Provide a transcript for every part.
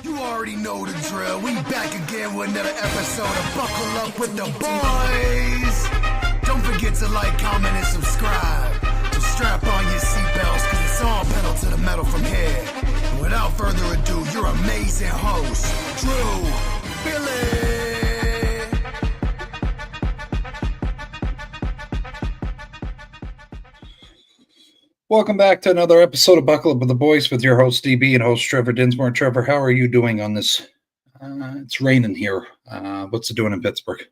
You already know the drill. We back again with another episode of Buckle Up with the Boys. Don't forget to like, comment, and subscribe. So strap on your seatbelts, cause it's all pedal to the metal from here. And without further ado, your amazing host, Drew Billy. Welcome back to another episode of Buckle Up with the Boys with your host DB and host Trevor Dinsmore. Trevor, how are you doing on this? It's raining here. What's it doing in Pittsburgh?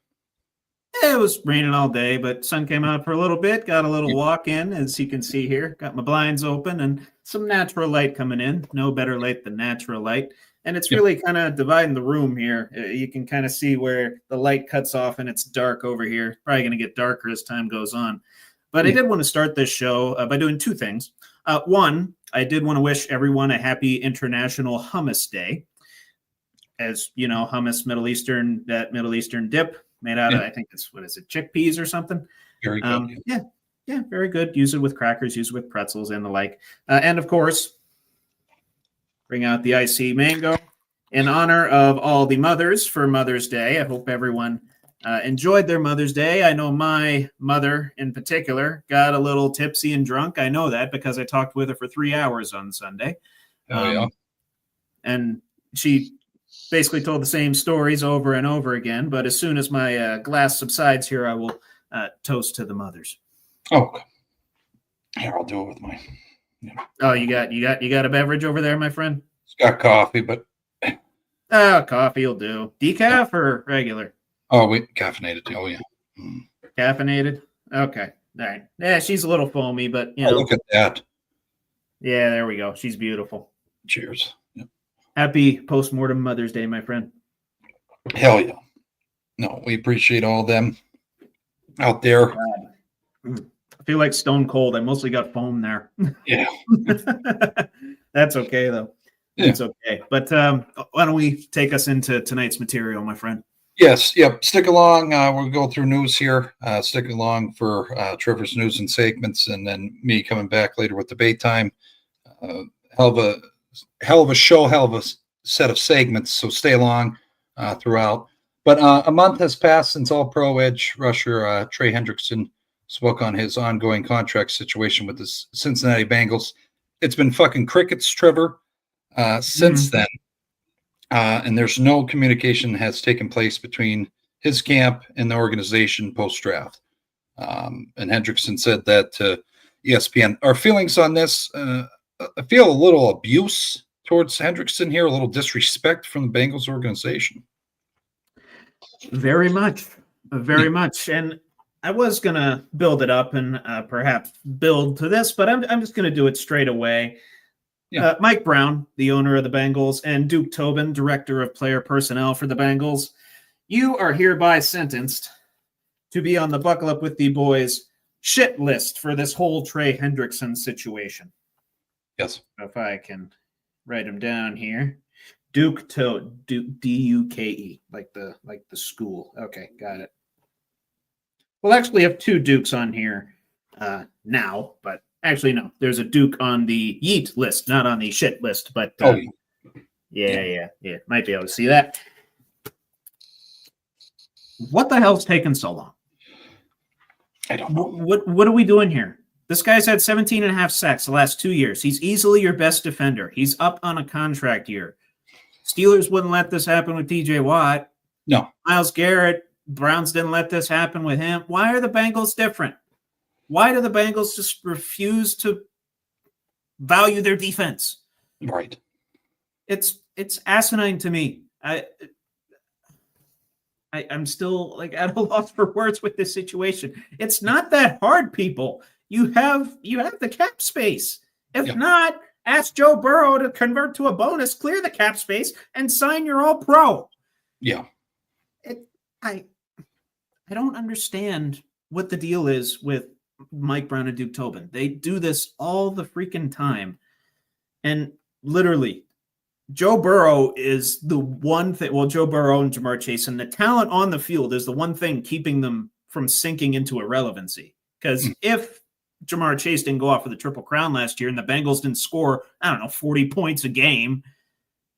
It was raining all day, but sun came out for a little bit. Got a little walk in, as you can see here. Got my blinds open and some natural light coming in. No better light than natural light. And it's really kind of dividing the room here. You can kind of see where the light cuts off and it's dark over here. Probably going to get darker as time goes on. But I did want to start this show by doing two things. One, I did want to wish everyone a happy International Hummus Day. As you know, hummus, Middle Eastern dip made out of, I think it's, chickpeas or something? Very good. Yeah, very good. Use it with crackers, use it with pretzels and the like. And of course, bring out the icy mango in honor of all the mothers for Mother's Day. I hope everyone enjoyed their Mother's Day. I know my mother in particular got a little tipsy and drunk. I know that because I talked with her for 3 hours on Sunday. And she basically told the same stories over and over again. But as soon as my glass subsides here, I will toast to the mothers. Oh, here, I'll do it with mine. Yeah. Oh, you got a beverage over there, my friend? It's got coffee, but coffee will do. Decaf or regular? Oh, wait, caffeinated. Oh, yeah. Caffeinated? Okay. All right. Yeah, she's a little foamy, but, you know. Look at that. Yeah, there we go. She's beautiful. Cheers. Yep. Happy post-mortem Mother's Day, my friend. Hell yeah. No, we appreciate all them out there. I feel like stone cold. I mostly got foam there. Yeah. That's okay, though. Yeah. It's okay. But why don't we take us into tonight's material, my friend? Yes, yep. Stick along. We'll go through news here. Stick along for Trevor's news and segments, and then me coming back later with debate time. Hell of a show, hell of a set of segments. So stay along throughout. But a month has passed since All-Pro edge rusher Trey Hendrickson spoke on his ongoing contract situation with the Cincinnati Bengals. It's been fucking crickets, Trevor, since then. And there's no communication has taken place between his camp and the organization post-draft. And Hendrickson said that to ESPN. Our feelings on this, I feel a little abuse towards Hendrickson here, a little disrespect from the Bengals organization. Very much. And I was going to build it up and perhaps build to this, but I'm just going to do it straight away. Yeah. Mike Brown, the owner of the Bengals, and Duke Tobin, director of player personnel for the Bengals, you are hereby sentenced to be on the Buckle Up with the Boys shit list for this whole Trey Hendrickson situation. Yes. If I can write him down here. Duke D-U-K-E, like the school. Okay, got it. We'll actually have two Dukes on here now, but actually, no. There's a Duke on the yeet list, not on the shit list. But yeah. Might be able to see that. What the hell's taking so long? I don't know. What are we doing here? This guy's had 17 and a half sacks the last 2 years. He's easily your best defender. He's up on a contract year. Steelers wouldn't let this happen with TJ Watt. No. Myles Garrett, Browns didn't let this happen with him. Why are the Bengals different? Why do the Bengals just refuse to value their defense? Right. It's asinine to me. I'm still like at a loss for words with this situation. It's not that hard, people. You have the cap space. If not, ask Joe Burrow to convert to a bonus, clear the cap space, and sign your All-Pro. Yeah. I don't understand what the deal is with Mike Brown and Duke Tobin. They do this all the freaking time. And literally, Joe Burrow is the one thing. Well, Joe Burrow and Jamar Chase, and the talent on the field is the one thing keeping them from sinking into irrelevancy. Because if Jamar Chase didn't go off with the Triple Crown last year and the Bengals didn't score, 40 points a game,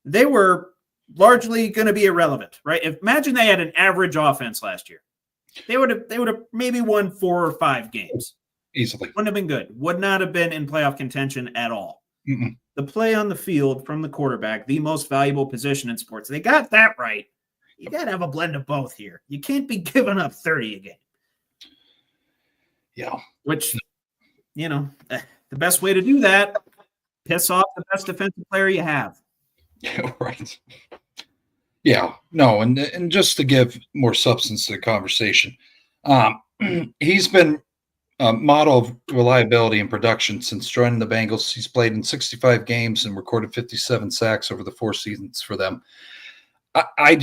they were largely going to be irrelevant, right? Imagine they had an average offense last year. They would have maybe won 4 or 5 games. Easily. Wouldn't have been good. Would not have been in playoff contention at all. Mm-mm. The play on the field from the quarterback, the most valuable position in sports. They got that right. You got to have a blend of both here. You can't be giving up 30 a game. Yeah. Which, the best way to do that, piss off the best defensive player you have. Yeah, right. Yeah, no, and just to give more substance to the conversation, he's been a model of reliability and production since joining the Bengals. He's played in 65 games and recorded 57 sacks over the 4 seasons for them. I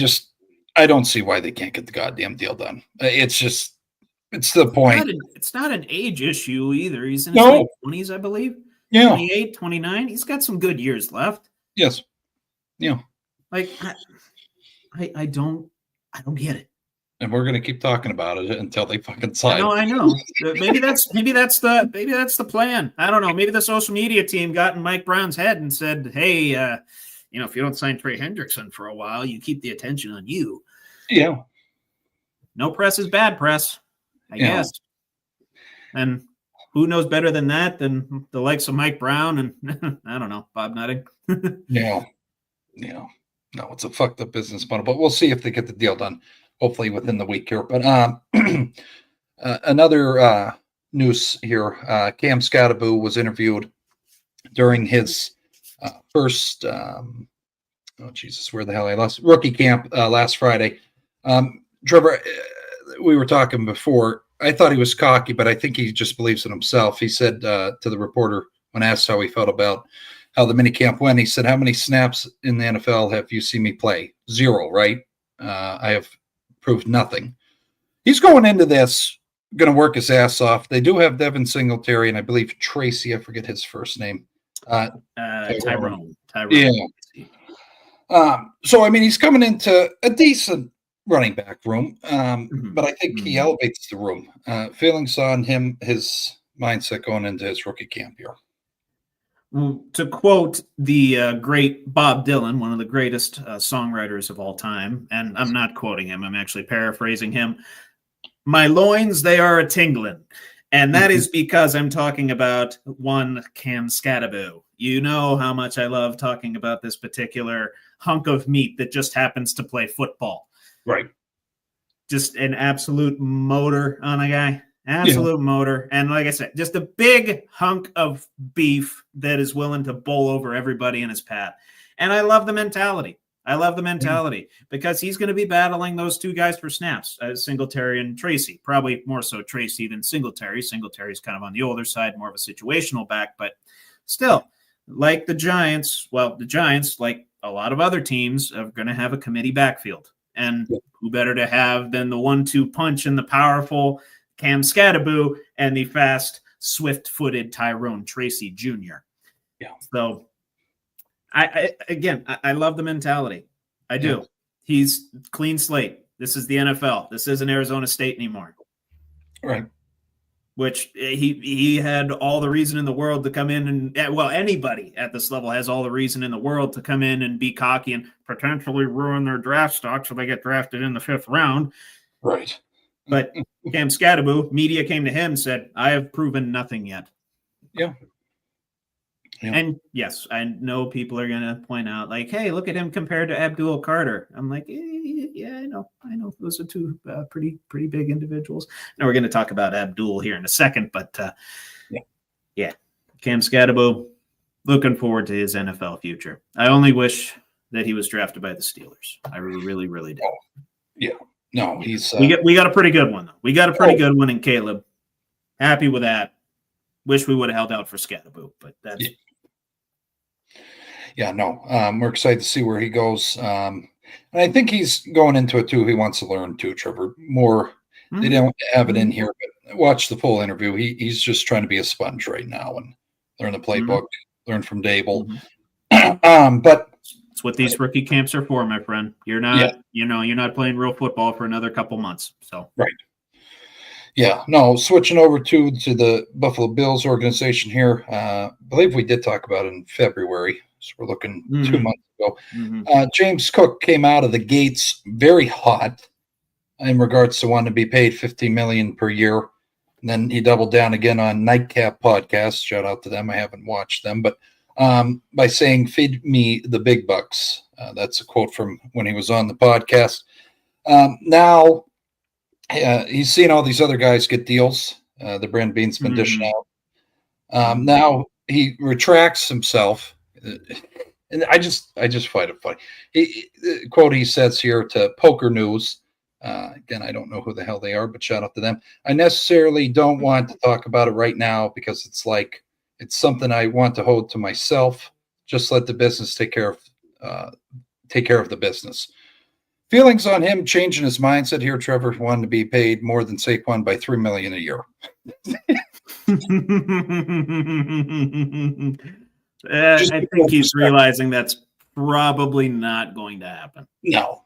don't see why they can't get the goddamn deal done. It's the point. It's not an age issue either. He's in his late 20s, I believe. Yeah. 28, 29. He's got some good years left. Yes. Yeah. Like, I don't get it. And we're gonna keep talking about it until they fucking sign. I know. Maybe that's the plan. I don't know. Maybe the social media team got in Mike Brown's head and said, "Hey, if you don't sign Trey Hendrickson for a while, you keep the attention on you." Yeah. No press is bad press, I guess. And who knows better than that than the likes of Mike Brown and I don't know, Bob Nutting. Yeah. No, it's a fucked up business model, but we'll see if they get the deal done, hopefully within the week here. But another news here, Cam Skattebo was interviewed during his first, where the hell I lost, rookie camp last Friday. Trevor, we were talking before, I thought he was cocky, but I think he just believes in himself. He said to the reporter when asked how he felt about how the minicamp went, he said, "How many snaps in the NFL have you seen me play? 0, right? I have proved nothing." He's going into this, going to work his ass off. They do have Devin Singletary and I believe Tracy, I forget his first name. Tyrone. Yeah. So, I mean, he's coming into a decent running back room, but I think he elevates the room. Feelings on him, his mindset going into his rookie camp here. To quote the great Bob Dylan, one of the greatest songwriters of all time, and I'm not quoting him, I'm actually paraphrasing him. "My loins, they are a tingling." And that is because I'm talking about one Cam Skattebo. You know how much I love talking about this particular hunk of meat that just happens to play football. Right. Just an absolute motor on a guy. Absolute motor. And like I said, just a big hunk of beef that is willing to bowl over everybody in his path. And I love the mentality. Because he's going to be battling those 2 guys for snaps, Singletary and Tracy. Probably more so Tracy than Singletary. Singletary's kind of on the older side, more of a situational back. But still, like the Giants, like a lot of other teams, are going to have a committee backfield. And who better to have than the 1-2 punch and the powerful Cam Skattebo and the fast, swift-footed Tyrone Tracy Jr. Yeah. So, I love the mentality. I do. Yeah. He's clean slate. This is the NFL. This isn't Arizona State anymore. Right. Which he had all the reason in the world to come in and, anybody at this level has all the reason in the world to come in and be cocky and potentially ruin their draft stock so they get drafted in the 5th round. Right. But Cam Skattebo, media came to him and said, "I have proven nothing yet." Yeah. And yes, I know people are going to point out, like, "Hey, look at him compared to Abdul Carter." I'm like, yeah, I know. Those are 2 pretty big individuals. Now we're going to talk about Abdul here in a second, but yeah, Cam Skattebo, looking forward to his NFL future. I only wish that he was drafted by the Steelers. I really, really do. Yeah. No, he's we got a pretty good one though. We got a pretty good one in Caleb. Happy with that. Wish we would have held out for Skattebo, but that's we're excited to see where he goes. And I think he's going into it too. He wants to learn too, Trevor. More they don't have it in here, but watch the full interview. He's just trying to be a sponge right now and learn the playbook, learn from Dable. But it's what these rookie camps are for, my friend. You're not, you're not playing real football for another couple months. So right. Yeah, no, switching over to the Buffalo Bills organization here. I believe we did talk about it in February. So we're looking Mhm. 2 months ago. Mhm. James Cook came out of the gates very hot in regards to wanting to be paid $15 million per year. And then he doubled down again on Nightcap podcast. Shout out to them. I haven't watched them, but by saying, "Feed me the big bucks." That's a quote from when he was on the podcast. Now he's seen all these other guys get deals. The Brand Bean's been dishing Mhm. out. Now he retracts himself, and I just find it funny. The quote he says here to Poker News. Again, I don't know who the hell they are, but shout out to them. I necessarily don't want to talk about it right now because it's like it's something I want to hold to myself. Just let the business take care of the business. Feelings on him changing his mindset here. Trevor wanted to be paid more than Saquon by $3 million a year. I think he's realizing that's probably not going to happen. No.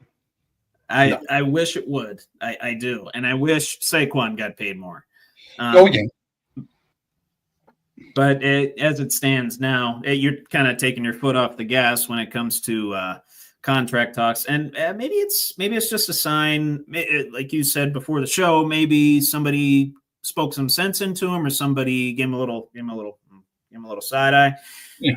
I wish it would. I do. And I wish Saquon got paid more. Yeah. But as it stands now, you're kind of taking your foot off the gas when it comes to contract talks. And maybe it's just a sign, like you said before the show, maybe somebody spoke some sense into him or somebody gave him a little side eye. Yeah.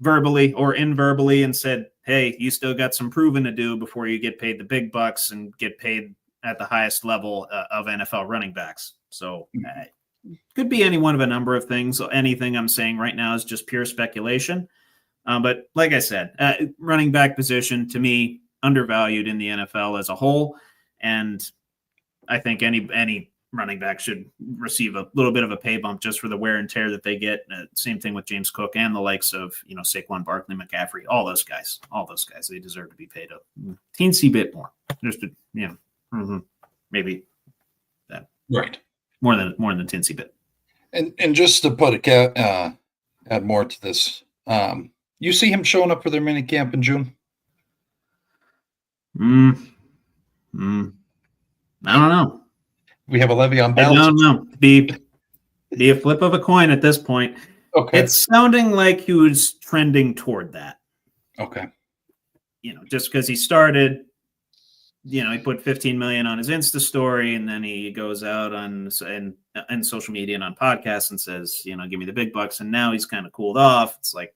Verbally or inverbally and said, hey, you still got some proving to do before you get paid the big bucks and get paid at the highest level of NFL running backs. So could be any one of a number of things. So anything I'm saying right now is just pure speculation. But like I said, running back position to me, undervalued in the NFL as a whole. And I think any running back should receive a little bit of a pay bump just for the wear and tear that they get. Same thing with James Cook and the likes of, Saquon Barkley, McCaffrey, all those guys, they deserve to be paid a teensy bit more. Just to, maybe that. Right. More than teensy bit. And just to put add more to this, you see him showing up for their mini camp in June? I don't know. We have a Le'Veon Bell. I don't know. Be a flip of a coin at this point. Okay. It's sounding like he was trending toward that. Okay. Just because he started, he put 15 million on his Insta story, and then he goes out on social media and on podcasts and says, give me the big bucks. And now he's kind of cooled off. It's like,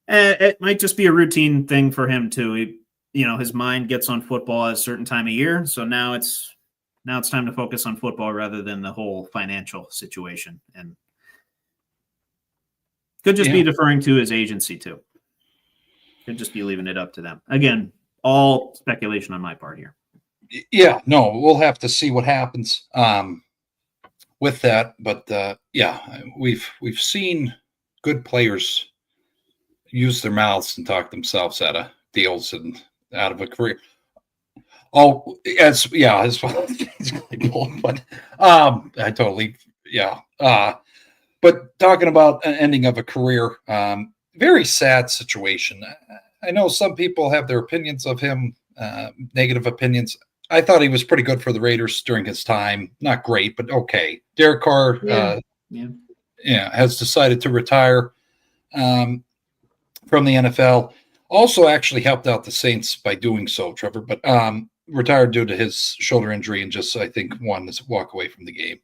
it might just be a routine thing for him too. His mind gets on football at a certain time of year. So now it's time to focus on football rather than the whole financial situation. And could just be deferring to his agency too. Could just be leaving it up to them. Again, all speculation on my part here. Yeah, no, we'll have to see what happens with that. But we've seen good players use their mouths and talk themselves out of deals and out of a career. Oh, as well as but I totally but talking about an ending of a career, very sad situation. I know some people have their opinions of him, negative opinions. I thought he was pretty good for the Raiders during his time. Not great, but okay. Derek Carr has decided to retire from the NFL. Also actually helped out the Saints by doing so, Trevor, but retired due to his shoulder injury and just, I think, wanted to walk away from the game.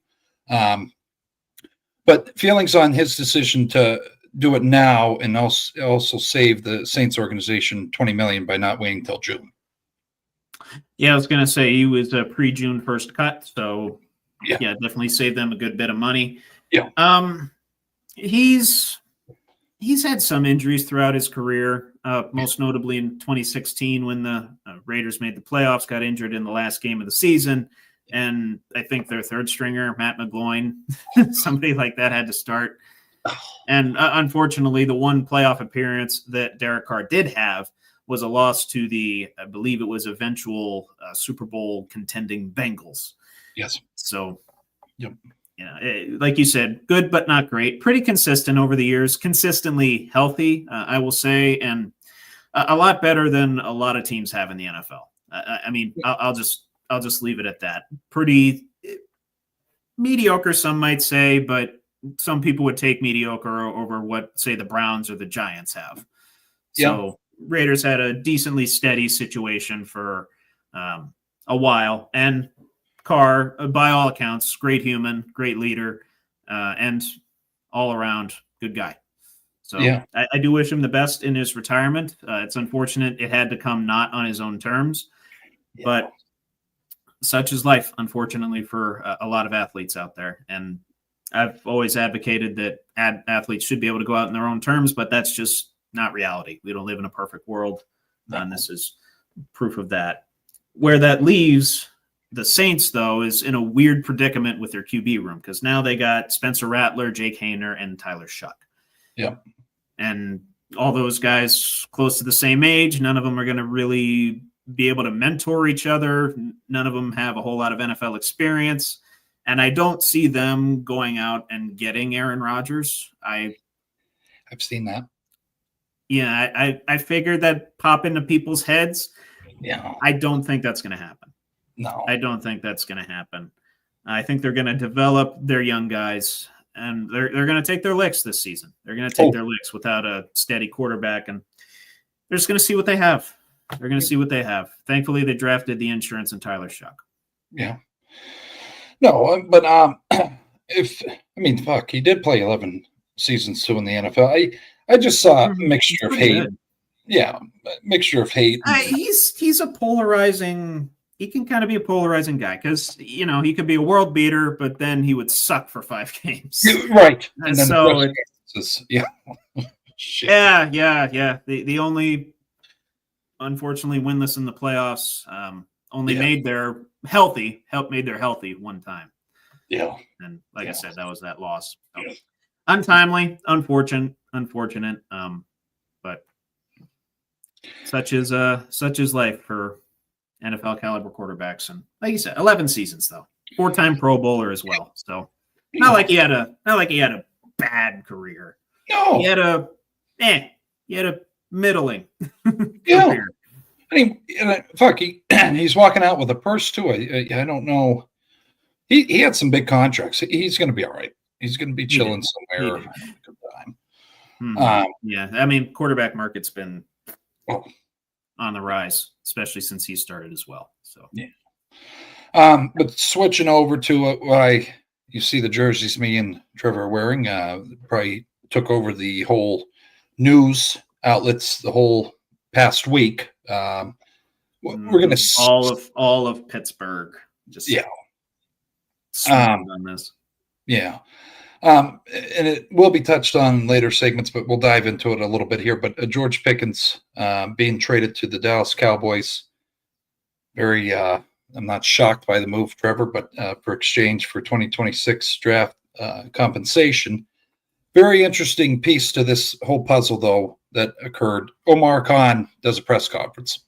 But feelings on his decision to do it now and also save the Saints organization $20 million by not waiting until June. Yeah, I was going to say he was a pre-June first cut, so definitely saved them a good bit of money. Yeah. He's had some injuries throughout his career, most notably in 2016 when the Raiders made the playoffs, got injured in the last game of the season. And I think their third stringer, Matt McGloin, somebody like that had to start. And unfortunately, the one playoff appearance that Derek Carr did have was a loss to I believe it was eventual Super Bowl contending Bengals. Yes. So, yep. Like you said, good but not great. Pretty consistent over the years, consistently healthy, I will say, and a lot better than a lot of teams have in the NFL. I mean, I'll just leave it at that. Pretty mediocre, some might say, but some people would take mediocre over what, say, the Browns or the Giants have. So Raiders had a decently steady situation for a while. And Carr, by all accounts, great human, great leader, and all around good guy. So I do wish him the best in his retirement. It's unfortunate it had to come not on his own terms, but such is life, unfortunately, for a lot of athletes out there. And I've always advocated that athletes should be able to go out in their own terms, but that's just not reality. We don't live in a perfect world, and this is proof of that. Where that leaves the Saints, though, is in a weird predicament with their QB room, because now they got Spencer Rattler, Jake Haener, and Tyler Shuck. Yep. And all those guys close to the same age, none of them are going to really be able to mentor each other. None of them have a whole lot of NFL experience. And I don't see them going out and getting Aaron Rodgers. I've seen that. Yeah, I figured that pop into people's heads. Yeah. I don't think that's going to happen. No. I don't think that's going to happen. I think they're going to develop their young guys, and they're going to take their licks this season. They're going to take their licks without a steady quarterback, and they're just going to see what they have. They're going to see what they have. Thankfully, they drafted the insurance and Tyler Shuck. Yeah. No, but he did play 11 seasons too in the NFL. I just saw a mixture of hate. Good. Yeah, mixture of hate. He's a polarizing. He can kind of be a polarizing guy because he could be a world beater, but then he would suck for 5 games. Right, and then so The only unfortunately winless in the playoffs. Made their healthy one time. Yeah, and like I said, that was that loss. So, untimely, unfortunate. But such is life for NFL caliber quarterbacks, and like you said, 11 seasons though, 4-time Pro Bowler as well. So not like he had a bad career. No, he had a middling. career. He's walking out with a purse too. I don't know. He had some big contracts. He's going to be all right. He's going to be chilling somewhere. Good time. Quarterback market's been on the rise, especially since he started as well. So but switching over to you see the jerseys me and Trevor are wearing, probably took over the whole news outlets the whole past week. We're going to all of Pittsburgh. Just on this. Yeah. And it will be touched on in later segments, but we'll dive into it a little bit here. But George Pickens being traded to the Dallas Cowboys. Very, I'm not shocked by the move, Trevor, but for exchange for 2026 draft compensation. Very interesting piece to this whole puzzle, though, that occurred. Omar Khan does a press conference.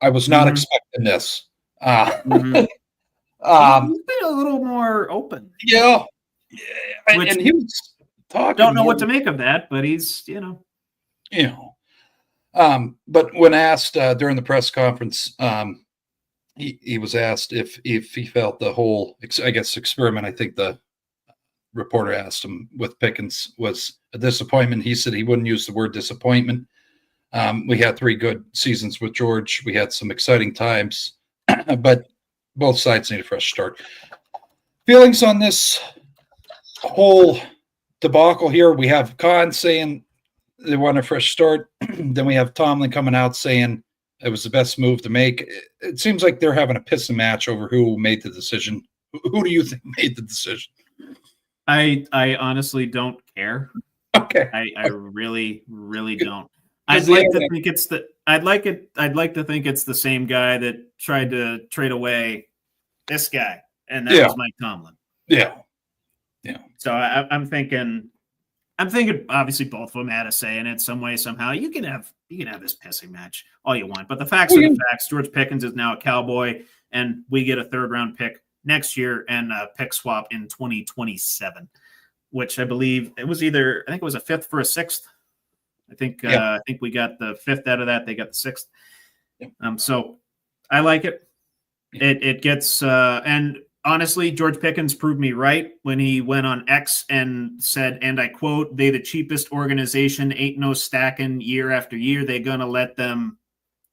I was not expecting this. He's been a little more open. Yeah. And he was talking. Don't know what to make of that, but he's, But when asked during the press conference, he was asked if he felt the whole, experiment, I think the reporter asked him with Pickens was a disappointment. He said he wouldn't use the word disappointment. We had 3 good seasons with George. We had some exciting times, but both sides need a fresh start. Feelings on this whole debacle here. We have Khan saying they want a fresh start. Then we have Tomlin coming out saying it was the best move to make. It seems like they're having a piss and match over who made the decision. Who do you think made the decision? I honestly don't care. Okay. I really, really don't. I'd like to think it's the same guy that tried to trade away this guy, and that was Mike Tomlin. Yeah. So I'm thinking obviously both of them had a say in it some way, somehow. You can have this pissing match all you want, but the facts are the facts. George Pickens is now a Cowboy, and we get a 3rd-round pick next year and a pick swap in 2027, which I believe it was a 5th for a 6th. I think we got the 5th out of that. They got the 6th. So I like it. It gets and honestly, George Pickens proved me right when he went on X and said, and I quote, "They the cheapest organization, ain't no stacking year after year. They gonna let them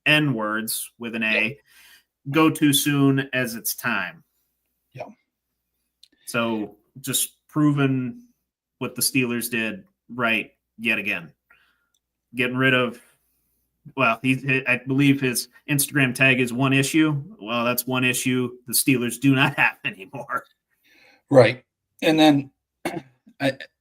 N words with an A go too soon as it's time." Yeah. So just proving what the Steelers did right yet again. Getting rid of, well, I believe his Instagram tag is one issue. Well, that's one issue the Steelers do not have anymore. Right. And then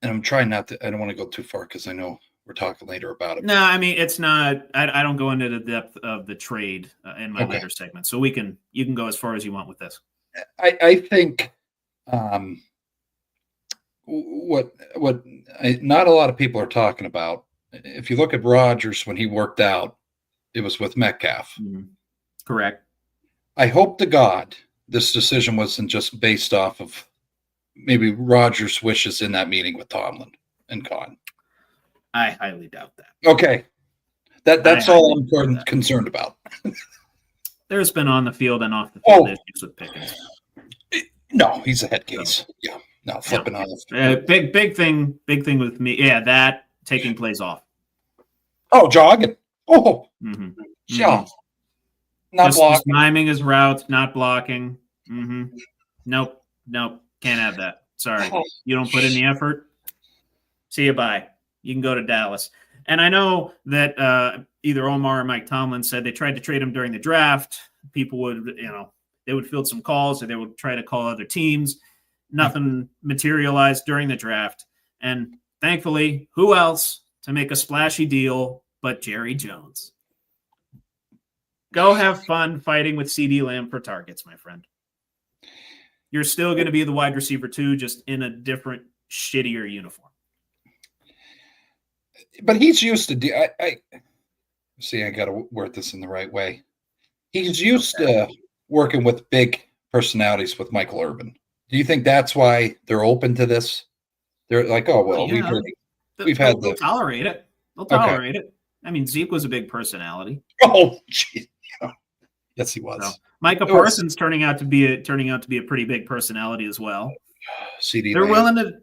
I'm trying not to, I don't want to go too far because I know we're talking later about it. No, I mean, it's not, I don't go into the depth of the trade in my later segment. So you can go as far as you want with this. I think not a lot of people are talking about, if you look at Rodgers when he worked out, it was with Metcalf. Mm-hmm. Correct. I hope to God this decision wasn't just based off of maybe Rodgers' wishes in that meeting with Tomlin and Khan. I highly doubt that. Okay. That's all I'm concerned about. There's been on the field and off the field issues with Pickens. No, he's a head case. Yeah. No, flipping on the big thing with me. Yeah, that taking plays off. Oh, jogging. Oh, yeah. Not just blocking. Miming his routes, not blocking. Nope. Can't have that. Sorry. You don't put in the effort. See you, bye. You can go to Dallas. And I know that either Omar or Mike Tomlin said they tried to trade him during the draft. People would, they would field some calls or they would try to call other teams. Nothing materialized during the draft. And thankfully, who else to make a splashy deal but Jerry Jones? Go have fun fighting with CeeDee Lamb for targets, my friend. You're still going to be the wide receiver too, just in a different, shittier uniform. But he's used to I got to word this in the right way. He's used to working with big personalities with Michael Irvin. Do you think that's why they're open to this? They're like, oh, well, they'll tolerate it. They'll tolerate it. I mean, Zeke was a big personality. Oh, geez. Yes, he was. So, Micah Parsons turning out to be a pretty big personality as well. They're willing to.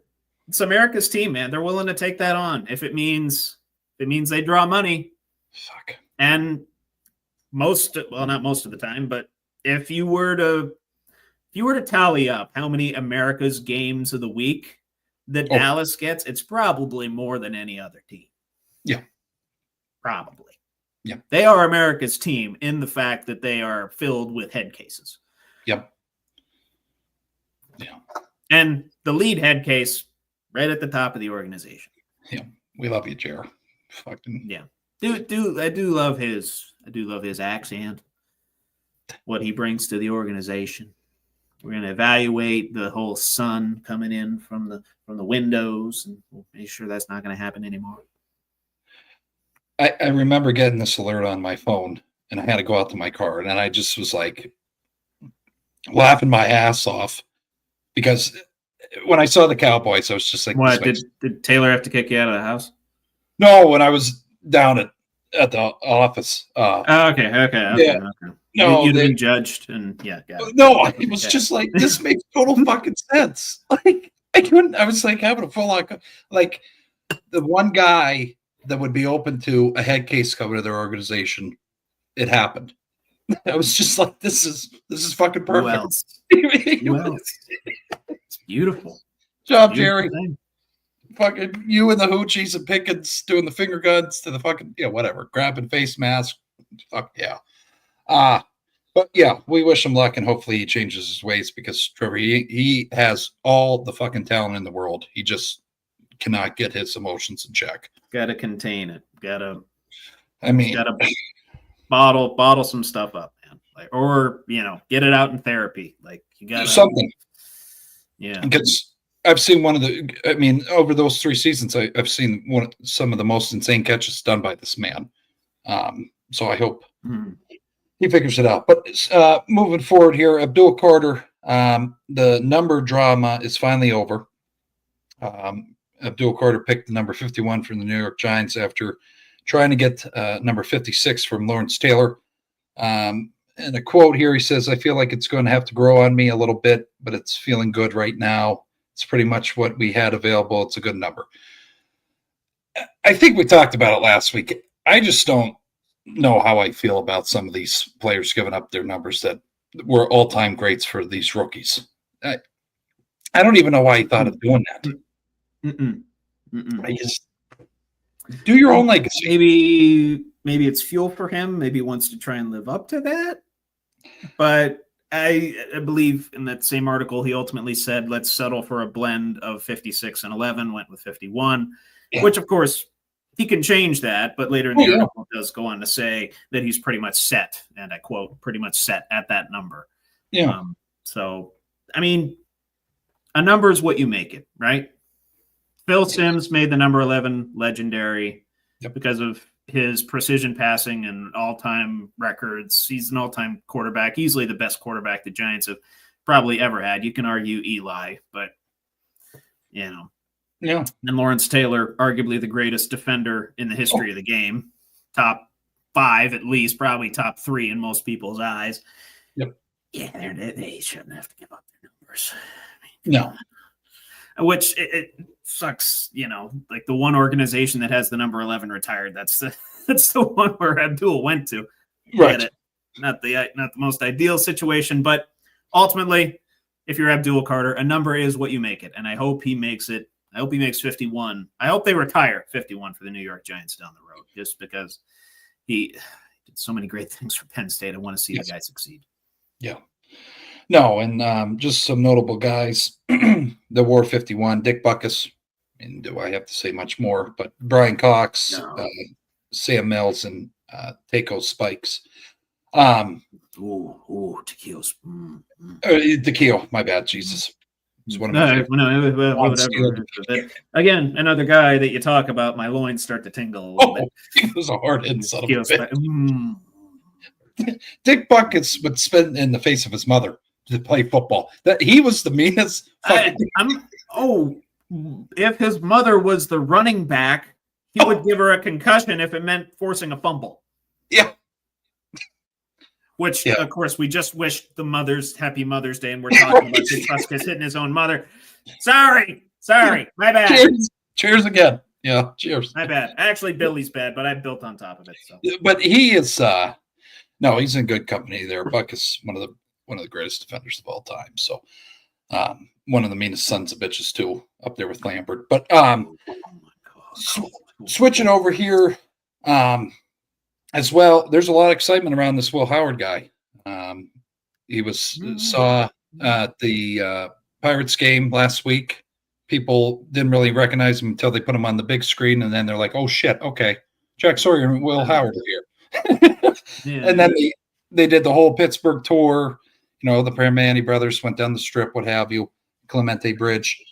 It's America's team, man. They're willing to take that on if it means they draw money. Fuck. And not most of the time, but if you were to tally up how many America's games of the week that Dallas gets, it's probably more than any other team. Yeah. Probably. Yeah. They are America's team in the fact that they are filled with head cases. Yep. Yeah. And the lead head case right at the top of the organization. Yeah. We love you, Jer. Fucking yeah. I do love his accent. What he brings to the organization. We're going to evaluate the whole sun coming in from the windows, and we'll make sure that's not going to happen anymore. I remember getting this alert on my phone, and I had to go out to my car, and I just was like laughing my ass off because when I saw the Cowboys, I was just like, "What did Taylor have to kick you out of the house?" No, when I was down at the office. Okay. No, you'd been judged, and no, it was just like this makes total fucking sense. Like I was like having a full on like the one guy that would be open to a head case coming to their organization. It happened. I was just like, this is fucking perfect. It's beautiful. Job, Jerry. Fucking you and the hoochies and Pickens doing the finger guns to the fucking whatever, grabbing face mask. Fuck yeah. But yeah, we wish him luck and hopefully he changes his ways because Trevor, he has all the fucking talent in the world. He just cannot get his emotions in check. Gotta contain it. Gotta bottle some stuff up, man. Like, or get it out in therapy. Like you gotta something. Yeah. Because I've seen over those 3 seasons, I've seen some of the most insane catches done by this man. So I hope he figures it out. But moving forward here, Abdul Carter, the number drama is finally over. Abdul Carter picked the number 51 from the New York Giants after trying to get number 56 from Lawrence Taylor. in a quote here, he says, "I feel like it's going to have to grow on me a little bit, but it's feeling good right now. It's pretty much what we had available. It's a good number." I think we talked about it last week. I just don't know how I feel about some of these players giving up their numbers that were all-time greats for these rookies. I don't even know why he thought of doing that. I just do your own legacy. Maybe it's fuel for him. Maybe he wants to try and live up to that. But I believe in that same article, he ultimately said, let's settle for a blend of 56 and 11, went with 51, which, of course, he can change that. But later in the article, does go on to say that he's pretty much set, and I quote, pretty much set at that number. Yeah. So, I mean, a number is what you make it, right? Phil Simms made the number 11 legendary because of his precision passing and all-time records. He's an all-time quarterback, easily the best quarterback the Giants have probably ever had. You can argue Eli, but, you know. Yeah. And Lawrence Taylor, arguably the greatest defender in the history of the game. Top 5, at least, probably top 3 in most people's eyes. Yep. Yeah, they shouldn't have to give up their numbers. No. Which it sucks, you know, like the one organization that has the number 11 retired. That's the one where Abdul went to. Right. Not the most ideal situation, but ultimately, if you're Abdul Carter, a number is what you make it. And I hope he makes it. I hope he makes 51. I hope they retire 51 for the New York Giants down the road, just because he did so many great things for Penn State. I want to see the guy succeed. Yeah. No, and just some notable guys that wore 51. Dick Butkus. And do I have to say much more? But Brian Cox, Sam Mills, and Takeo Spikes. Takeo. Takeo, my bad, Jesus. It's one of my whatever. Again, another guy that you talk about, my loins start to tingle a little bit. He was a hard-hitting son of a bitch. Dick Butkus would spit in the face of his mother to play football. That he was the meanest. If his mother was the running back, he would give her a concussion if it meant forcing a fumble. Yeah. Which, of course, we just wished the mothers happy Mother's Day, and we're talking about Dick Butkus hitting his own mother. Sorry, my bad. Cheers again. Yeah, cheers. My bad. Actually, Billy's bad, but I built on top of it. So. But he is he's in good company there. Buck is one of the greatest defenders of all time. So one of the meanest sons of bitches too, up there with Lambert. But switching over here as well, there's a lot of excitement around this Will Howard guy. He saw at the Pirates game last week. People didn't really recognize him until they put him on the big screen, and then they're like, "Oh shit, okay, Jack Sawyer and Will Howard are here." And then they did the whole Pittsburgh tour. You know, the Permane brothers went down the strip, what have you, Clemente Bridge.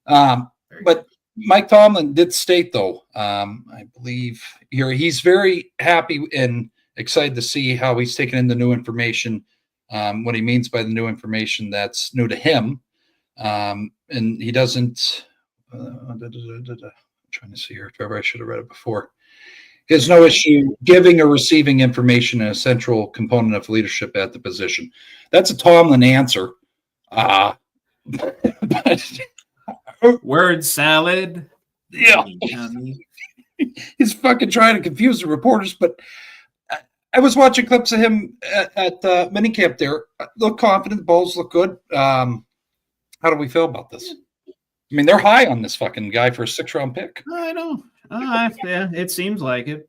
But Mike Tomlin did state, though, I believe here, he's very happy and excited to see how he's taken in the new information. What he means by the new information that's new to him. And he doesn't, I'm trying to see here if ever I should have read it before. He has no issue giving or receiving information, a central component of leadership at the position. That's a Tomlin answer. But word salad. Yeah. He's fucking trying to confuse the reporters, but I was watching clips of him at minicamp there. Look confident, the balls look good. How do we feel about this? I mean, they're high on this fucking guy for a 6th-round pick. I know. Yeah, it seems like it.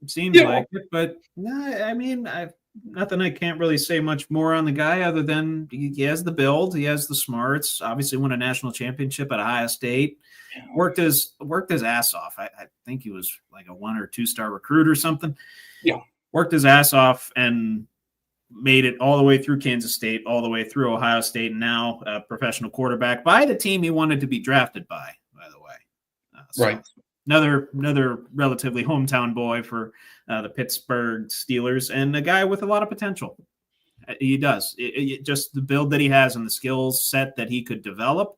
But I mean, nothing. I can't really say much more on the guy other than he has the build, he has the smarts. Obviously, won a national championship at Ohio State. Worked his ass off. I think he was like a 1 or 2-star recruit or something. Yeah, worked his ass off and made it all the way through Kansas State, all the way through Ohio State, and now a professional quarterback by the team he wanted to be drafted by the way. Right. Another relatively hometown boy for the Pittsburgh Steelers, and a guy with a lot of potential. He does. Just the build that he has and the skills set that he could develop,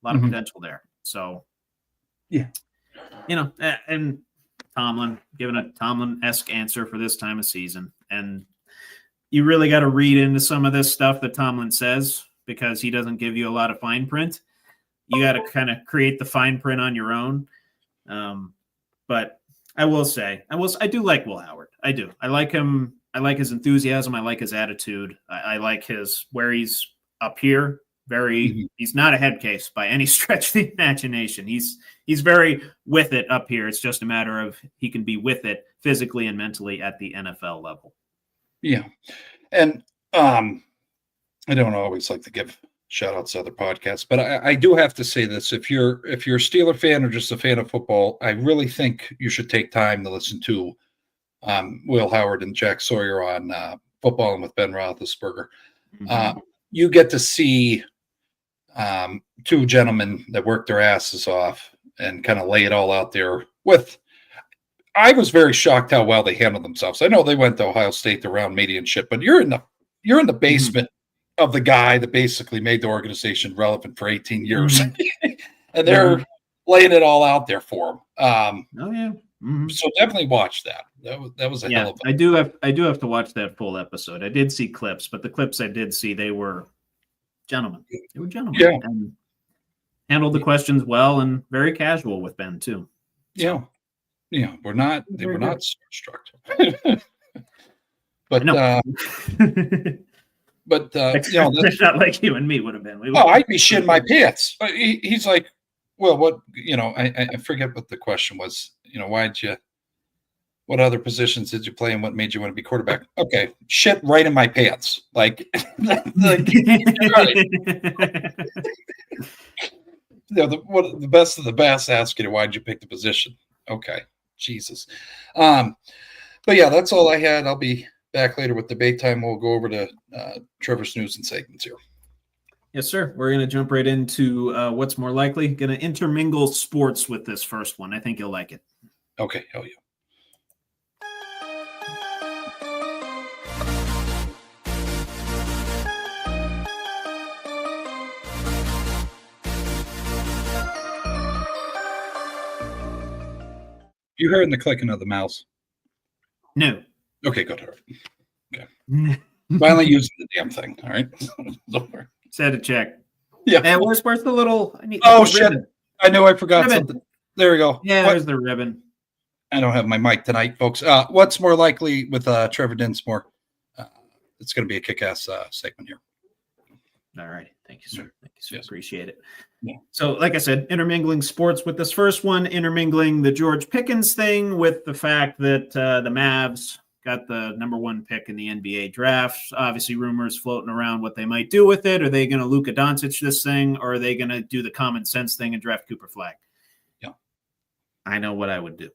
a lot of potential there. So, yeah, and Tomlin giving a Tomlin-esque answer for this time of season. And you really got to read into some of this stuff that Tomlin says because he doesn't give you a lot of fine print. You got to kind of create the fine print on your own. But I will say, I do like Will Howard. I do. I like him. I like his enthusiasm. I like his attitude. I like where he's up here. He's not a head case by any stretch of the imagination. He's very with it up here. It's just a matter of he can be with it physically and mentally at the NFL level. Yeah. And I don't always like to give shout outs to other podcasts, but I do have to say this. If you're a Steeler fan or just a fan of football, I really think you should take time to listen to Will Howard and Jack Sawyer on Footballing with Ben Roethlisberger. You get to see two gentlemen that work their asses off and kind of lay it all out there with. I was very shocked how well they handled themselves. I know they went to Ohio State around media and shit, but you're in the basement of the guy that basically made the organization relevant for 18 years, and they're laying it all out there for him. So definitely watch that. That was a hell of a. I do have to watch that full episode. I did see clips, but the clips I did see, they were gentlemen. They were gentlemen. Yeah. And handled the questions well and very casual with Ben too. So. Yeah. They were not starstruck. But it's not like you and me would have been. I'd be shitting my pants. He's like, well, what, I forget what the question was. What other positions did you play and what made you want to be quarterback? Okay, shit right in my pants. Like the best of the best ask you, why'd you pick the position? Okay, Jesus. But yeah, that's all I had. I'll be back later with debate time. We'll go over to Trevor's news and segments here. Yes, sir. We're going to jump right into what's more likely. Going to intermingle sports with this first one. I think you'll like it. Okay, hell yeah. You heard the clicking of the mouse? No. Okay, good. Okay. Finally using the damn thing. All right. Just had to check. Yeah. And where's the little? Shit! Ribbon. I know I forgot something. There we go. Yeah, there's the ribbon. I don't have my mic tonight, folks. What's more likely with Trevor Dinsmore? It's going to be a kick-ass segment here. All right. Thank you, sir. Thank you, sir. Yes. Appreciate it. Yeah. So, like I said, intermingling sports with this first one, intermingling the George Pickens thing with the fact that the Mavs got the number 1 pick in the NBA draft. Obviously, rumors floating around what they might do with it. Are they going to Luka Doncic this thing, or are they going to do the common sense thing and draft Cooper Flagg? Yeah. I know what I would do.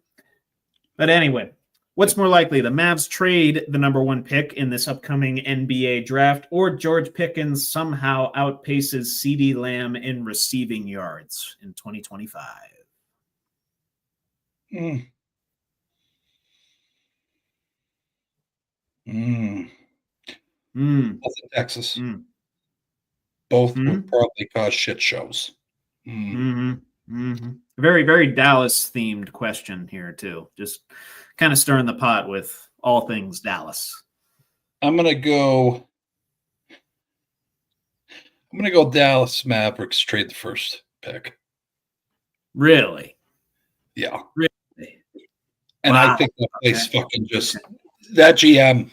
But anyway, what's more likely? The Mavs trade the number 1 pick in this upcoming NBA draft, or George Pickens somehow outpaces CeeDee Lamb in receiving yards in 2025? Both in Texas. Both would probably cause shit shows. Very, very Dallas-themed question here, too. Just kind of stirring the pot with all things Dallas. I'm gonna go Dallas Mavericks trade the first pick. Really? Yeah. Really? And wow. I think that place fucking just that GM.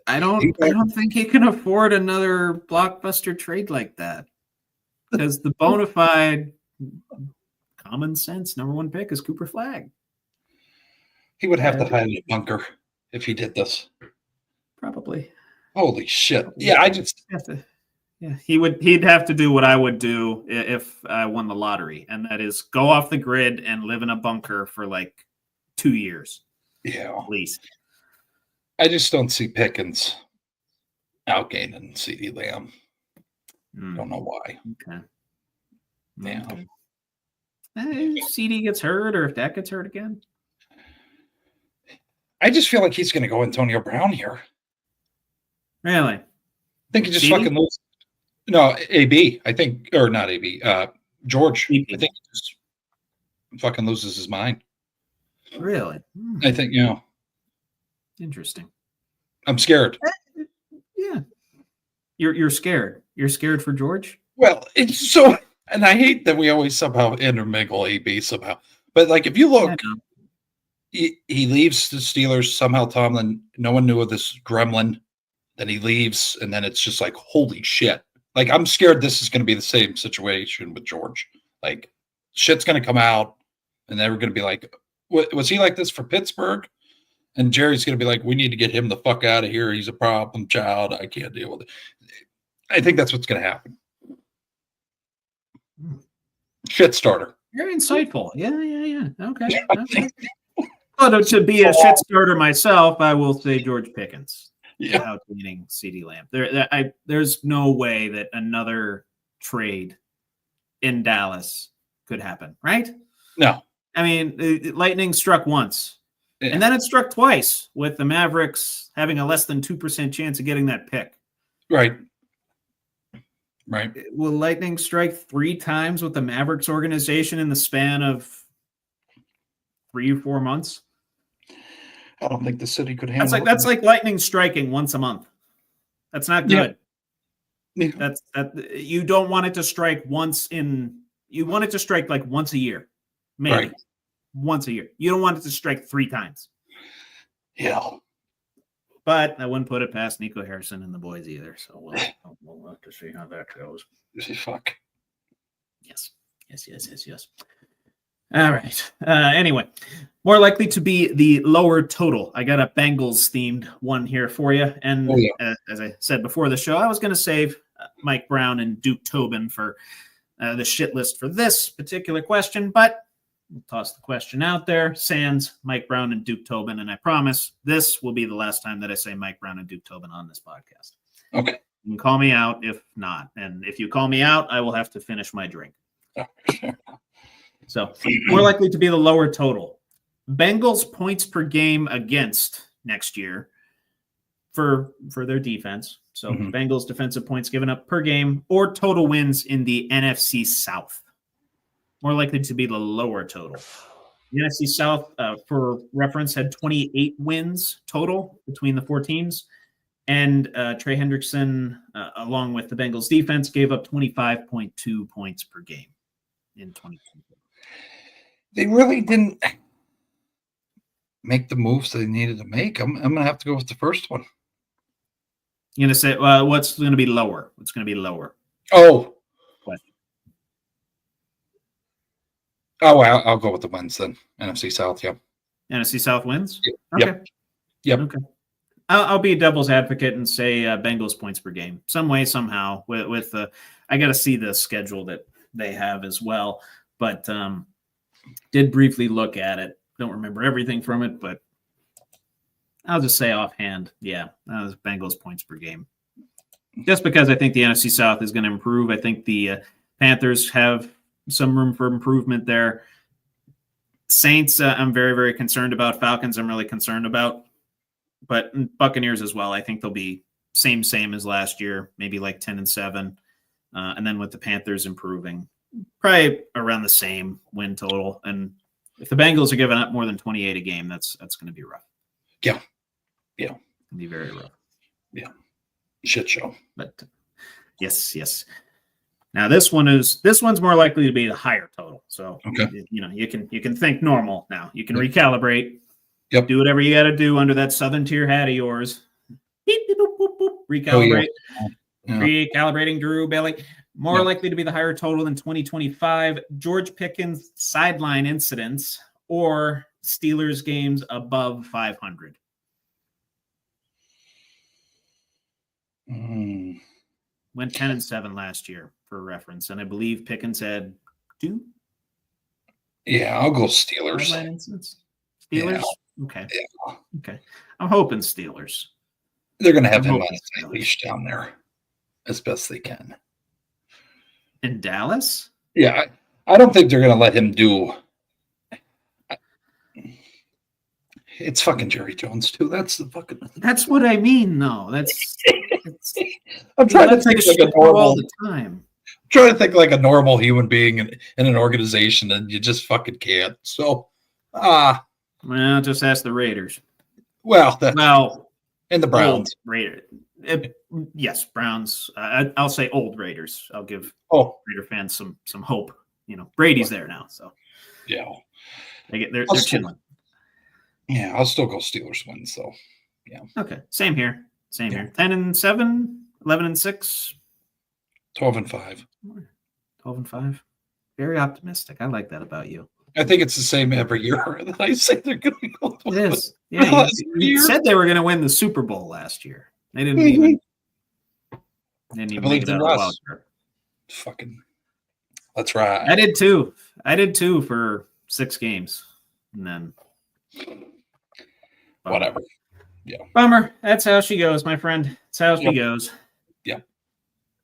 I don't think he can afford another blockbuster trade like that. Because the bona fide common sense number 1 pick is Cooper Flagg. He would have to hide in a bunker if he did this. Probably. Holy shit. Yeah, he'd have to do what I would do if I won the lottery, and that is go off the grid and live in a bunker for like 2 years. Yeah. At least. I just don't see Pickens outgaining CeeDee Lamb. Don't know why. Okay. Yeah. If CD gets hurt, or if that gets hurt again. I just feel like he's going to go Antonio Brown here. Really? I think he just fucking loses. No, AB. I think, or not AB. George. I think he just fucking loses his mind. Really? I think, Interesting. I'm scared. Yeah. You're scared. You're scared for George? Well, it's so, and I hate that we always somehow intermingle AB somehow. But like, if you look, he leaves the Steelers somehow. Tomlin, no one knew of this gremlin. Then he leaves, and then it's just like, holy shit! Like, I'm scared this is going to be the same situation with George. Like, shit's going to come out, and they're going to be like, was he like this for Pittsburgh? And Jerry's going to be like, we need to get him the fuck out of here. He's a problem child. I can't deal with it. I think that's what's going to happen. Shit starter. Very insightful. Yeah. Okay. Well, to be a shit starter myself, I will say George Pickens. Yeah. Without meaning CeeDee Lamb. There's no way that another trade in Dallas could happen, right? No. I mean, lightning struck once. Yeah. And then it struck twice with the Mavericks having a less than 2% chance of getting that pick. Right. Will lightning strike 3 times with the Mavericks organization in the span of 3 or 4 months? I don't think the city could handle That's like lightning striking once a month. That's not good. Yeah. You don't want it to strike you want it to strike like once a year. Maybe. Right. Once a year. You don't want it to strike 3 times. Yeah. But I wouldn't put it past Nico Harrison and the boys either. So we'll have to see how that goes. Fuck. Yes. All right. Anyway, more likely to be the lower total. I got a Bengals themed one here for you. And as I said before the show, I was going to save Mike Brown and Duke Tobin for the shit list for this particular question, but we'll toss the question out there. Sans Mike Brown and Duke Tobin. And I promise this will be the last time that I say Mike Brown and Duke Tobin on this podcast. Okay. You can call me out if not. And if you call me out, I will have to finish my drink. So more likely to be the lower total. Bengals points per game against next year for their defense. So Bengals defensive points given up per game or total wins in the NFC South. More likely to be the lower total. The NFC South, for reference, had 28 wins total between the 4 teams. And Trey Hendrickson, along with the Bengals defense, gave up 25.2 points per game in 2020. They really didn't make the moves they needed to make. I'm going to have to go with the first one. You're going to say, what's going to be lower? What's going to be lower? Oh, I'll go with the wins then. NFC South, yeah. NFC South wins? Yep. Okay. Yep. Okay. I'll be a devil's advocate and say Bengals points per game. Some way, somehow. With I got to see the schedule that they have as well. But did briefly look at it. Don't remember everything from it, but I'll just say offhand, yeah, that was Bengals points per game. Just because I think the NFC South is going to improve. I think the Panthers have some room for improvement there. Saints, I'm very, very concerned about. Falcons, I'm really concerned about. But Buccaneers as well. I think they'll be same as last year, maybe like 10-7. And then with the Panthers improving, probably around the same win total. And if the Bengals are giving up more than 28 a game, that's going to be rough. Yeah. It'll be very rough. Yeah. Shit show. But yes. Now this one's more likely to be the higher total. So you can think normal now. You can recalibrate. Yep. Do whatever you got to do under that Southern tier hat of yours. Beep, beep, boop, boop, boop. Recalibrate. Recalibrating Drew Bailey. More likely to be the higher total in 2025. George Pickens sideline incidents or Steelers games above 500. Went 10-7 last year for reference, and I believe Pickens had 2. Yeah, I'll go Steelers. Steelers? Yeah. Okay. Yeah. Okay. I'm hoping Steelers. They're going to have him on a leash down there as best they can. In Dallas? Yeah. I don't think they're going to let him do. It's fucking Jerry Jones, too. That's what I mean, though. I'm trying to think like a normal. All the time. I'm trying to think like a normal human being in an organization, and you just fucking can't. So, well, just ask the Raiders. Well, Well, and the old Browns. Raider. Yes, Browns. I'll say old Raiders. I'll give Oh, Raider fans some hope. Brady's there now, so yeah. they're I'll still- chilling. Yeah, I'll still go Steelers win. So, Okay, same here. Same Yeah. here. 10-7, 11-6, 12-5. 12-5. Very optimistic. I like that about you. I think it's the same every year. I say they're going to go. It is. Yeah, Last you year. said they were going to win the Super Bowl last year. They didn't even. They didn't even believe make it in out of the Russ. wild card. Fucking. That's right. I did too. I did too for 6 games, and then Whatever. Bummer. That's how she goes, my friend. That's how she Yep. goes. Yeah.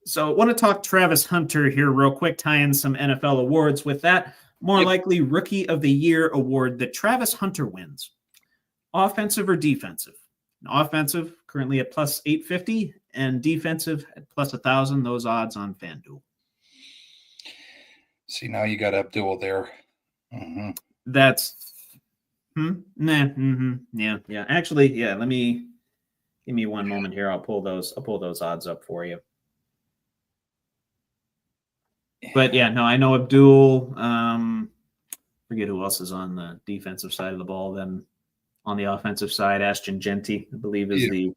So, I want to talk Travis Hunter here real quick, tie in some NFL awards with that. More Yep. likely Rookie of the Year award that Travis Hunter wins. Offensive or defensive? Offensive, currently at plus 850, and defensive at plus 1,000. Those odds on FanDuel. See, now you got Abdul there. Mm-hmm. That's yeah. Actually, yeah. Give me one moment here. I'll pull those odds up for you. But yeah, no, I know Abdul. Forget who else is on the defensive side of the ball. Then on the offensive side, Ashton Genty, I believe, is the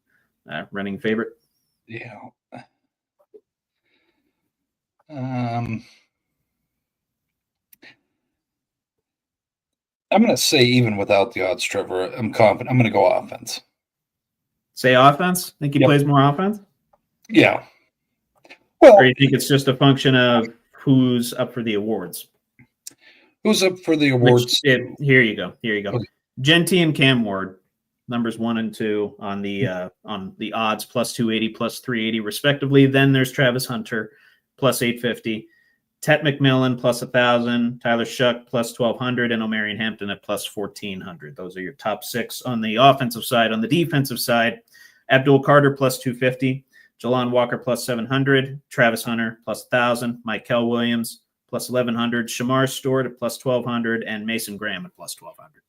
running favorite. Yeah. I'm going to say even without the odds, Trevor, I'm confident. I'm going to go offense. Say offense. Think he Yep. plays more offense, Yeah. Well, or you think it's just a function of who's up for the awards? who's up for the awards? Here you go. Okay. Genty and Cam Ward, numbers 1 and 2 on the odds, plus 280, plus 380, respectively. Then there's Travis Hunter, plus 850. Tet McMillan, plus 1,000. Tyler Shuck, plus 1,200. And Omarion Hampton at plus 1,400. Those are your top 6 on the offensive side. On the defensive side, Abdul Carter, plus 250. Jalon Walker, plus 700. Travis Hunter, plus 1,000. Michael Williams, plus 1,100. Shamar Stewart at plus 1,200. And Mason Graham at plus 1,200.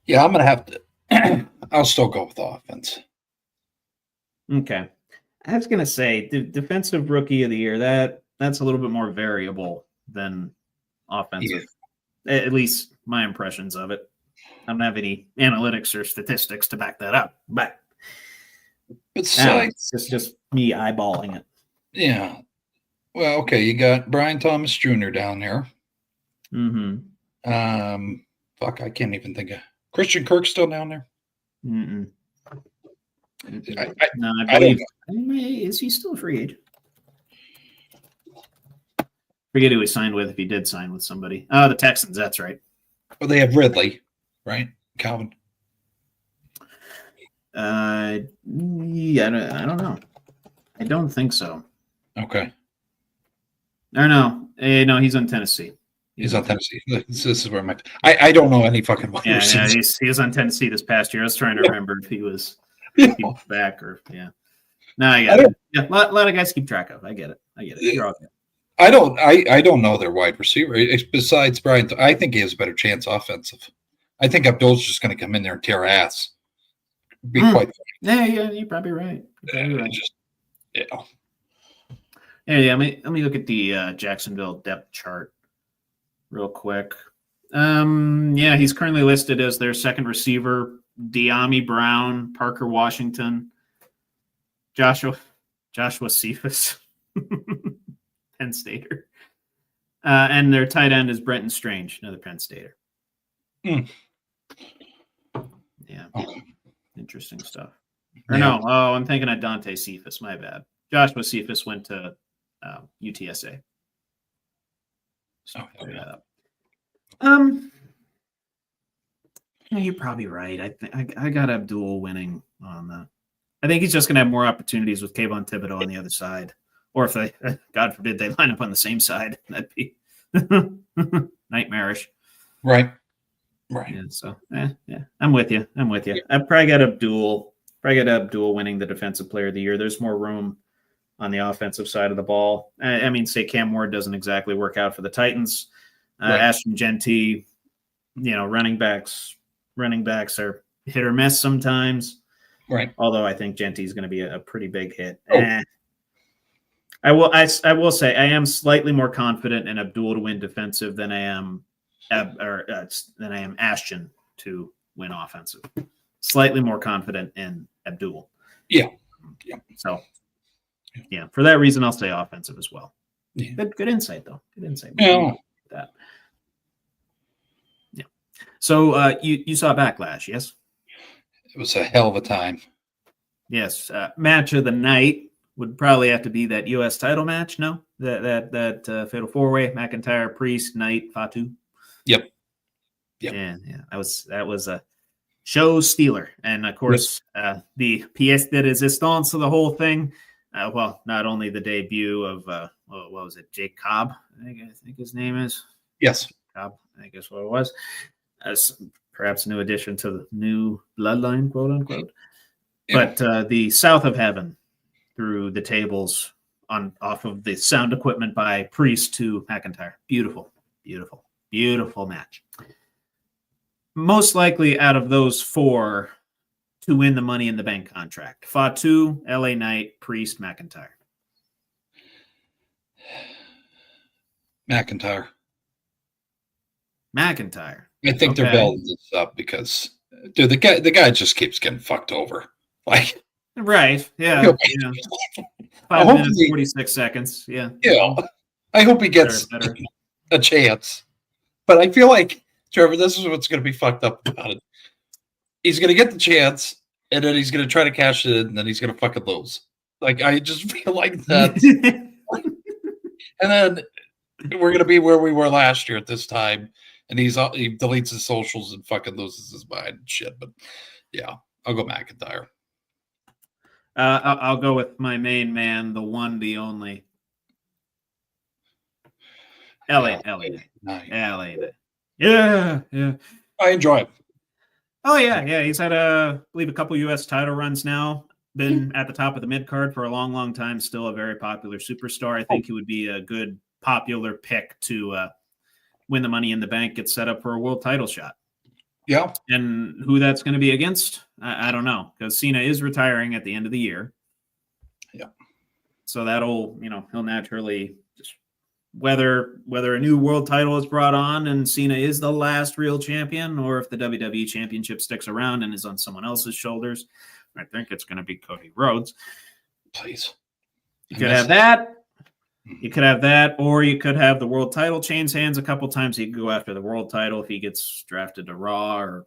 Yeah, I'm going to have to. I'll still go with offense. Okay. I was going to say, the defensive rookie of the year, that's a little bit more variable than offensive. Yeah. At least my impressions of it. I don't have any analytics or statistics to back that up, but Besides, it's just me eyeballing it. yeah. Well, okay, you got Brian Thomas Jr. down there. Mm-hmm. Fuck, I can't even think of Christian Kirk still down there. Mm-mm. I No, I I don't believe. Is he still a free agent? Forget who he signed with, if he did sign with somebody. Oh, the Texans. That's right. Well, they have Ridley, right? Calvin. Yeah, I don't know. I don't think so. Okay, Or no, no, he's on Tennessee. he's on Tennessee. This is where I don't know any fucking wide Yeah, receivers. he was on Tennessee this past year. I was trying to remember if he was Yeah. back or yeah. No, I get it. Yeah, a lot of guys keep track of. I get it. You're all good. I don't know their wide receiver. Besides Brian, I think he has a better chance offensive. I think Abdul's just going to come in there and tear ass. Be quite. Yeah, you're probably right. Yeah. Yeah. Let me look at the Jacksonville depth chart real quick. Yeah, he's currently listed as their second receiver. De'Ami Brown, Parker Washington, Joshua Cephas, Penn Stater, and their tight end is Brenton Strange, another Penn Stater. Mm. Yeah, Okay. Interesting stuff. Or no, I'm thinking of Dante Cephas. My bad. Joshua Cephas went to UTSA. So clear that up. Yeah, you're probably right. I think I got Abdul winning on that. I think he's just going to have more opportunities with Kayvon Thibodeau on the other side, or if they, God forbid, they line up on the same side, that'd be nightmarish. Right. Yeah. So, yeah, I'm with you. I probably got Abdul winning the Defensive Player of the Year. There's more room on the offensive side of the ball. I mean, say Cam Ward doesn't exactly work out for the Titans. Right. Ashton Genty, running backs running backs are hit or miss sometimes. Right. Although I think Genty's going to be a pretty big hit. Oh. I will say I am slightly more confident in Abdul to win defensive than I am Ashton to win offensive. Slightly more confident in Abdul. Yeah. So, yeah, for that reason, I'll say offensive as well. Yeah. Good insight, though. Good insight. Yeah. That. Yeah. So you saw Backlash, yes? It was a hell of a time. Yes. Match of the night would probably have to be that U.S. title match. No, that Fatal 4-Way: McIntyre, Priest, Knight, Fatu. Yep. Yeah. That was a show stealer, and of course, the pièce de résistance of the whole thing. Well, not only the debut of what was it, Jake Cobb? I think his name is. Yes. Cobb, I guess what it was. As perhaps a new addition to the new bloodline, quote unquote. Yeah. But the South of Heaven through the tables off of the sound equipment by Priest to McIntyre. Beautiful match. Most likely out of those four to win the Money in the Bank contract: Fatu, LA Knight, Priest, McIntyre. McIntyre. I think they're building this up because, dude, the guy just keeps getting fucked over. Like, right? Yeah. You know, 5 minutes 46 seconds. Yeah. Yeah. I hope he gets a chance, but I feel like, Trevor, this is what's going to be fucked up about it. He's going to get the chance, and then he's going to try to cash it in, and then he's going to fucking lose. Like, I just feel like that. And then we're going to be where we were last year at this time, and he deletes his socials and fucking loses his mind and shit. But yeah, I'll go McIntyre. I'll go with my main man, the one, the only. LA. Yeah. I enjoy it. Oh, yeah. He's had, I believe, a couple U.S. title runs now. Been at the top of the mid-card for a long, long time. Still a very popular superstar. I think he would be a good popular pick to win the Money in the Bank, get set up for a world title shot. Yeah. And who that's going to be against, I don't know, because Cena is retiring at the end of the year. Yeah. So that'll, he'll naturally just whether a new world title is brought on and Cena is the last real champion, or if the WWE Championship sticks around and is on someone else's shoulders. I think it's going to be Cody Rhodes. Please. You could have that. You could have that, or you could have the world title change hands a couple times. He could go after the world title if he gets drafted to Raw, or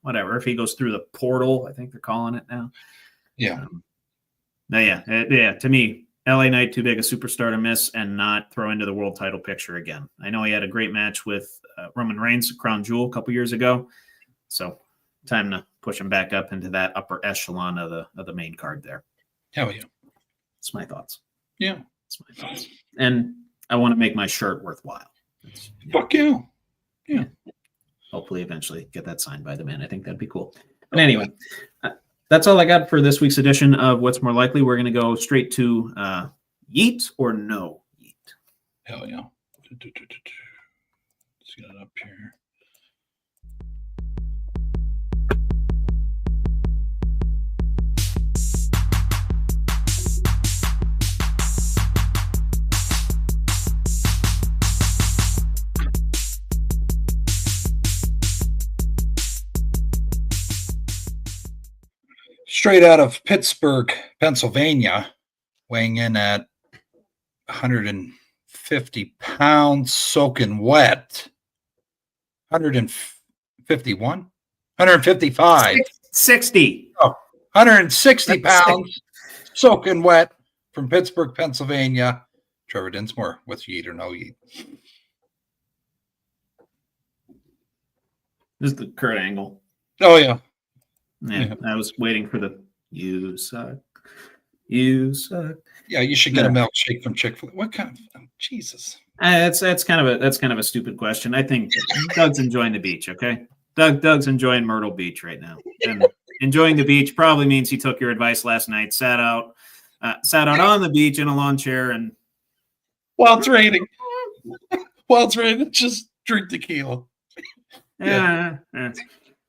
whatever. If he goes through the portal, I think they're calling it now. Yeah. To me, LA Knight too big a superstar to miss and not throw into the world title picture again. I know he had a great match with Roman Reigns, Crown Jewel, a couple years ago, so time to push him back up into that upper echelon of the main card there. Hell yeah. That's my thoughts. Yeah. That's my thoughts. And I want to make my shirt worthwhile. Fuck yeah. Yeah. Hopefully eventually get that signed by the man. I think that'd be cool. But anyway, that's all I got for this week's edition of What's More Likely. We're going to go straight to yeet or no yeet. Hell yeah. Let's get it up here. Straight out of Pittsburgh, Pennsylvania, weighing in at 150 pounds, soaking wet. 151? 155. 60. Oh, 160 pounds, soaking wet, from Pittsburgh, Pennsylvania. Trevor Dinsmore with yeet or no yeet. This is the Kurt Angle. Oh, yeah. Yeah. I was waiting for the you suck. You suck. Yeah, you should get a milkshake from Chick-fil-A. What kind of Jesus? That's kind of a stupid question. I think Doug's enjoying the beach. Okay, Doug's enjoying Myrtle Beach right now, and enjoying the beach probably means he took your advice last night, sat out on the beach in a lawn chair, and while it's raining, just drink tequila. Yeah.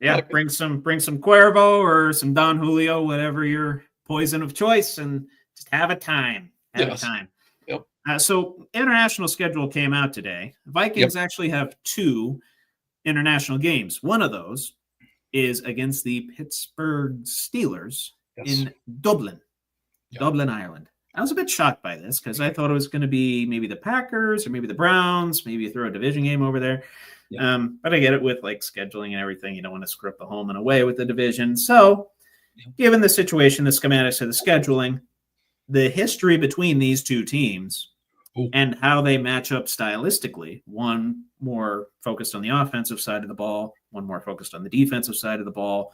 Yeah, bring some Cuervo or some Don Julio, whatever your poison of choice, and just have a time. Have a time. Yep. So international schedule came out today. Vikings actually have 2 international games. One of those is against the Pittsburgh Steelers in Dublin, Dublin, Ireland. I was a bit shocked by this because I thought it was going to be maybe the Packers or maybe the Browns, maybe you throw a division game over there. But I get it with like scheduling and everything. You don't want to screw up the home and away with the division. So given the situation, the schematics of the scheduling, the history between these 2 teams and how they match up stylistically, one more focused on the offensive side of the ball, one more focused on the defensive side of the ball,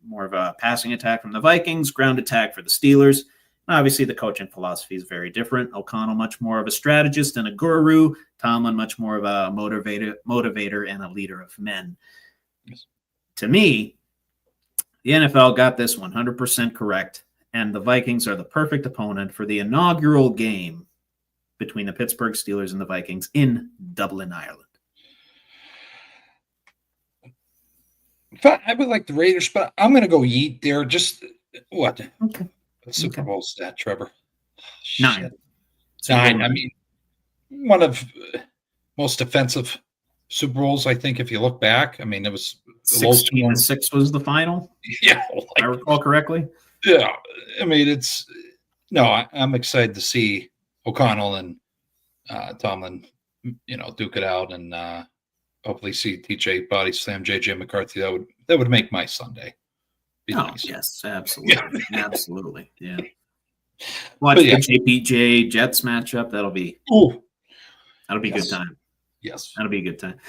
more of a passing attack from the Vikings, ground attack for the Steelers. Obviously, the coaching philosophy is very different. O'Connell, much more of a strategist and a guru. Tomlin, much more of a motivator and a leader of men. Yes. To me, the NFL got this 100% correct, and the Vikings are the perfect opponent for the inaugural game between the Pittsburgh Steelers and the Vikings in Dublin, Ireland. I would like the Raiders, but I'm going to go Yeet there. Just what? Okay. Super Bowl stat, Trevor? 9. 9. I mean, one of most offensive Super Bowls, I think, if you look back. I mean, it was 16-6 was the final. Yeah. If I recall correctly. Yeah. I mean, I'm excited to see O'Connell and Tomlin, duke it out and hopefully see TJ body slam JJ McCarthy. That would make my Sunday. Nice. Yes, absolutely. Absolutely. Yeah. Watch the JPJ Jets matchup. That'll be a good time. Yes. That'll be a good time.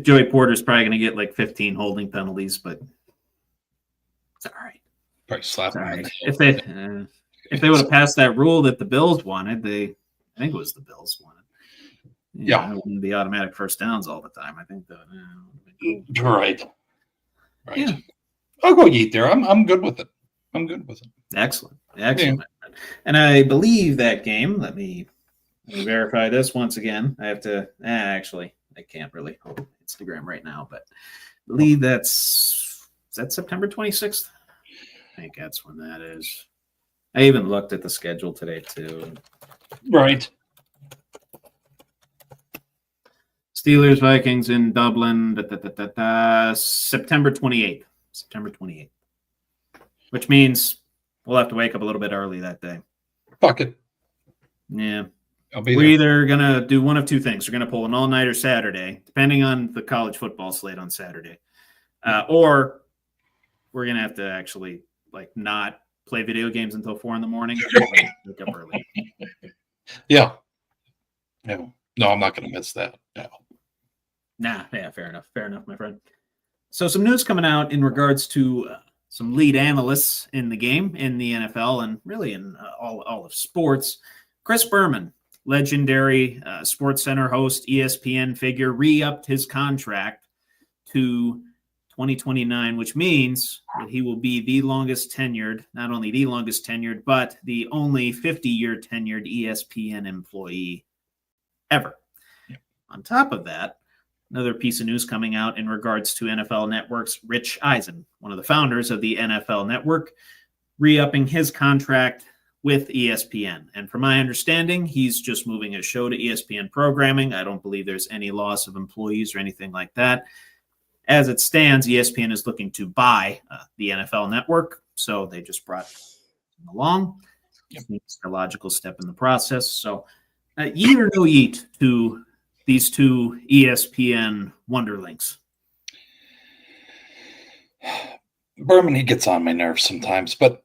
Joey Porter's probably going to get like 15 holding penalties, but it's all right. Probably slap him. Right. If they would have passed that rule that the Bills wanted, I think it was the Bills wanted. It wouldn't be automatic first downs all the time. I think that. Right. Yeah. I'll go Yeet there. I'm good with it. Excellent. Yeah. And I believe that game. Let me verify this once again. I have to. Actually, I can't really hold Instagram right now, but I believe is that September 26th. I think that's when that is. I even looked at the schedule today too. Right. Steelers, Vikings in Dublin. September 28th. September 28th. Which means we'll have to wake up a little bit early that day. Fuck it. Yeah. We're either going to do one of 2 things. We're going to pull an all-nighter Saturday, depending on the college football slate on Saturday. Or we're going to have to actually not play video games until 4 a.m. Wake up early. Yeah. No, I'm not going to miss that. No. Nah, yeah, fair enough, my friend. So some news coming out in regards to some lead analysts in the game, in the NFL, and really in all of sports. Chris Berman, legendary SportsCenter host, ESPN figure, re-upped his contract to 2029, which means that he will be the longest tenured, not only the longest tenured, but the only 50-year tenured ESPN employee ever. Yep. On top of that, another piece of news coming out in regards to NFL Network's Rich Eisen, one of the founders of the NFL Network, re-upping his contract with ESPN. And from my understanding, he's just moving his show to ESPN programming. I don't believe there's any loss of employees or anything like that. As it stands, ESPN is looking to buy the NFL Network, so they just brought him along. Yep. It's a logical step in the process. So yeet or no yeet to these 2 ESPN wonderlings? Berman, he gets on my nerves sometimes, but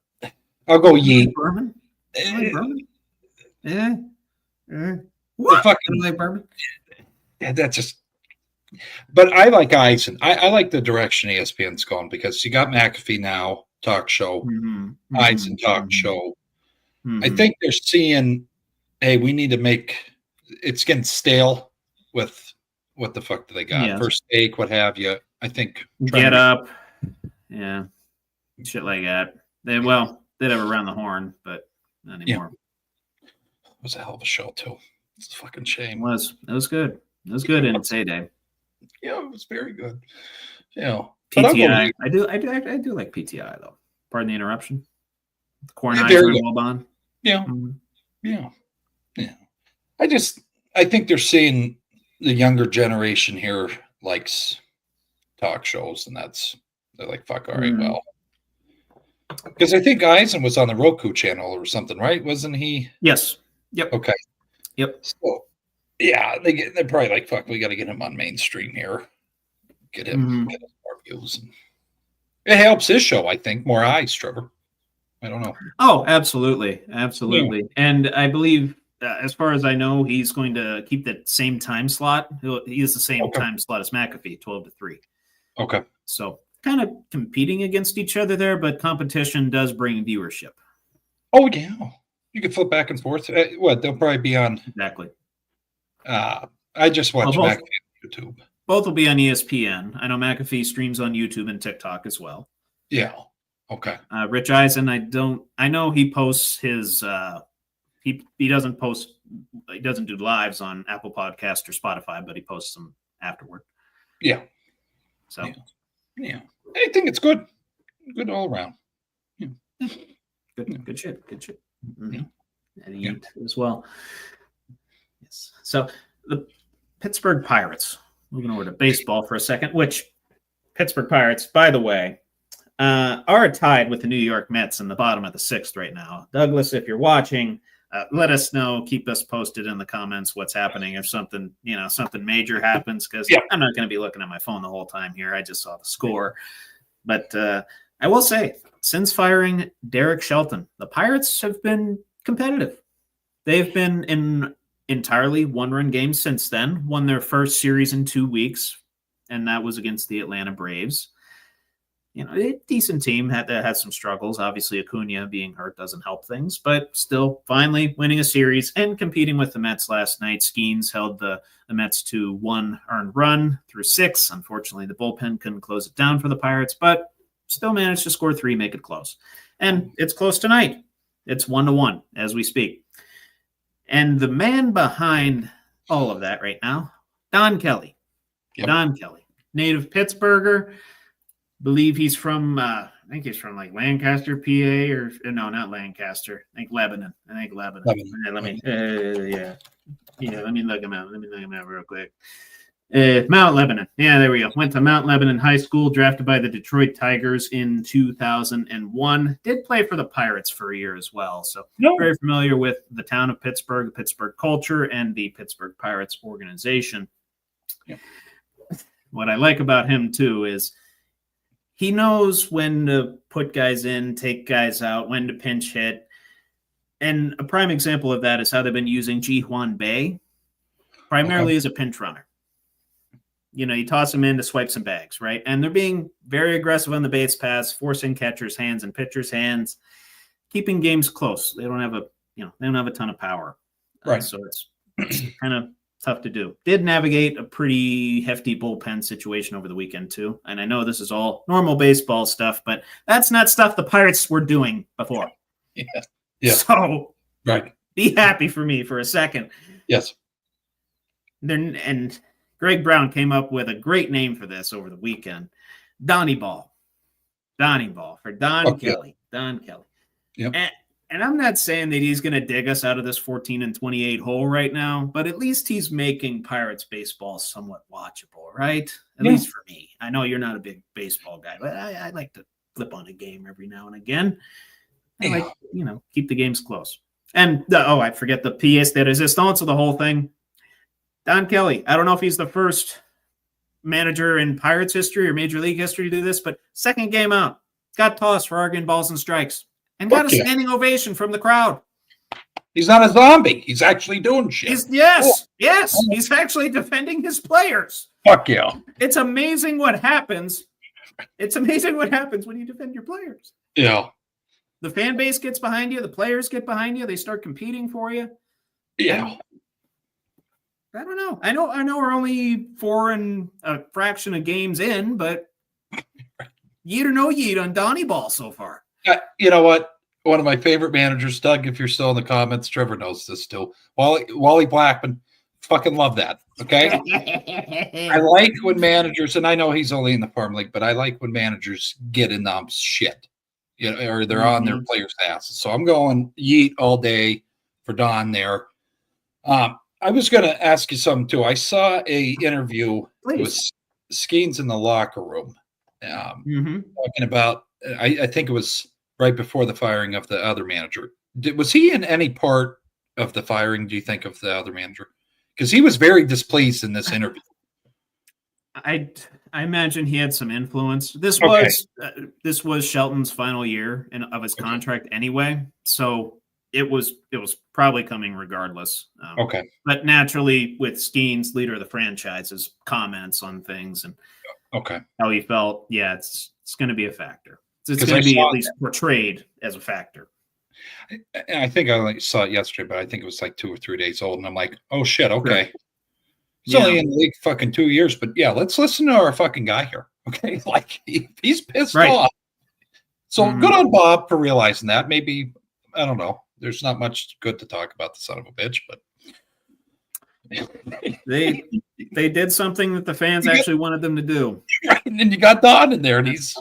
I'll go yeet. Berman? Berman? Yeah. What? Fucking like Berman? Yeah, that's just. But I like Eisen. I like the direction ESPN's going because you got McAfee now, talk show, Eisen talk show. I think they're seeing, hey, we need to make it's getting stale with what the fuck do they got? Yeah. First Take, what have you. I think Get Up. Yeah. Shit like that. They'd have Around the Horn, but not anymore. Yeah. It was a hell of a show too. It's a fucking shame. It was good. It was good in its heyday. Yeah, it was very good. But I'll go with PTI. you. I do like PTI though. Pardon the interruption. Kornheiser There you and go. Wilbon. Yeah, Mhm. yeah. I think they're seeing the younger generation here likes talk shows, and they're like, fuck, all right, Mhm. well. Because I think Eisen was on the Roku channel or something, right? Wasn't he? Yes. Yep. Okay. Yep. So, yeah, they're probably like, fuck, we got to get him on mainstream here. Get him Mhm. more views. And it helps his show, I think. More eyes, Trevor. I don't know. Oh, absolutely. Absolutely. And I believe, as far as I know, he's going to keep that same time slot. He has the same Okay. time slot as McAfee, 12 to 3. Okay. So kind of competing against each other there, but competition does bring viewership. Oh, yeah. You can flip back and forth. What? They'll probably be on. Exactly. I just watch Well, McAfee on YouTube. Both will be on ESPN. I know McAfee streams on YouTube and TikTok as well. Yeah. Okay. Rich Eisen, I know he posts his, he doesn't do lives on Apple Podcast or Spotify, but he posts them afterward. Yeah. So, Yeah. I think it's good. Good all around. good shit. Mm-hmm. Yeah. And eat as well. Yes. So the Pittsburgh Pirates, moving over to baseball for a second, which Pittsburgh Pirates, by the way, are tied with the New York Mets in the bottom of the 6th right now. Douglas, if you're watching, let us know. Keep us posted in the comments what's happening. If something major happens, because I'm not going to be looking at my phone the whole time here. I just saw the score. But I will say, since firing Derek Shelton, the Pirates have been competitive. They've been in entirely one-run games since then, won their first series in 2 weeks, and that was against the Atlanta Braves. A decent team had some struggles. Obviously, Acuna being hurt doesn't help things, but still finally winning a series and competing with the Mets last night. Skeens held the Mets to 1 earned run through 6. Unfortunately, the bullpen couldn't close it down for the Pirates, but still managed to score 3, make it close. And it's close tonight. It's 1-1 as we speak. And the man behind all of that right now, Don Kelly. Yep. Don Kelly, native Pittsburgher. Believe he's from, I think he's from like Lancaster, PA, or no, not Lancaster. I think Lebanon. Lebanon. Let me look him out. Real quick. Mount Lebanon. Yeah, there we go. Went to Mount Lebanon High School, drafted by the Detroit Tigers in 2001. Did play for the Pirates for a year as well. So very familiar with the town of Pittsburgh, the Pittsburgh culture, and the Pittsburgh Pirates organization. Yep. What I like about him, too, is he knows when to put guys in, take guys out, when to pinch hit. And a prime example of that is how they've been using Ji-Hwan Bae, primarily as a pinch runner. You toss him in to swipe some bags, right? And they're being very aggressive on the base pass, forcing catchers' hands and pitchers' hands, keeping games close. They don't have a ton of power. Right. So it's kind of tough to do. Did navigate a pretty hefty bullpen situation over the weekend too. And I know this is all normal baseball stuff, but that's not stuff the Pirates were doing before. Yeah. So Right. be happy for me for a second. Yes. And Greg Brown came up with a great name for this over the weekend. Donnie Ball. Donnie Ball for Don Kelly. Don Kelly. Yep. And I'm not saying that he's going to dig us out of this 14-28 hole right now, but at least he's making Pirates baseball somewhat watchable, right? At least for me. I know you're not a big baseball guy, but I like to flip on a game every now and again. I like, keep the games close. And, I forget the pièce de résistance of the whole thing. Don Kelly, I don't know if he's the first manager in Pirates history or Major League history to do this, but second game out, got tossed for arguing balls and strikes. And got a standing ovation from the crowd. He's not a zombie. He's actually doing shit. Yes. He's actually defending his players. Fuck yeah. It's amazing what happens. It's amazing what happens when you defend your players. Yeah. The fan base gets behind you. The players get behind you. They start competing for you. Yeah. I don't know. I know we're only 4 and a fraction of games in, but yeet or no yeet on Donnie Ball so far. You know what? One of my favorite managers, Doug, if you're still in the comments, Trevor knows this still. Wally Blackman, fucking love that. Okay. I like when managers, and I know he's only in the farm league, but I like when managers get in the shit, or they're on their players' asses. So I'm going Yeet all day for Don there. I was going to ask you something too. I saw a interview with Skeens in the locker room, talking about. I think it was right before the firing of the other manager. Was he in any part of the firing? Do you think of the other manager? Because he was very displeased in this interview. I imagine he had some influence. This was Shelton's final year of his contract anyway, so it was probably coming regardless. But naturally, with Skeens, leader of the franchise's comments on things and how he felt, it's going to be a factor. It's going to be at least portrayed as a factor. I think I only saw it yesterday, but I think it was like 2 or 3 days old, and I'm like, oh shit, okay. He's only in the league fucking 2 years, but let's listen to our fucking guy here. Okay. Like he's pissed off. So good on Bob for realizing that. Maybe, I don't know. There's not much good to talk about the son of a bitch, but they did something that the fans actually wanted them to do. Right. And then you got Don in there and he's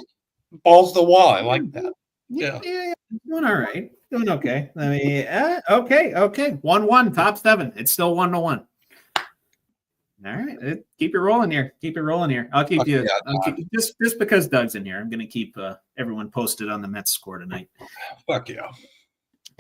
balls to the wall. I like that. Yeah. Doing all right. Doing okay. I mean, okay. 1-1, top 7. It's still 1-1. All right. Keep it rolling here. I'll keep you just because Doug's in here. I'm going to keep everyone posted on the Mets score tonight. Fuck yeah.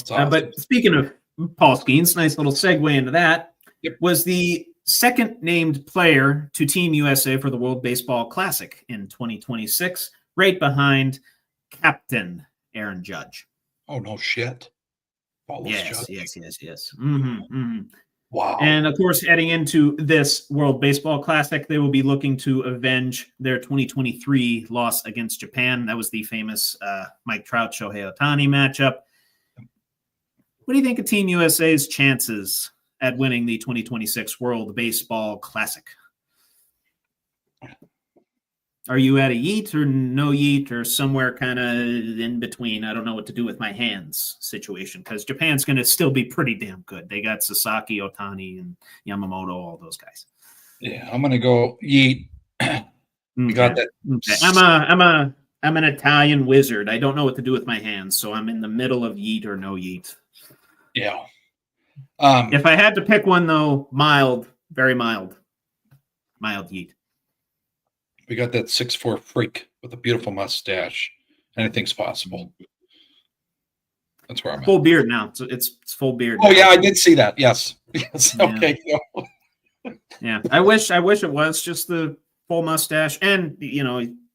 Awesome. But speaking of Paul Skeens, nice little segue into that, was the second named player to Team USA for the World Baseball Classic in 2026, right behind Captain Aaron Judge. Oh, no shit. Yes. Wow. And of course, heading into this World Baseball Classic, they will be looking to avenge their 2023 loss against Japan. That was the famous Mike Trout, Shohei Ohtani matchup. What do you think of Team USA's chances at winning the 2026 World Baseball Classic? Are you at a yeet or no yeet or somewhere kind of in between? I don't know what to do with my hands situation because Japan's going to still be pretty damn good. They got Sasaki, Ohtani, and Yamamoto, all those guys. Yeah, I'm going to go yeet. You got that. Okay. I'm an Italian wizard. I don't know what to do with my hands, so I'm in the middle of yeet or no yeet. Yeah. If I had to pick one, though, mild, very mild. Mild yeet. We got that 6'4" freak with a beautiful mustache. Anything's possible. That's where I'm at. Full beard now. It's full beard. Oh, yeah, I did see that. Yes. Yes. Yeah. Okay. Yeah. I wish it was just the full mustache. And, he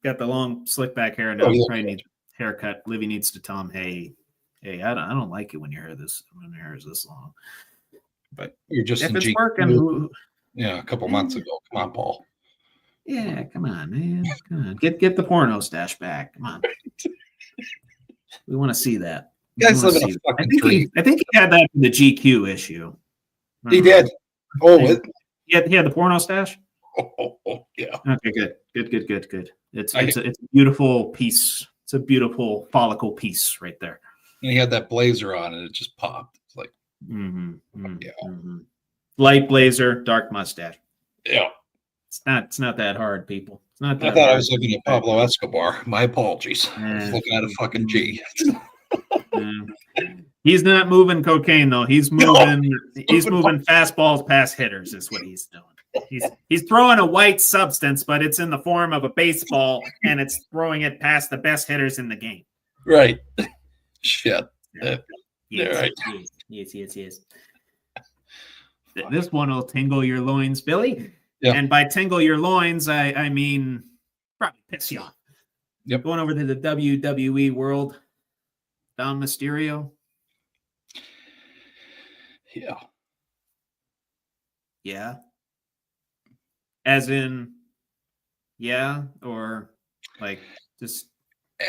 got the long slick back hair. Now he probably needs a haircut. Livy needs to tell him, hey, I don't like it when your hair is this long. But you're just if it's working. A couple months ago. Come on, Paul. Yeah, come on, man. Come on. Get the porno stash back. Come on. We want to see that. Guys live in a fucking dream. I think he had that in the GQ issue. He did. Oh, he had the porno stash? Oh, yeah. Okay, good. It's a beautiful piece. It's a beautiful follicle piece right there. And he had that blazer on and it just popped. It's like light blazer, dark mustache. Yeah. It's not that hard, people. It's not that I thought hard. I was looking at Pablo Escobar. My apologies. I was looking at a fucking G. He's not moving cocaine though. He's moving fastballs past hitters is what he's doing. He's throwing a white substance, but it's in the form of a baseball and it's throwing it past the best hitters in the game. Right. Shit. Yes, right. Yes. This one will tingle your loins, Billy. Yeah. And by tingle your loins, I mean probably piss you off. Yep. Going over to the WWE world, Dom Mysterio. Yeah. Yeah. As in, yeah, or like just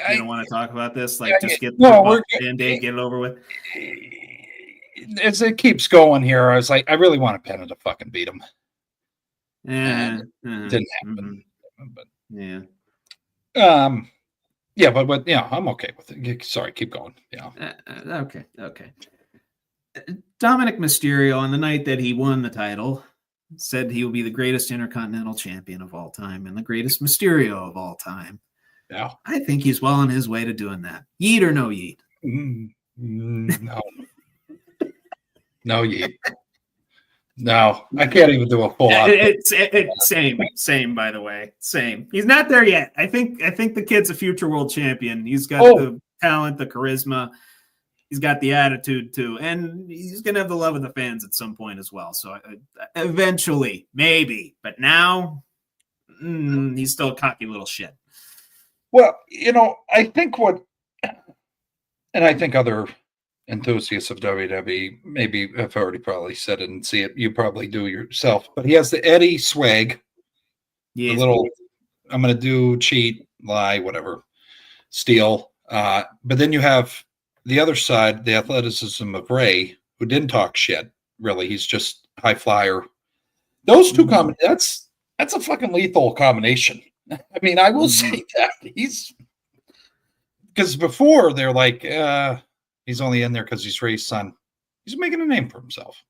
you don't want to talk about this? Like just get Band-Aid, get it over with. As it keeps going here, I was like, I really want Penta to fucking beat him. Didn't happen. But yeah. But I'm okay with it. Sorry, keep going. Yeah. Okay. Dominic Mysterio on the night that he won the title said he will be the greatest Intercontinental Champion of all time and the greatest Mysterio of all time. Yeah. I think he's well on his way to doing that. Yeet or no yeet? No. No yeet. No, I can't even do a full out. It's same. By the way, same. He's not there yet. I think the kid's a future world champion. He's got the talent, the charisma. He's got the attitude too, and he's gonna have the love of the fans at some point as well. So eventually, maybe, but now he's still a cocky little shit. Well, I think and I think other enthusiasts of WWE maybe have already probably said it and see it. You probably do yourself, but he has the Eddie swag. Yeah, the little, I'm going to do, cheat, lie, whatever, steal. But then you have the other side, the athleticism of Ray, who didn't talk shit. Really, he's just high flyer. Those two that's a fucking lethal combination. I mean, I will say that because before they're like, he's only in there because he's Ray's son. He's making a name for himself.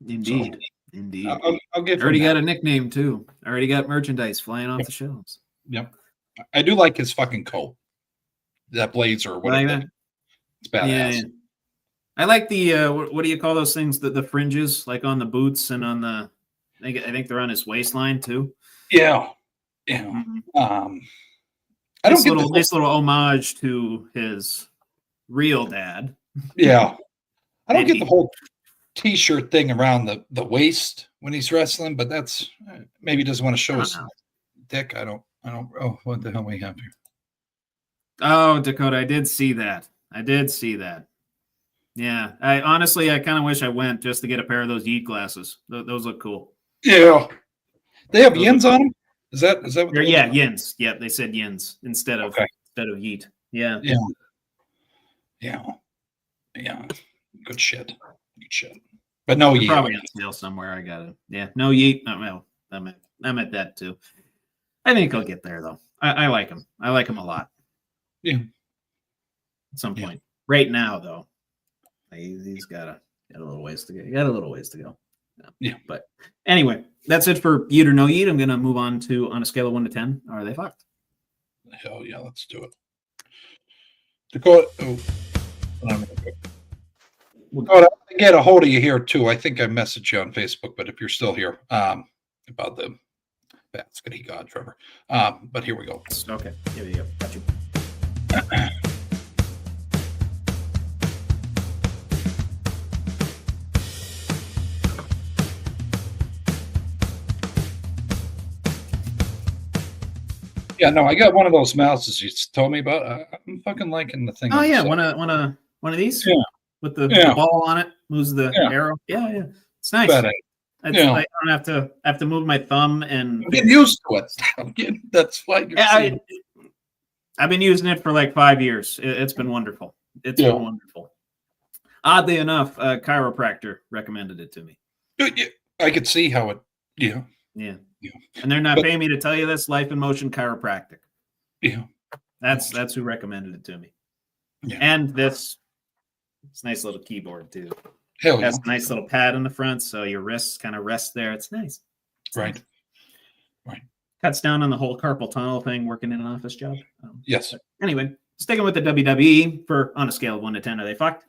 Indeed. So, Indeed. I'll give already got a nickname too. Already got merchandise flying off the shelves. Yep. I do like his fucking coat. That blazer or whatever. Like that? It's badass. Yeah. I like the what do you call those things? The fringes, like on the boots and on the I think they're on his waistline too. Yeah. Yeah. I don't get nice little homage to his real dad. Yeah. I don't get the whole t-shirt thing around the waist when he's wrestling, but that's maybe he doesn't want to show his dick. I don't. Oh, what the hell we have here? Oh, Dakota, I did see that. Yeah, I honestly kind of wish I went just to get a pair of those Yeet glasses. Those look cool. Yeah, they have yins on them. Is that what? Yeah, yins. Yeah, they said yins instead of Yeet. Yeah. Good shit. But no Yeet. Probably on sale somewhere. I got it. Yeah, no Yeet. Oh, well, I'm at that too. I think I'll get there though. I like him. I like him a lot. Yeah. At some point. Right now though, he's got a little ways to go. He got a little ways to go. Yeah. But anyway, that's it for Yeet or no Yeet. I'm gonna move on to on a scale of 1 to 10. Are they fucked? Hell yeah, let's do it. Dakota. Dakota, I get a hold of you here too. I think I messaged you on Facebook, but if you're still here, about the basket he got, Trevor. But here we go. Okay. Here we go. Got you. Yeah, no, I got one of those mouses you told me about. I'm fucking liking the thing. Oh yeah, one of these. Yeah. With the ball on it, moves the arrow. Yeah. It's nice. I don't have to move my thumb and get used to it. That's why. I've been using it for like 5 years. It's been wonderful. It's been wonderful. Oddly enough, a chiropractor recommended it to me. I could see how it. Yeah. And they're not paying me to tell you this. Life in Motion Chiropractic. Yeah. That's who recommended it to me. Yeah. And this nice little keyboard too. Hell It has a nice little pad in the front, so your wrists kind of rest there. It's nice. Right. Cuts down on the whole carpal tunnel thing, working in an office job. Yes. Anyway, sticking with the WWE for on a scale of 1 to 10, are they fucked?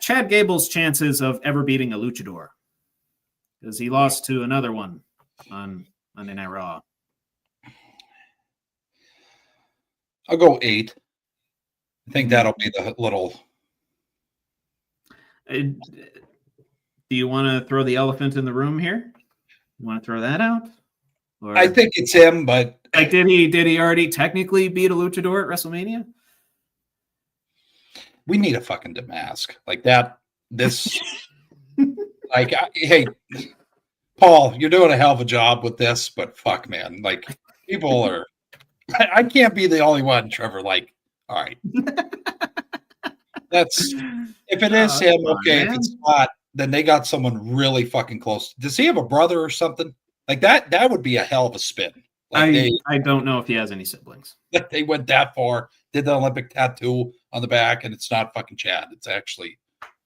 Chad Gable's chances of ever beating a luchador, because he lost to another one on Monday Night Raw. I'll go 8. I think that'll be the little. Do you want to throw the elephant in the room here? You want to throw that out? Or, I think it's him, but like, did he already technically beat a luchador at WrestleMania? We need a fucking Damask like that. This, like, hey, Paul, you're doing a hell of a job with this, but fuck, man, like, people are. I can't be the only one, Trevor. Like, all right, that's if it is him, okay. Man. If it's not, then they got someone really fucking close. Does he have a brother or something like that? That would be a hell of a spin. Like I don't know if he has any siblings. They went that far, did the Olympic tattoo on the back, and it's not fucking Chad. It's actually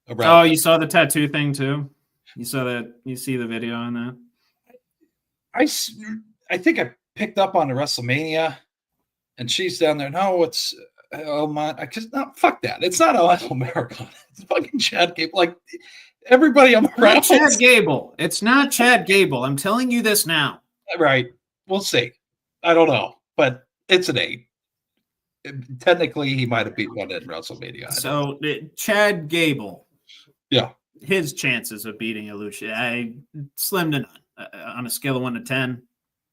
a relative. Oh, you saw the tattoo thing too? You saw that? You see the video on that? I think I picked up on the WrestleMania, and she's down there. No, it's fuck that. It's not El Americano. It's fucking Chad Gable. Like everybody I'm around. Not Chad Gable. It's not Chad Gable. I'm telling you this now. Right. We'll see. I don't know, but it's an 8. Technically, he might have beat one in WrestleMania. So Chad Gable. Yeah. His chances of beating Iulic, slim to none. On a scale of 1 to 10,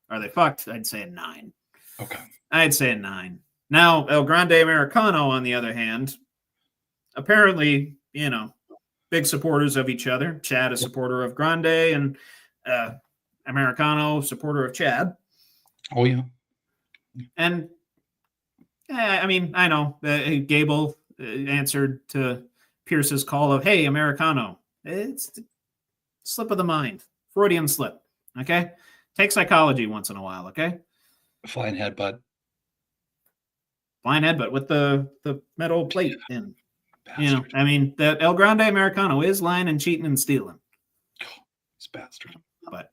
are they fucked? I'd say a 9. Okay. I'd say a 9. Now, El Grande Americano, on the other hand, apparently, big supporters of each other. Chad, a supporter of Grande, and Americano, supporter of Chad. Oh, yeah. And, I know Gable answered to Pierce's call of, hey, Americano. It's slip of the mind. Freudian slip. Okay? Take psychology once in a while, okay? Flying headbutt. Flying headbutt with the metal plate in. The El Grande Americano is lying and cheating and stealing. It's bastard. But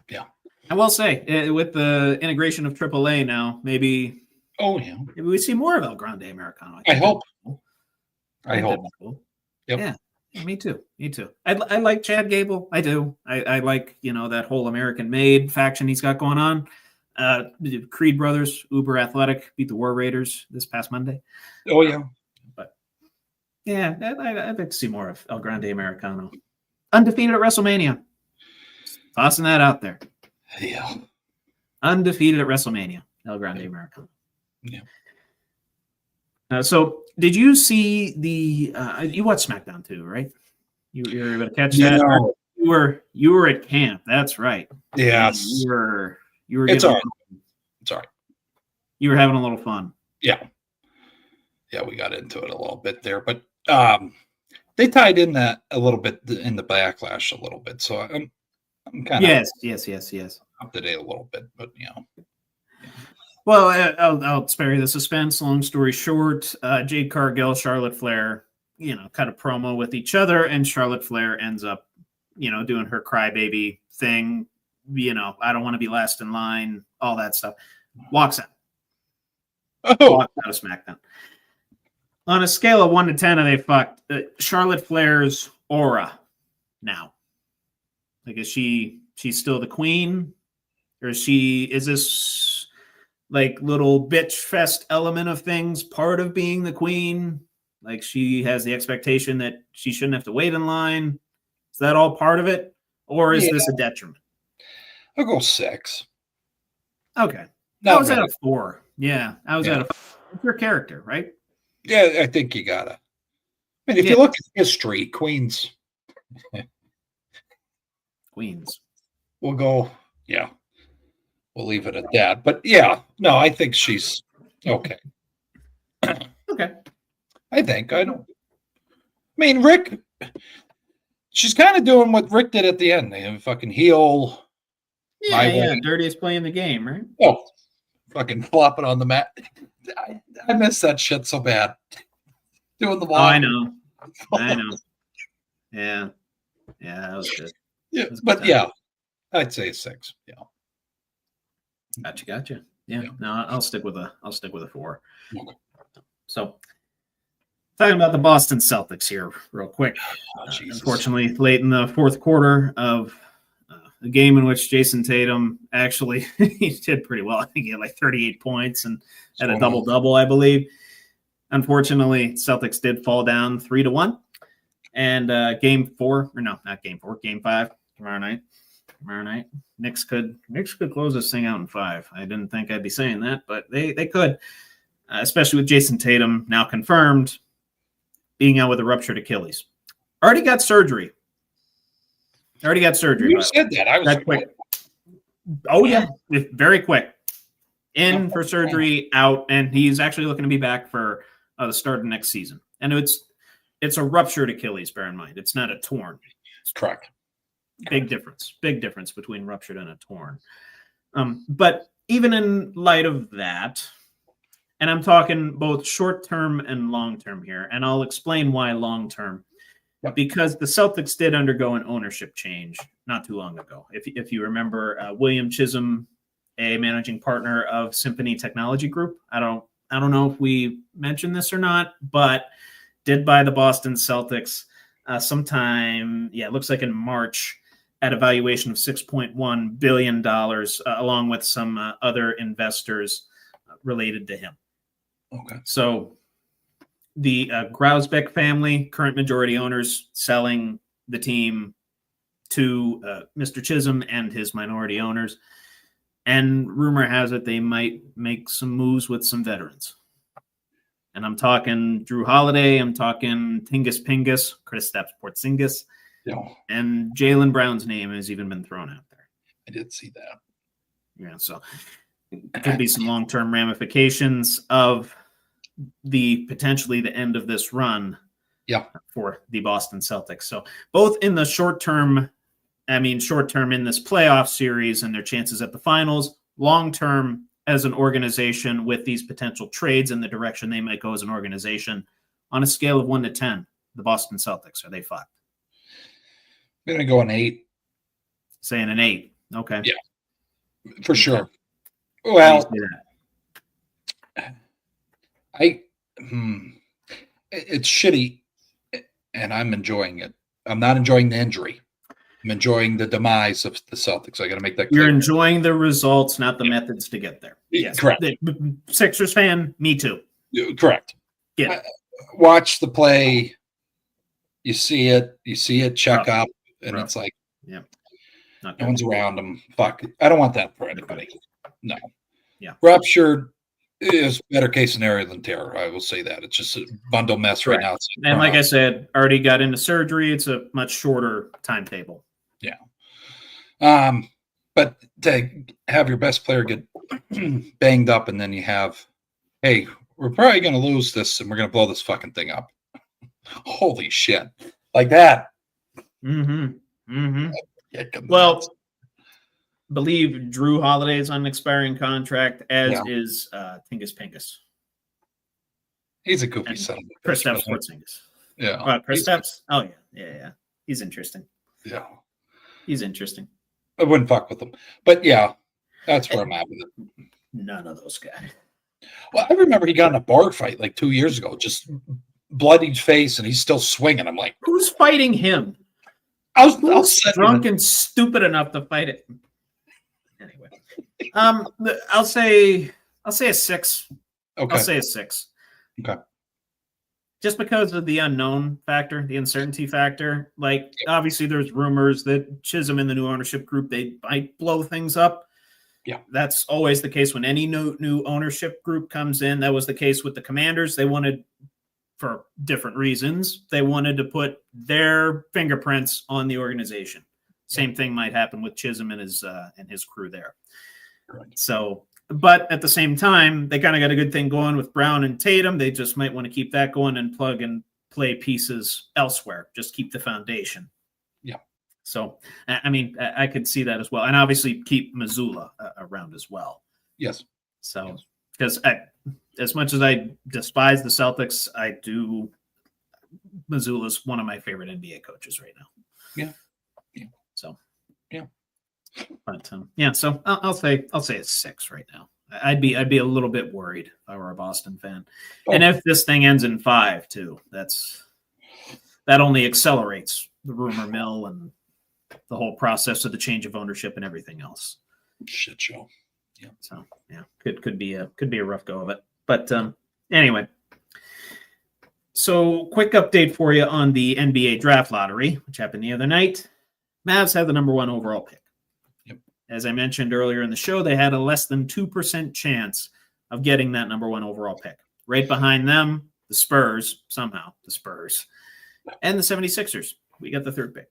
yeah. I will say, with the integration of AAA now, maybe we see more of El Grande Americano. I hope. Cool. Yep. Yeah, me too. I like Chad Gable. I do. I like, that whole American Made faction he's got going on. Creed Brothers, uber athletic, beat the War Raiders this past Monday. Oh, yeah. But, yeah, I'd like to see more of El Grande Americano. Undefeated at WrestleMania. Just tossing that out there. Yeah. Undefeated at WrestleMania. El Grande Americano. Yeah. So, did you see you watched SmackDown too, right? You were able to catch that. No. You were at camp. That's right. Yes. You were. It's all right. It's all right. You were having a little fun. Yeah. Yeah, we got into it a little bit there, but they tied in that a little bit in the backlash a little bit. So I'm kind of yes up to date a little bit, but Yeah. Well, I'll spare you the suspense. Long story short, Jade Cargill, Charlotte Flair, cut a promo with each other, and Charlotte Flair ends up, doing her crybaby thing. I don't want to be last in line, all that stuff. Walks out. Walks out of SmackDown. On a scale of 1 to 10, are they fucked? Charlotte Flair's aura now. Like, is she's still the queen? Or is this like little bitch fest element of things part of being the queen? Like, she has the expectation that she shouldn't have to wait in line. Is that all part of it? Or is this a detriment? I'll go 6. Okay. I was at a 4. Yeah. I was at a 4. It's her character, right? Yeah, I think you gotta. If you look at history, Queens. We'll go, yeah. We'll leave it at that. But yeah, no, I think she's okay. Okay. Rick, she's kind of doing what Rick did at the end. They have a fucking heel. Yeah, dirtiest play in the game, right? Oh, fucking flop it on the mat. I miss that shit so bad. Doing the ball. Oh, I know. Yeah. Yeah, that was good. Yeah, but yeah, I'd say 6. Yeah. Gotcha. Yeah. No, I'll stick with a 4. Okay. So, talking about the Boston Celtics here, real quick. Unfortunately, late in the fourth quarter of a game in which Jason Tatum actually he did pretty well. I think he had like 38 points and had a double-double, I believe. Unfortunately, Celtics did fall down 3-1. And game 5 tomorrow night. Knicks could close this thing out in 5. I didn't think I'd be saying that, but they could, especially with Jason Tatum now confirmed being out with a ruptured Achilles. Already got surgery. You said that. I was that quick. Oh yeah, very quick. In for surgery, out, and he's actually looking to be back for the start of next season. And it's a ruptured Achilles. Bear in mind, it's not a torn. It's correct. Big difference between ruptured and a torn. But even in light of that, and I'm talking both short-term and long-term here, and I'll explain why long-term. Yep. because the Celtics did undergo an ownership change not too long ago. If you remember, William Chisholm, a managing partner of Symphony Technology Group, I don't know if we mentioned this or not, but did buy the Boston Celtics sometime, it looks like in March, at a valuation of $6.1 billion, along with some other investors related to him. Okay. So the Grausbeck family, current majority owners, selling the team to Mr. Chisholm and his minority owners. And rumor has it they might make some moves with some veterans. And I'm talking Drew Holiday, I'm talking Tingus Pingus, Kristaps Porzingis, and Jaylen Brown's name has even been thrown out there. I did see that. Yeah, so it could be some long-term ramifications of potentially the end of this run for the Boston Celtics. So both in the short term in this playoff series and their chances at the finals, long-term as an organization with these potential trades and the direction they might go as an organization, on a scale of 1 to 10, the Boston Celtics, are they fucked? I'm going to go an 8. Saying an 8. Okay. Yeah, for sure. Well, it's shitty, and I'm enjoying it. I'm not enjoying the injury. I'm enjoying the demise of the Celtics. I got to make that clear. You're enjoying the results, not the methods to get there. Yes. Correct. Sixers fan, me too. Correct. Yeah. Watch the play. You see it, check up, and it's like, no one's around them. Fuck. I don't want that for anybody. No. Yeah. Ruptured is better case scenario than tear. I will say that. It's just a bundle mess right now. And like I said, already got into surgery. It's a much shorter timetable. Yeah. But to have your best player get banged up and then you have, hey, we're probably going to lose this and we're going to blow this fucking thing up. Holy shit. Like that. Well, believe Drew Holiday is on an expiring contract, as is Tingus Pingus. He's a goofy son of a bitch. Kristaps Porzingis. Yeah. Kristaps? Oh, yeah. He's interesting. Yeah. He's interesting. I wouldn't fuck with him. But yeah, that's where I'm at with it. None of those guys. Well, I remember he got in a bar fight like 2 years ago, just bloodied face, and he's still swinging. I'm like, who's fighting him? I was drunk and stupid enough to fight it. Anyway, I'll say a 6. Okay. I'll say a 6. Okay. Just because of the unknown factor, the uncertainty factor. Like, obviously, there's rumors that Chisholm and the new ownership group, they might blow things up. Yeah. That's always the case when any new ownership group comes in. That was the case with the Commanders. They wanted, for different reasons, they wanted to put their fingerprints on the organization. Same thing might happen with Chisholm and his crew there. Correct. So, but at the same time, they kind of got a good thing going with Brown and Tatum. They just might want to keep that going and plug and play pieces elsewhere. Just keep the foundation. Yeah. So, I mean, I could see that as well. And obviously keep Mazzulla around as well. Yes. So, because as much as I despise the Celtics, Mazzulla's one of my favorite NBA coaches right now. Yeah. So, yeah. But so I'll say a 6 right now. I'd be a little bit worried if I were a Boston fan. Oh. And if this thing ends in 5 too, that only accelerates the rumor mill and the whole process of the change of ownership and everything else. Shit show. Yeah. So could be a rough go of it. But anyway. So quick update for you on the NBA draft lottery, which happened the other night. Mavs had the number 1 overall pick. Yep. As I mentioned earlier in the show, they had a less than 2% chance of getting that number 1 overall pick. Right behind them, the Spurs, and the 76ers. We got the 3rd pick.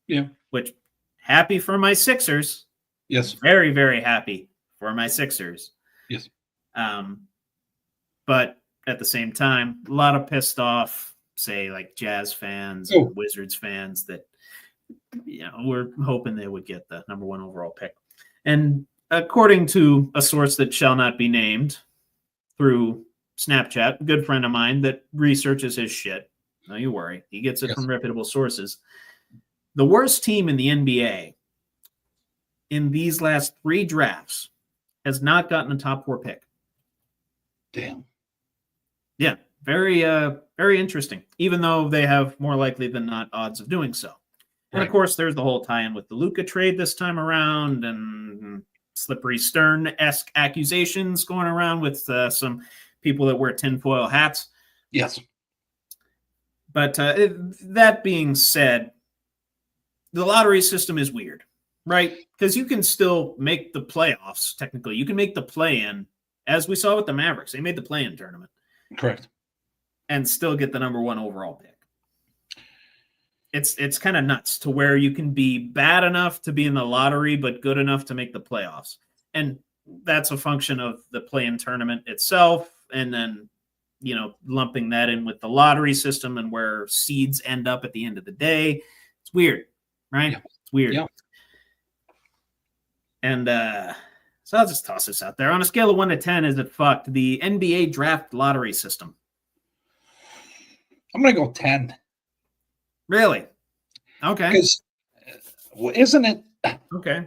Yeah. Which, happy for my Sixers. Yes. Very, very happy for my Sixers. Yes. But at the same time, a lot of pissed off, say, like Jazz fans and Wizards fans that, we're hoping they would get the number 1 overall pick. And according to a source that shall not be named through Snapchat, a good friend of mine that researches his shit, No, you worry. He gets it Yes. from reputable sources. The worst team in the NBA in these last 3 drafts has not gotten a top 4 pick. Damn. Yeah, very very interesting, even though they have more likely than not odds of doing so. And Right. of course, there's the whole tie-in with the Luka trade this time around and slippery Stern-esque accusations going around with some people that wear tinfoil hats. Yes. But that being said, the lottery system is weird, right? Because you can still make the playoffs, technically. You can make the play-in, as we saw with the Mavericks. They made the play-in tournament Correct. and still get the number 1 overall pick. It's kind of nuts to where you can be bad enough to be in the lottery, but good enough to make the playoffs. And that's a function of the play-in tournament itself, and then, lumping that in with the lottery system and where seeds end up at the end of the day. It's weird, right? Yeah. It's weird. Yeah. And so I'll just toss this out there. On a scale of 1 to 10, is it fucked? The NBA draft lottery system. I'm going to go 10. Really? Okay. Because isn't it? Okay.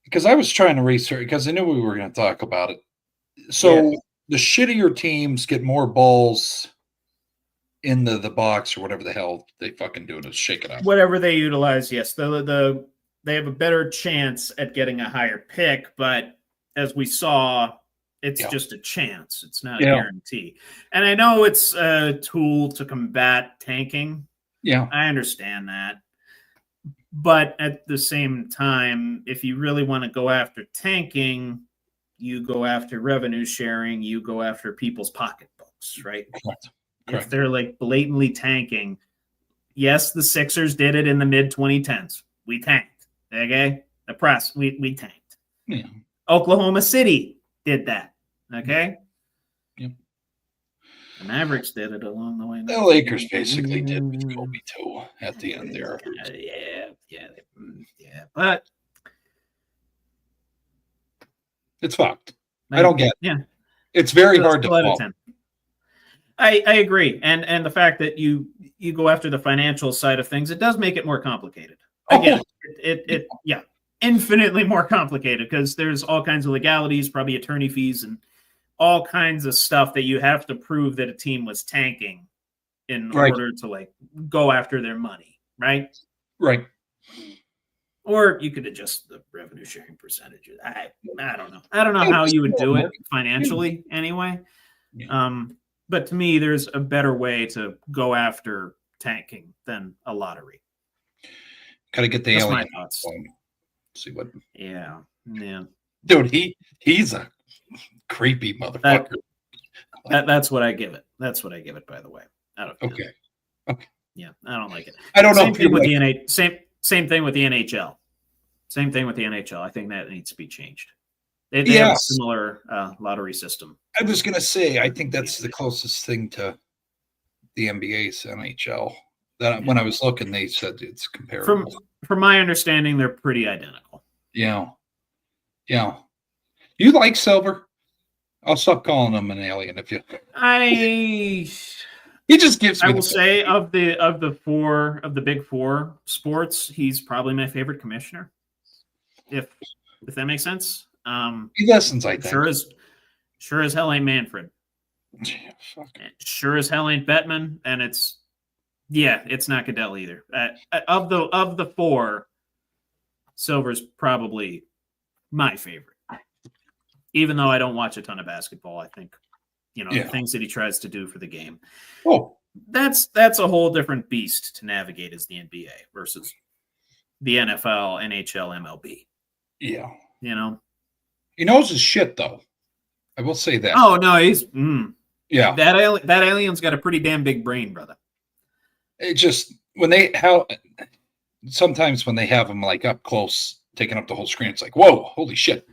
Because I was trying to research because I knew we were going to talk about it. So Yeah. the shittier teams get more balls in the box or whatever the hell they fucking do to shake it up. Whatever they utilize, yes. They have a better chance at getting a higher pick, but as we saw, it's just a chance. It's not a guarantee. And I know it's a tool to combat tanking. Yeah. I understand that. But at the same time, if you really want to go after tanking, you go after revenue sharing, you go after people's pocketbooks, right? Correct. If they're like blatantly tanking, yes, the Sixers did it in the mid 2010s. We tanked. Okay. The press, we tanked. Yeah. Oklahoma City did that. Okay. Yep. The Mavericks did it along the way. The Lakers basically did with Kobe too at the end there. Yeah. But It's fucked. I don't get it. Yeah. It's very hard to Still out of follow. 10. I agree. And the fact that you go after the financial side of things, it does make it more complicated. Again, it infinitely more complicated because there's all kinds of legalities, probably attorney fees and all kinds of stuff that you have to prove that a team was tanking in order to like go after their money, right? Right. Or you could adjust the revenue sharing percentages. I don't know. I don't know how you would do it financially anyway. Yeah. But to me, there's a better way to go after tanking than a lottery. Got to get the That's my alien. thoughts. See what? Yeah. Dude, he's a creepy motherfucker. That's what I give it. That's what I give it. By the way, I don't. Okay. Yeah, I don't like it. I don't know. Same If thing you're with right. the same thing with the NHL. Same thing with the NHL. I think that needs to be changed. They have a Yes. similar lottery system. I was gonna say, I think that's the closest thing to the NBA's NHL. That when I was looking, they said it's comparable. From my understanding, they're pretty identical. Yeah. You like Silver? I'll stop calling him an alien if you. He just gives me. I will say of the big 4 sports, he's probably my favorite commissioner. If that makes sense. He listens, I think. Sure as hell ain't Manfred. Yeah, fuck. Sure as hell ain't Bettman, and it's not Goodell either. Of the 4, Silver's probably my favorite. Even though I don't watch a ton of basketball, I think the things that he tries to do for the game. Oh, That's a whole different beast to navigate as the NBA versus the NFL, NHL, MLB. yeah. He knows his shit, though. I will say that. Oh no, he's Yeah. that alien's got a pretty damn big brain, brother. It just sometimes when they have him like up close, taking up the whole screen, it's like, whoa, holy shit.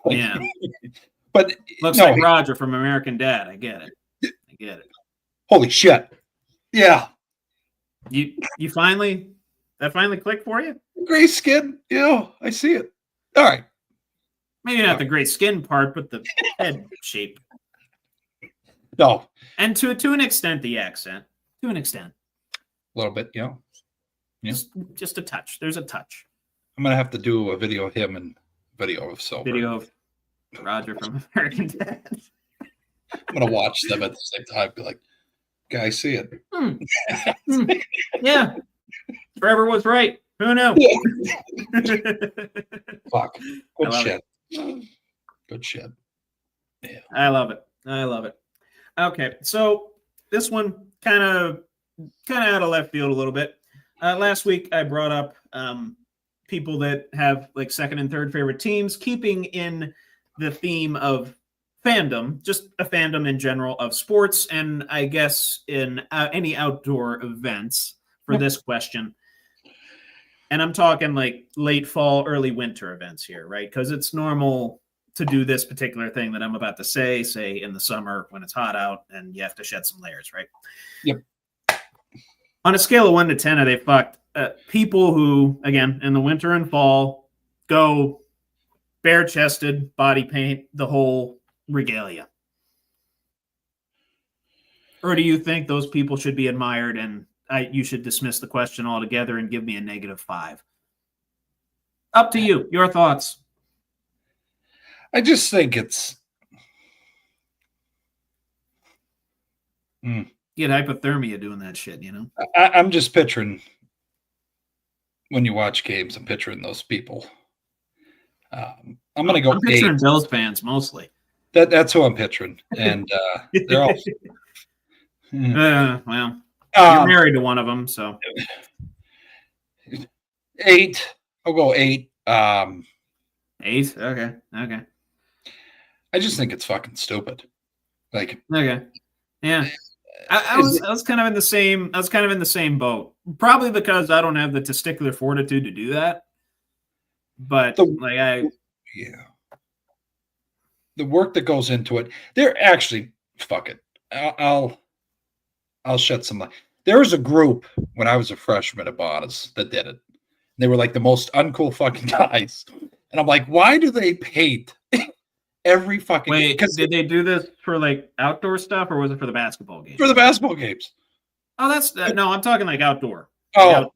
Yeah. But Looks like Roger from American Dad. I get it. Holy shit. Yeah. You finally clicked for you? Gray skin. Yeah, I see it. All right. Maybe not the gray skin part, but the head shape. No, And to an extent, the accent. To an extent. a little bit, Yeah. Just a touch. There's a touch. I'm gonna have to do a video of him and video of Silver. Video of Roger from American Dad. I'm gonna watch them at the same time. Be like, guys, see it. Yeah. Trevor was right. Who knew? Fuck. Good love shit. Good shit. Yeah. I love it. I love it. Okay, so this one kind of out of left field a little bit. Last week I brought up people that have like second and third favorite teams, keeping in the theme of fandom, just a fandom in general of sports, and I guess in any outdoor events for this question. And I'm talking like late fall, early winter events here, right? Because it's normal to do this particular thing that I'm about to say in the summer when it's hot out and you have to shed some layers, right? Yep. On a scale of 1 to 10, are they fucked? People who, again, in the winter and fall, go bare-chested, body paint, the whole regalia. Or do you think those people should be admired and you should dismiss the question altogether and give me a -5? Up to you. Your thoughts. I just think it's. You get hypothermia doing that shit, you know? I'm just picturing when you watch games, I'm picturing those people. I'm going to go. I'm picturing Bills fans mostly. That's who I'm picturing, and they're all. Well, you're married to one of them, so 8. I'll go 8. 8. Okay. I just think it's fucking stupid. Like, okay, yeah. I was kind of in the same. I was kind of in the same boat. Probably because I don't have the testicular fortitude to do that. But the work that goes into it. They're actually fuck it. I'll shed some light. There was a group when I was a freshman at Bonas that did it. They were like the most uncool fucking guys, and I'm like, why do they paint every fucking? Wait, did they do this for like outdoor stuff, or was it for the basketball games? For the basketball games. Oh, that's no. I'm talking like outdoor. Oh,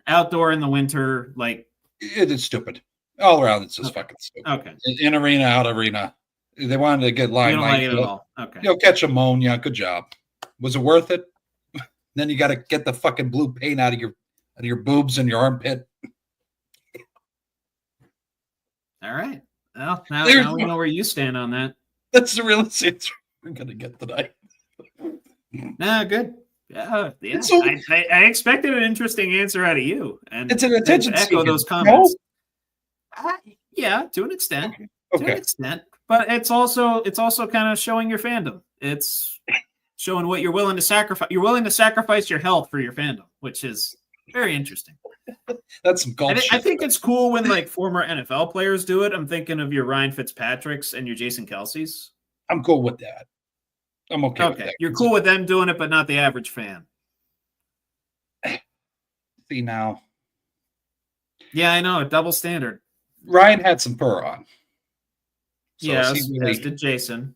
outdoor in the winter, like it is stupid. All around, it's just fucking stupid. Okay. In arena, out arena, they wanted to get line. You don't like it at all. Okay. You'll catch ammonia. Good job. Was it worth it? Then you got to get the fucking blue paint out of your boobs and your armpit. All right. Well, now we know where you stand on that. That's the real answer we're gonna get tonight. Nah, good. Yeah. So, I expected an interesting answer out of you, and it's an attention to echo those comments. Yeah, to an extent. Okay. To an extent, but it's also kind of showing your fandom. It's showing what you're willing to sacrifice. You're willing to sacrifice your health for your fandom, which is very interesting. That's some golf. I think it's cool when like former NFL players do it. I'm thinking of your Ryan Fitzpatricks and your Jason Kelce's. I'm cool with that. I'm okay with that. You're cool with them doing it, but not the average fan. See now. Yeah, I know. A double standard. Ryan had some fur on. So yes, as did Jason.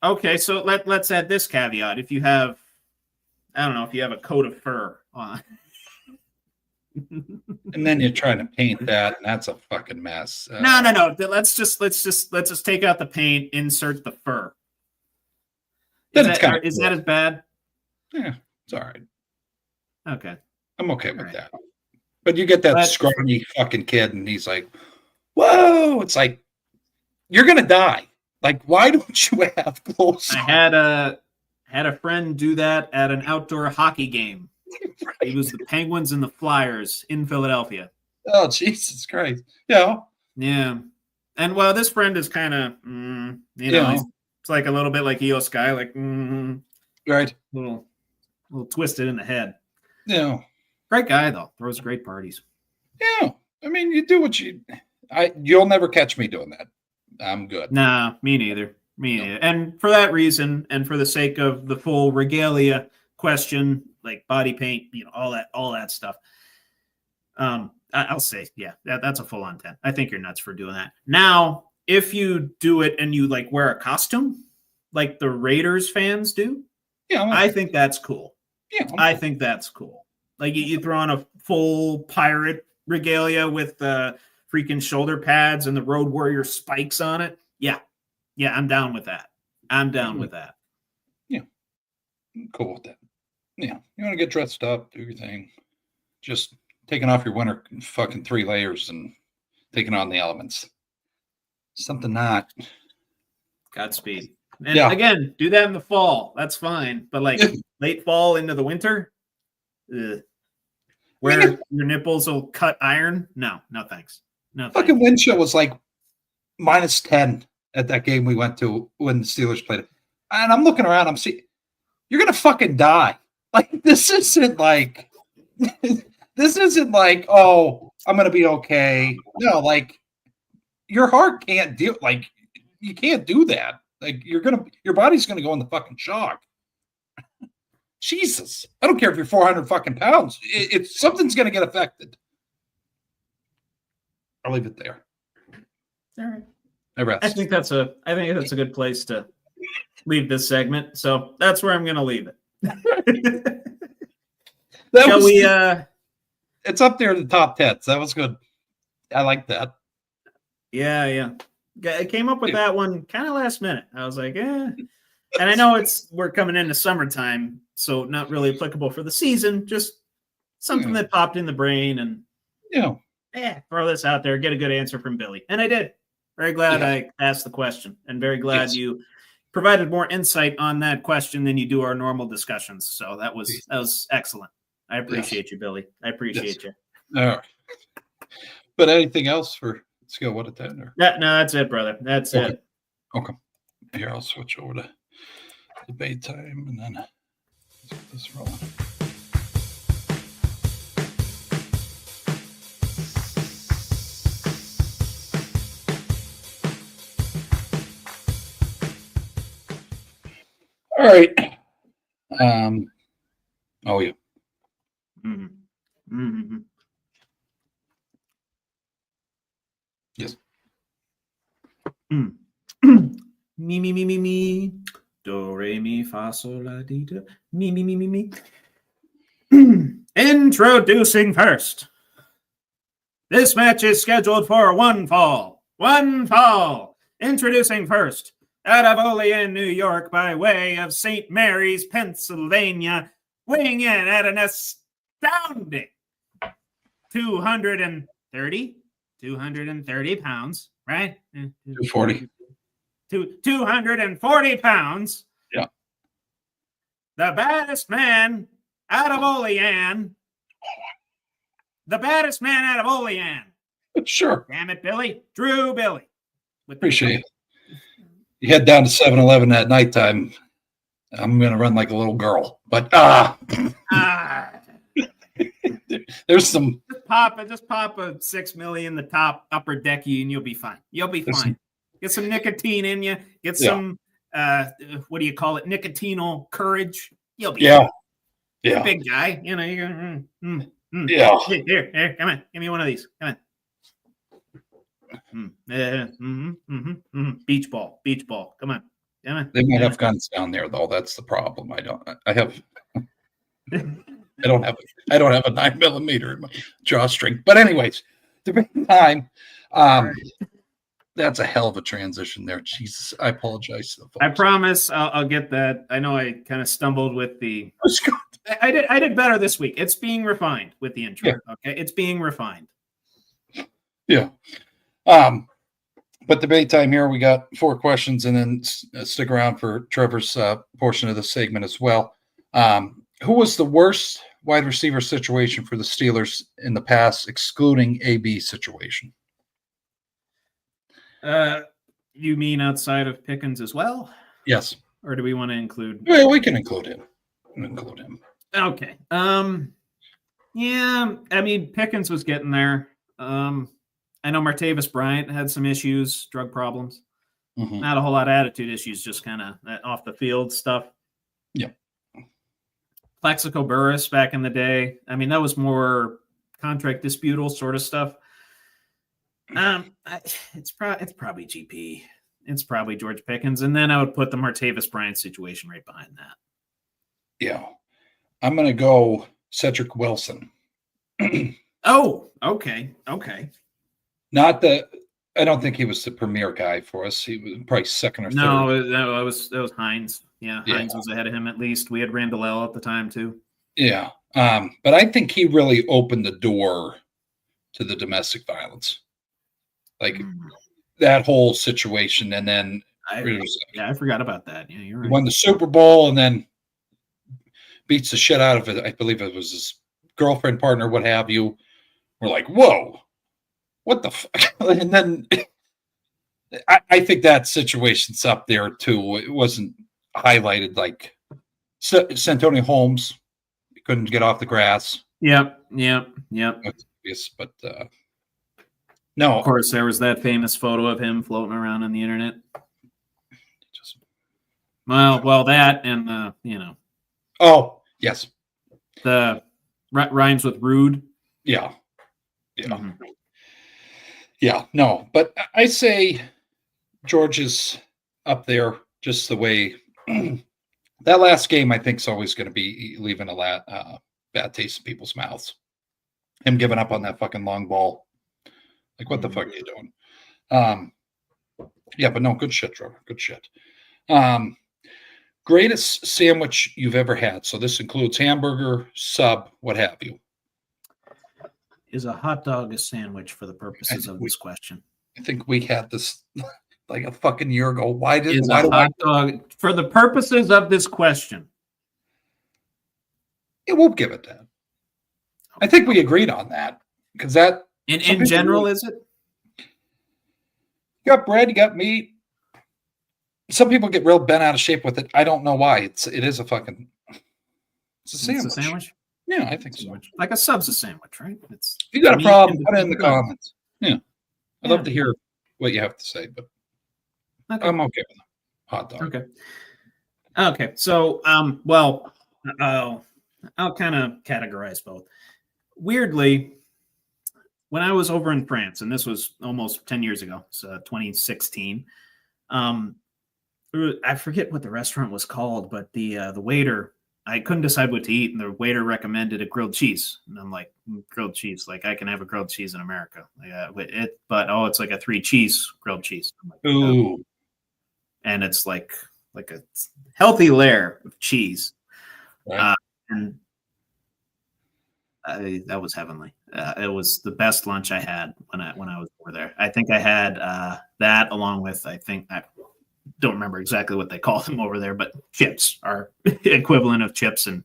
Okay, so let's add this caveat. If you have, I don't know, if you have a coat of fur on. And then you're trying to paint that, and that's a fucking mess. No. Let's just take out the paint, insert the fur. Is that as bad? Yeah, it's all right. Okay. I'm okay with that. But you get that scrawny fucking kid, and he's like, whoa! It's like, you're going to die. Like, why don't you have clothes? I had a friend do that at an outdoor hockey game. Right. It was the Penguins and the Flyers in Philadelphia. Oh, Jesus Christ. Yeah. Yeah. And well, this friend is kind of, it's like a little bit like EO Sky, like, right. A little twisted in the head. Yeah. Great guy, though. Throws great parties. Yeah. I mean, you do what you'll never catch me doing that. I'm good. Nah, me neither. And for that reason, and for the sake of the full regalia question, like body paint, all that stuff. I'll say, yeah, that's a full on 10. I think you're nuts for doing that. Now, if you do it and you like wear a costume, like the Raiders fans do, Yeah, I think that's cool. yeah, I think that's cool. Like you throw on a full pirate regalia with the freaking shoulder pads and the Road Warrior spikes on it. Yeah, I'm down with that. I'm down with that. I'm cool with that. Yeah, you want to get dressed up, do your thing. Just taking off your winter fucking 3 layers and taking on the elements. Something not. Godspeed. And again, do that in the fall. That's fine. But like late fall into the winter, where your nipples will cut iron. No, thanks. No, fucking wind chill was like -10 at that game we went to when the Steelers played it. And I'm looking around, I'm seeing, you're going to fucking die. Like, this isn't like, oh, I'm going to be okay. No, like, your heart can't deal, like, you can't do that. Like, your body's going to go into fucking shock. Jesus. I don't care if you're 400 fucking pounds. It's something's going to get affected. I'll leave it there. All right. I rest. I think that's a good place to leave this segment. So that's where I'm going to leave it. It's up there in the top 10. So that was good. I like that. Yeah. I came up with that one kind of last minute. I was like, And I know we're coming into summertime, so not really applicable for the season. Just something that popped in the brain, and throw this out there, get a good answer from Billy, and I did. Very glad I asked the question, and very glad you provided more insight on that question than you do our normal discussions. So that was excellent. I appreciate you, Billy. I appreciate you. All right. But anything else for scale 1 to 10? Or? No, that's it, brother. That's it. Okay. Here, I'll switch over to debate time, and then let's get this rolling. All right. Oh yeah. Mm-hmm. Yes. Me. Do, re, mi, fa, sol, la, di, do. Me. Introducing first. This match is scheduled for one fall. Introducing first. Out of Olean, New York, by way of St. Mary's, Pennsylvania, weighing in at an astounding 230 pounds, right? 240. 240 pounds. Yeah. The baddest man out of Olean. Sure. Damn it, Billy. Drew Billy. Appreciate it. You head down to 7-Eleven at nighttime. I'm going to run like a little girl. But, there's some. Just pop a 6 million, the top upper decky, and you'll be fine. Get some nicotine in you. Get some, what do you call it? Nicotinal courage. You'll be fine. You're a big guy. You know, you're going to. Here, come on. Give me one of these. Come on. Beach ball. Come on. They might have guns down there, though. That's the problem. I don't have a 9mm in my drawstring. But anyways, debate time. That's a hell of a transition there. Jesus, I apologize to the folks. I promise I'll get that. I know I kind of stumbled with the. I did better this week. It's being refined with the intro. Yeah. Okay, it's being refined. Yeah. But debate time here. We got 4 questions, and then stick around for Trevor's portion of the segment as well. Who was the worst wide receiver situation for the Steelers in the past, excluding AB situation? You mean outside of Pickens as well? Yes. Or do we want to include? Yeah, we can include him. Okay. Yeah. I mean, Pickens was getting there. I know Martavis Bryant had some issues, drug problems. Mm-hmm. Not a whole lot of attitude issues, just kind of off the field stuff. Yeah. Plaxico Burress back in the day. I mean, that was more contract disputal sort of stuff. It's probably GP. it's probably George Pickens. And then I would put the Martavis Bryant situation right behind that. Yeah. I'm going to go Cedric Wilson. Oh, okay. Okay. I don't think he was the premier guy for us. He was probably second or third. No, that was Hines. Yeah, Hines was ahead of him at least. We had Randall L at the time too. Yeah. But I think he really opened the door to the domestic violence. Like that whole situation. And then I forgot about that. Yeah, you're right. He won the Super Bowl and then beats the shit out of it. I believe it was his girlfriend, partner, what have you. We're like, whoa, what the fuck? And then I think that situation's up there too. It wasn't highlighted like Santonio Holmes. He couldn't get off the grass. Yep. But no. Of course, there was that famous photo of him floating around on the internet. Well, that and Oh, yes. The rhymes with rude. Yeah. Yeah, no, but I say George is up there just the way that last game I think is always going to be leaving a bad taste in people's mouths. Him giving up on that fucking long ball. Like, what the fuck are you doing? Yeah, but no, good shit, Trevor. Good shit. Greatest sandwich you've ever had. So this includes hamburger, sub, what have you. Is a hot dog a sandwich for the purposes of this question? I think we had this like a fucking year ago. Why a hot dog for the purposes of this question? Yeah, we'll give it that. Okay. I think we agreed on that because that in general is it? You got bread, you got meat. Some people get real bent out of shape with it. I don't know why. It's a sandwich. It's a sandwich. Yeah, I think so. Like a sub's a sandwich, right? If you got a problem, put it in the comments. Yeah. I'd love to hear what you have to say, but I'm okay with a hot dog. Okay. So, I'll kind of categorize both. Weirdly, when I was over in France, and this was almost 10 years ago, so 2016, I forget what the restaurant was called, but the waiter, I couldn't decide what to eat, and the waiter recommended a grilled cheese, and I'm like, grilled cheese, like I can have a grilled cheese in America, it's like a 3-cheese grilled cheese. I'm like, ooh, and it's like a healthy layer of cheese, right. And that was heavenly. It was the best lunch I had when I was over there. I think I had that along with I don't remember exactly what they call them over there, but chips are equivalent of chips and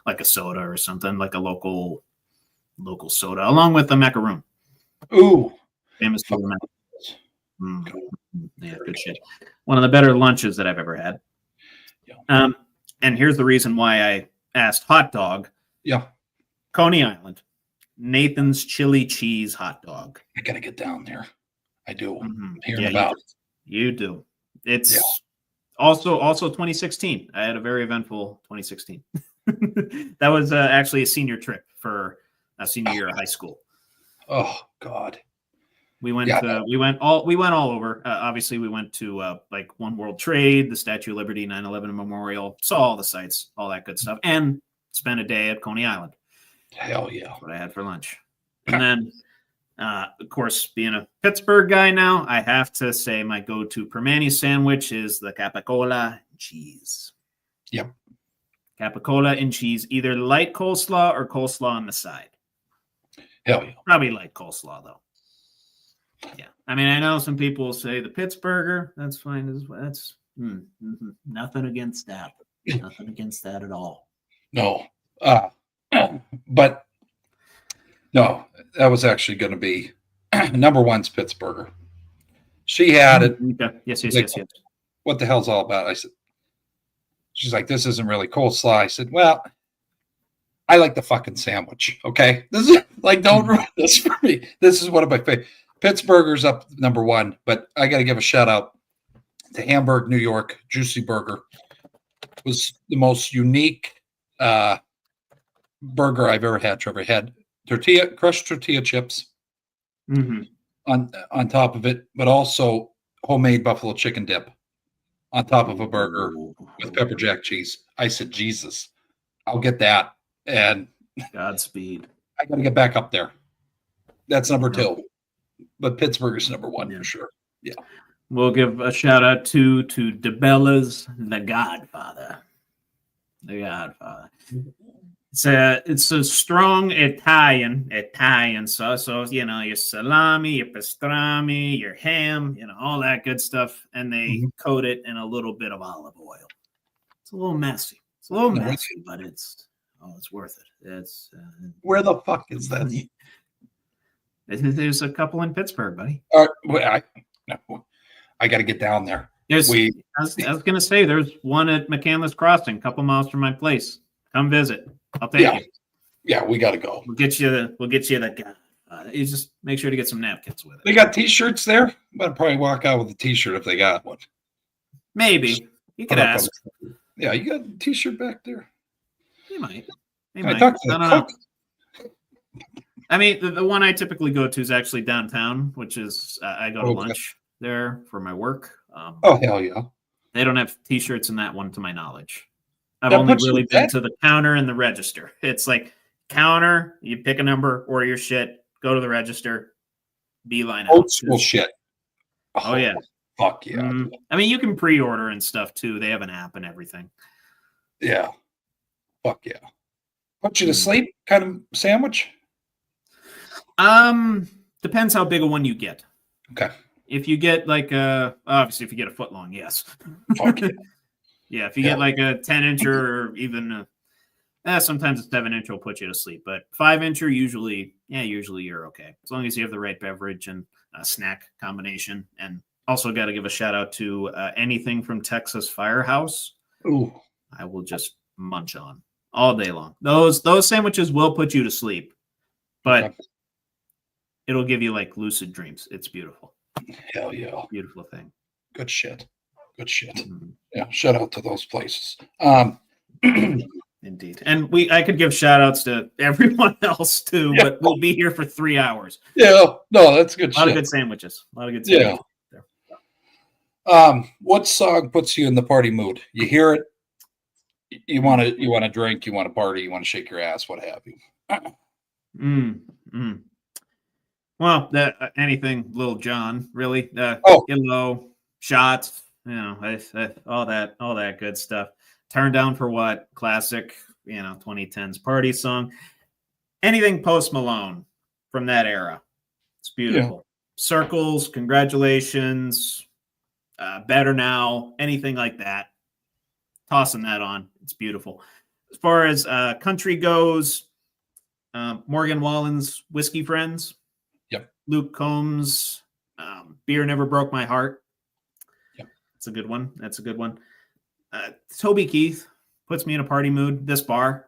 like a soda or something, like a local soda, along with the macaroon. Ooh, famous for the macaroon. Yeah, good shit. One of the better lunches that I've ever had. Yeah. And here's the reason why I asked hot dog. Yeah. Coney Island, Nathan's chili cheese hot dog. I gotta get down there. I do. Hearing about it. You do. It's also 2016. I had a very eventful 2016. That was actually a senior trip for a senior year of high school. Oh God. We went all over. Obviously, we went to like One World Trade, the Statue of Liberty, 9/11 Memorial, saw all the sites, all that good stuff, and spent a day at Coney Island. Hell yeah. That's what I had for lunch. And then, of course, being a Pittsburgh guy now, I have to say my go-to Permane sandwich is the capicola cheese. Yep. Capicola and cheese, either light coleslaw or coleslaw on the side. Hell yeah. Probably light coleslaw, though. Yeah. I mean, I know some people say the Pittsburgher, that's fine. That's nothing against that. Nothing against that at all. No. But no, that was actually going to be number one's Pittsburgher. She had it. Okay. Yes. What the hell's all about? I said, she's like, this isn't really coleslaw. I said, well, I like the fucking sandwich. Okay. This is like, don't ruin this for me. This is one of my favorite. Pittsburgher's up number one, but I got to give a shout out to Hamburg, New York. Juicy Burger was the most unique burger I've ever had. Trevor had crushed tortilla chips on top of it, but also homemade buffalo chicken dip on top of a burger with pepper jack cheese. I said, Jesus, I'll get that. And Godspeed. I got to get back up there. That's number 2. But Pittsburgh is number 1 for sure. Yeah. We'll give a shout out to DeBella's The Godfather. The Godfather. It's a strong Italian sauce. So, your salami, your pastrami, your ham, all that good stuff. And they coat it in a little bit of olive oil. It's a little messy. But it's worth it. It's where the fuck is that? There's a couple in Pittsburgh, buddy. I got to get down there. I was going to say there's one at McCandless Crossing, a couple miles from my place. Come visit. I'll take you. Yeah, we got to go. We'll get you the guy. You just make sure to get some napkins with it. They got T-shirts there. I'd probably walk out with a T-shirt if they got one. Maybe you could ask. Yeah, you got a T-shirt back there. You might. I talk to the cook. I mean, the one I typically go to is actually downtown, which is I go to lunch there for my work. Oh, hell yeah. They don't have T-shirts in that one to my knowledge. I've only really been to the counter and the register. It's like counter, you pick a number, order your shit, go to the register, beeline out. Old school shit. Oh, yeah. Fuck yeah. I mean, you can pre-order and stuff too. They have an app and everything. Yeah. Fuck yeah. Put you to sleep kind of sandwich? Depends how big a one you get. Okay. If you get like obviously if you get a foot long, yes. Fuck yeah. Yeah, if you get like a 10-inch or even sometimes a 7-inch will put you to sleep, but 5-incher usually you're okay as long as you have the right beverage and snack combination. And also got to give a shout out to anything from Texas Firehouse. Ooh, I will just munch on all day long. Those sandwiches will put you to sleep, but it'll give you like lucid dreams. It's beautiful. Hell yeah, beautiful thing. Good shit. Good shit. Mm-hmm. Yeah, shout out to those places. Indeed. And I could give shout outs to everyone else too, but we'll be here for 3 hours. Yeah, no, that's good. A lot of good sandwiches. Yeah. What song puts you in the party mood? You hear it, you want to drink, you want to party, you want to shake your ass, what have you. Well, anything Lil Jon, really. Low, Shots, all that good stuff. Turn Down for What? Classic, 2010s party song. Anything Post Malone from that era. It's beautiful. Yeah. Circles, Congratulations, Better Now, anything like that. Tossing that on. It's beautiful. As far as country goes, Morgan Wallen's Whiskey Friends. Yep. Luke Combs, Beer Never Broke My Heart. Yep. That's a good one. Toby Keith puts me in a party mood. This Bar.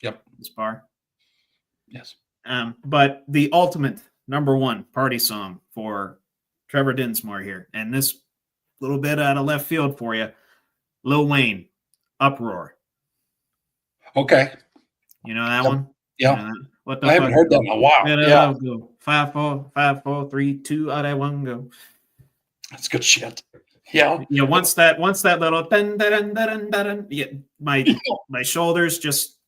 Yep. This Bar. Yes. But the ultimate number one party song for Trevor Dinsmore here, and this little bit out of left field for you, Lil Wayne, Uproar. Okay. You know that one? Yeah. What the I haven't heard that in a while. Yeah. Go. 5, 4, 5, 4, 3, 2, out I one go. That's good shit. Yeah. Yeah. Once that little dun, dun, dun, dun, dun, yeah, my shoulders just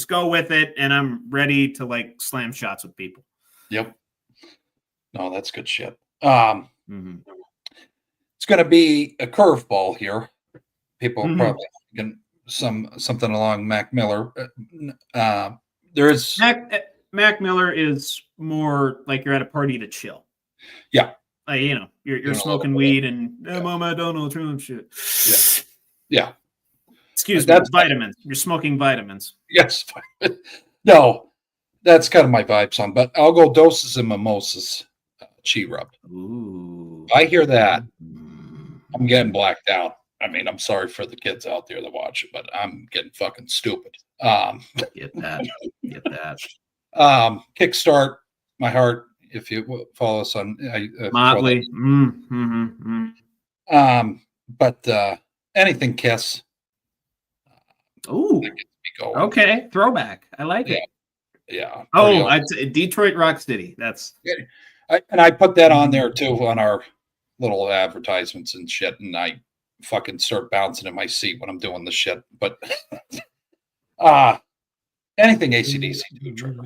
go with it, and I'm ready to like slam shots with people. Yep. No, that's good shit. Mm-hmm. It's going to be a curveball here. People probably can something along Mac Miller. There is Mac Miller is more like you're at a party to chill. Yeah. Like, you're smoking weed and Mama Donald Trump shit. Yeah. Excuse me, vitamins. You're smoking vitamins. Yes. No, that's kind of my vibe song, but I'll go Doses and Mimosas, Chi Rub. Ooh. I hear that. I'm getting blacked out. I mean, I'm sorry for the kids out there that watch it, but I'm getting fucking stupid. Get that. Kickstart My Heart. If you follow us on Motley. But anything Kiss. Ooh. Okay. Throwback. I like it. Yeah. Oh, Detroit Rock City. That's and I put that on there too on our little advertisements and shit, and I fucking start bouncing in my seat when I'm doing the shit. But anything AC/DC, dude, Trevor.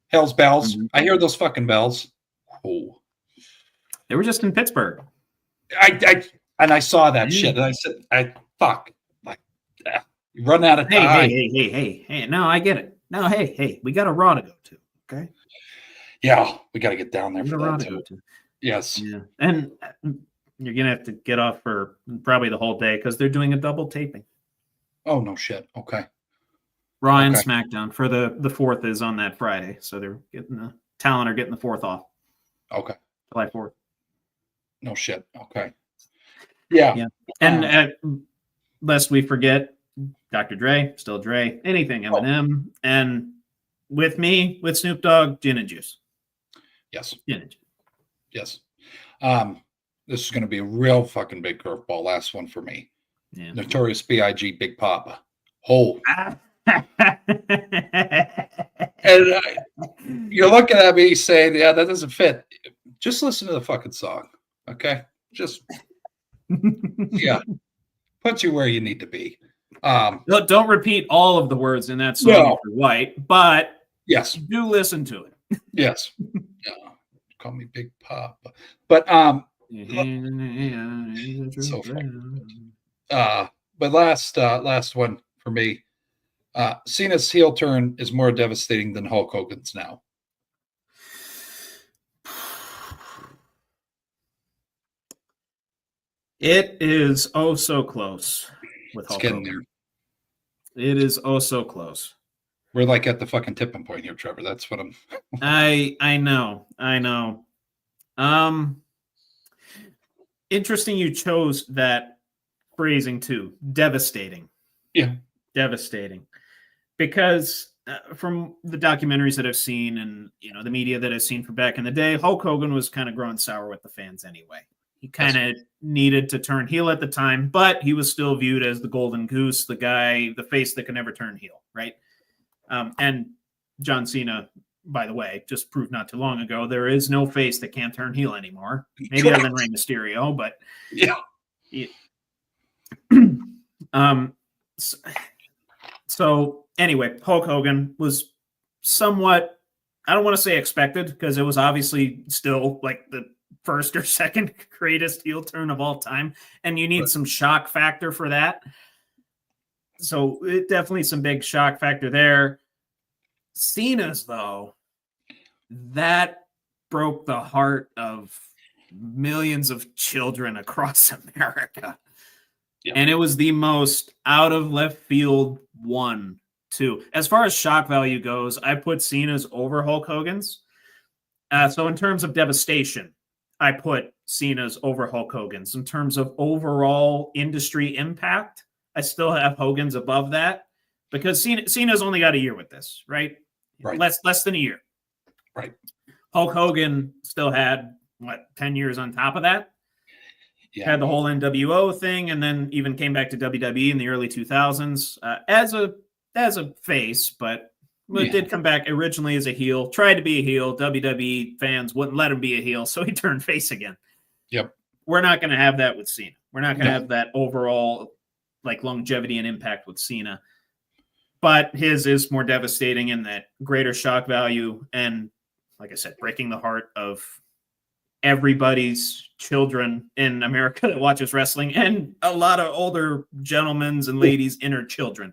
Hell's bells. I hear those fucking bells. Oh, They were just in Pittsburgh. I saw that shit, and I said, fuck, like, you run out of time. Hey. No, I get it. No, hey, we got a Raw to go to. Okay. Yeah, we got to get down there for that too. Yes. Yeah, and you're gonna have to get off for probably the whole day because they're doing a double taping. Oh no shit. Okay. Raw and SmackDown for the 4th is on that Friday, so they're getting the talent are getting the 4th off. Okay. July 4th. No shit. Okay. Yeah. And lest we forget, Dr. Dre, still Dre, anything Eminem, and with Snoop Dogg, gin and juice. Yes. Gin and juice. Yes. This is going to be a real fucking big curveball. Last one for me. Yeah. Notorious B.I.G. Big Papa. Oh. And you're looking at me saying, yeah, that doesn't fit. Just listen to the fucking song. Okay. Just, yeah. Puts you where you need to be. Don't repeat all of the words in that song if you're white, but yes, do listen to it. Yes. Yeah. Call me Big Papa. But so but last one for me. Cena's heel turn is more devastating than Hulk Hogan's now. It is oh so close with Hulk Hogan. There. It is oh so close. We're like at the fucking tipping point here, Trevor. That's what I'm. I know. Interesting. You chose that phrasing too. Devastating. Yeah. Devastating. Because from the documentaries that I've seen and the media that I've seen from back in the day, Hulk Hogan was kind of growing sour with the fans anyway. He kind of needed to turn heel at the time, but he was still viewed as the golden goose, the guy, the face that can never turn heel, right? And John Cena, by the way, just proved not too long ago, there is no face that can't turn heel anymore. Maybe other than Rey Mysterio, but yeah. So anyway, Hulk Hogan was somewhat, I don't want to say expected, because it was obviously still like the first or second greatest heel turn of all time, and you need some shock factor for that. So it definitely some big shock factor there. Cena's, though, that broke the heart of millions of children across America. Yeah. And it was the most out of left field one, too. As far as shock value goes, I put Cena's over Hulk Hogan's. So in terms of devastation, I put Cena's over Hulk Hogan's. In terms of overall industry impact, I still have Hogan's above that because Cena's only got a year with this, right? Less than a year. Right. Hulk Hogan still had, 10 years on top of that? Yeah. Had the whole NWO thing and then even came back to WWE in the early 2000s as a face, but did come back originally as a heel, tried to be a heel. WWE fans wouldn't let him be a heel, so he turned face again. Yep. We're not going to have that with Cena. We're not going to have that overall longevity and impact with Cena. But his is more devastating in that greater shock value and, like I said, breaking the heart of everybody's children in America that watches wrestling and a lot of older gentlemen's and ladies' inner children.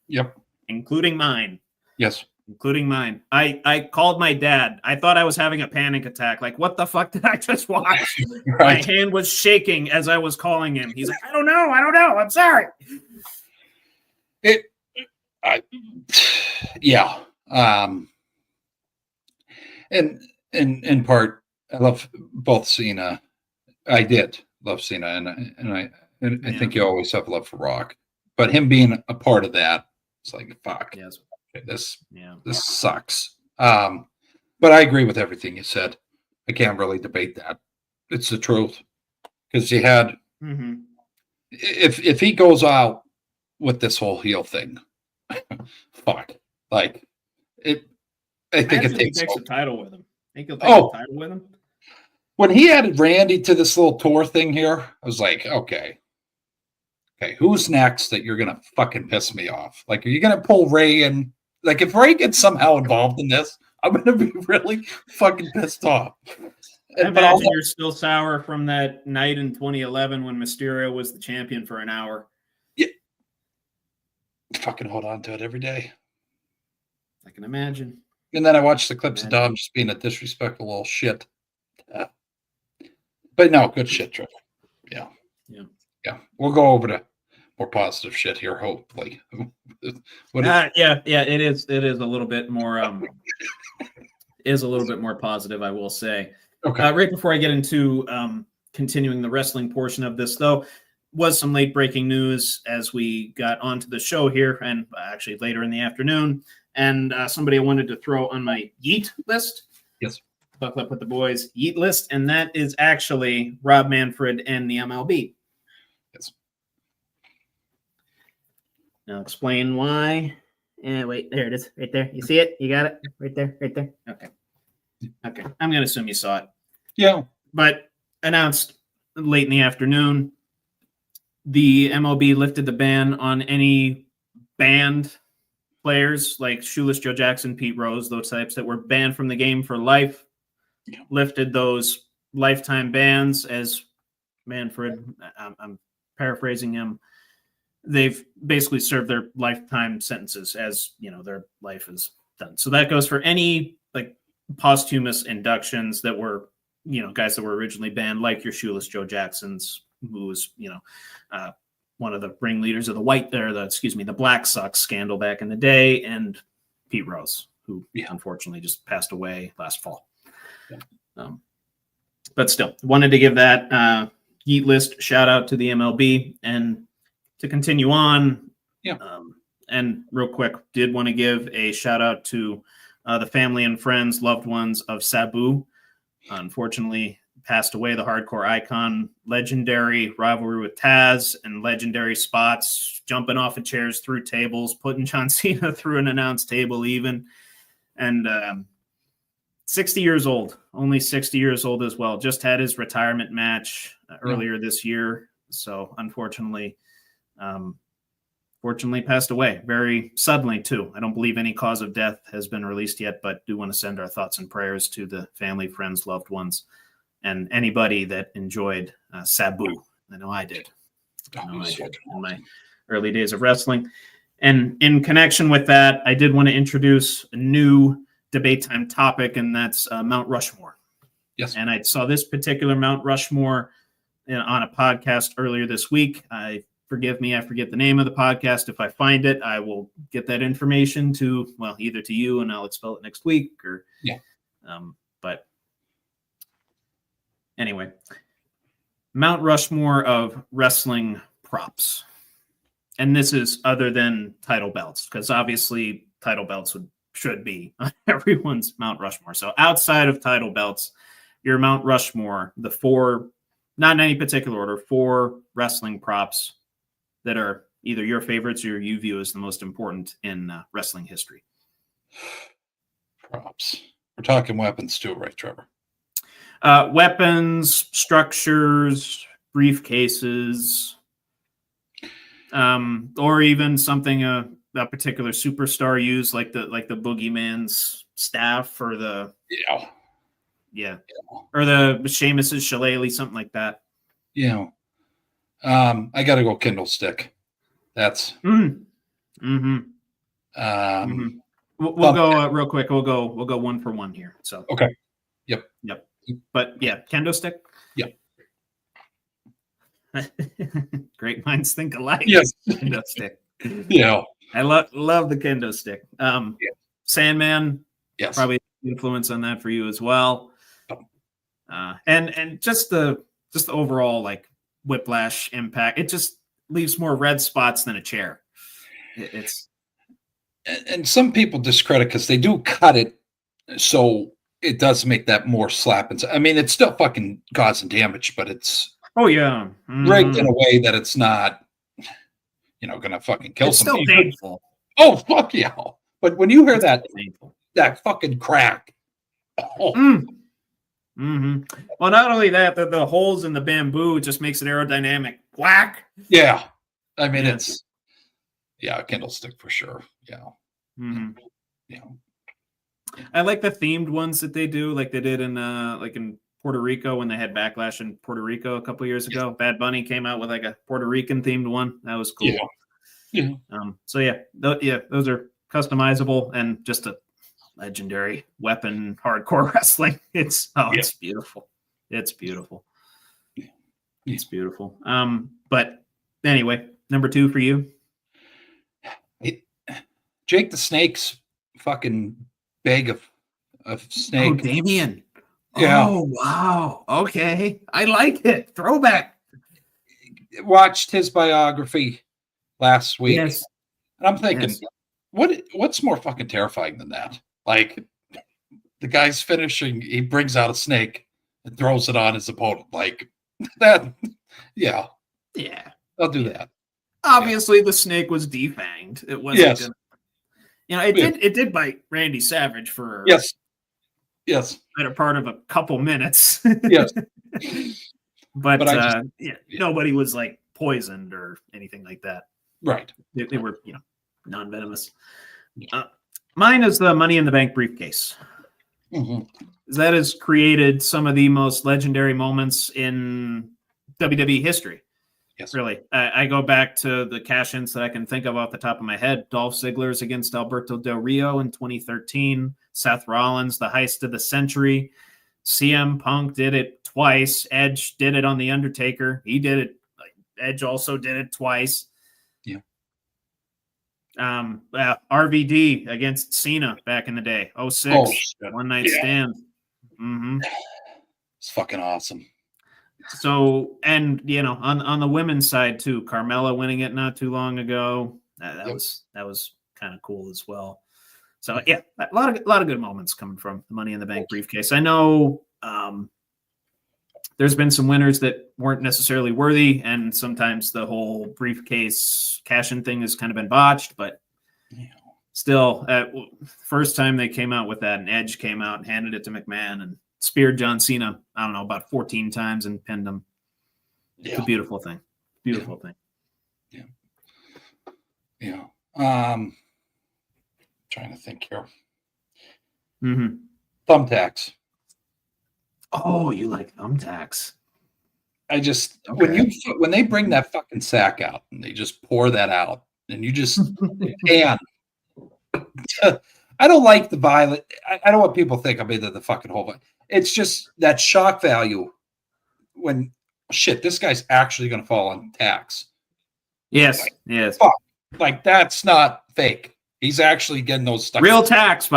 Yep. Including mine. Yes. Including mine. I called my dad. I thought I was having a panic attack. Like, what the fuck did I just watch? My hand was shaking as I was calling him. He's like, I don't know. I'm sorry. Yeah. And in part, I love both Cena. I did love Cena, and I think you always have love for Rock. But him being a part of that, it's like, fuck. Yes. This sucks. But I agree with everything you said. I can't really debate that. It's the truth. Because you had if he goes out with this whole heel thing, fuck. Like it I think it takes the title with him. Think he'll take the title with him? when he added Randy to this little tour thing here, I was like, okay, who's next that you're gonna fucking piss me off? Like, are you gonna pull Ray in? Like, if Ray gets somehow involved in this, I'm gonna be really fucking pissed off. I imagine you're still sour from that night in 2011 when Mysterio was the champion for an hour. Yeah, fucking hold on to it every day. I can imagine. And then I watched the clips of Dom just being a disrespectful little shit. But no, good shit, Trevor. Yeah. We'll go over to more positive shit here, hopefully. It is a little bit more positive, I will say. Okay. Right before I get into continuing the wrestling portion of this, though, was some late breaking news as we got onto the show here, and actually later in the afternoon. And somebody I wanted to throw on my Yeet list. Yes. Buckle up with the boys Yeet list, and that is actually Rob Manfred and the MLB. Yes. Now explain why. Wait, there it is, right there. You see it? You got it? Right there. Okay. I'm going to assume you saw it. Yeah. But announced late in the afternoon, the MLB lifted the ban on any banned players like Shoeless Joe Jackson, Pete Rose, those types that were banned from the game for life. Yeah. Lifted those lifetime bans as Manfred, I'm paraphrasing him, they've basically served their lifetime sentences as, their life is done. So that goes for any like posthumous inductions that were, guys that were originally banned, like your Shoeless Joe Jacksons, who was, one of the ringleaders of the Black Sox scandal back in the day, and Pete Rose, who unfortunately just passed away last fall. Yeah. But still, wanted to give that Yeet list shout out to the MLB. And to continue on, and real quick, did want to give a shout out to the family and friends, loved ones of Sabu. Unfortunately, passed away, the hardcore icon, legendary rivalry with Taz, and legendary spots, jumping off of chairs through tables, putting John Cena through an announced table even. And 60 years old, only 60 years old as well. Just had his retirement match earlier this year. So unfortunately, passed away very suddenly too. I don't believe any cause of death has been released yet, but do want to send our thoughts and prayers to the family, friends, loved ones, and anybody that enjoyed Sabu. I know I did. In my early days of wrestling. And in connection with that, I did want to introduce a new debate time topic, and that's Mount Rushmore. Yes. And I saw this particular Mount Rushmore on a podcast earlier this week. Forgive me, I forget the name of the podcast. If I find it, I will get that information to, either to you, and I'll expel it next week, or but anyway, Mount Rushmore of wrestling props. And this is other than title belts, because obviously title belts should be on everyone's Mount Rushmore. So outside of title belts, your Mount Rushmore, the four, not in any particular order, 4 wrestling props that are either your favorites or you view as the most important in wrestling history. Props. We're talking weapons too, right, Trevor? Weapons, structures, briefcases, or even something a particular superstar used, like the Boogeyman's staff, or the or the Sheamus's shillelagh, something like that. Yeah. I got to go Kindle stick. That's. We'll go real quick. We'll go 1 for 1 here. So okay. Yep. But kendo stick. Yep. Great minds think alike. Yes. Kendo stick. Yeah. I love the kendo stick. Sandman. Yes. Probably influence on that for you as well. And just the overall like whiplash impact. It just leaves more red spots than a chair. And some people discredit because they do cut it so it does make that more slap. And I mean, it's still fucking causing damage, but it's rigged in a way that it's not, gonna fucking kill somebody. It's still painful. Oh fuck yeah! But when you hear that fucking crack, Well, not only that, the holes in the bamboo just makes it aerodynamic. Whack. Yeah. I mean, Yeah. it's, a candlestick for sure. Yeah. Yeah. I like the themed ones that they do, like they did in Puerto Rico when they had Backlash in Puerto Rico a couple years ago. Bad Bunny came out with like a Puerto Rican themed one. That was cool. Yeah. So those are customizable and just a legendary weapon hardcore wrestling. It's beautiful. It's beautiful. Yeah. It's beautiful. But anyway, number 2 for you. Jake the Snake's fucking bag of snake. Oh, Damien. Yeah. Oh, wow. Okay. I like it. Throwback. Watched his biography last week. Yes. And I'm thinking, what's more fucking terrifying than that? Like, the guy's finishing, he brings out a snake and throws it on his opponent. Like, that, yeah. Yeah. I'll do that. Obviously, the snake was defanged. It wasn't Yes. gonna, it did bite Randy Savage for Yes. better part of a couple minutes. Yes. but I nobody was like poisoned or anything like that. Right. They were, non-venomous. Mine is the Money in the Bank briefcase. That has created some of the most legendary moments in WWE history. Yes. Really. I go back to the cash-ins that I can think of off the top of my head. Dolph Ziggler's against Alberto Del Rio in 2013. Seth Rollins, the heist of the century. CM Punk did it twice. Edge did it on The Undertaker. He did it. Edge also did it twice. Yeah. RVD against Cena back in the day. 06. One night stand. It's fucking awesome. So, and on the women's side too, Carmella winning it not too long ago. That was kind of cool as well. So a lot of good moments coming from the Money in the Bank briefcase. I know there's been some winners that weren't necessarily worthy, and sometimes the whole briefcase cash-in thing has kind of been botched, but still, first time they came out with that, and Edge came out and handed it to McMahon and speared John Cena, I don't know, about 14 times and pinned him. Yeah. It's a beautiful thing. Beautiful thing. Yeah. Trying to think here. Thumbtacks. Oh, you like thumbtacks? I just when they bring that fucking sack out and they just pour that out and you just and I don't like the violent. I don't know what people think. I'm into the fucking whole. It's just that shock value when this guy's actually going to fall on tax. Yes, yes. Fuck, like that's not fake. He's actually getting those stuff. Real tax.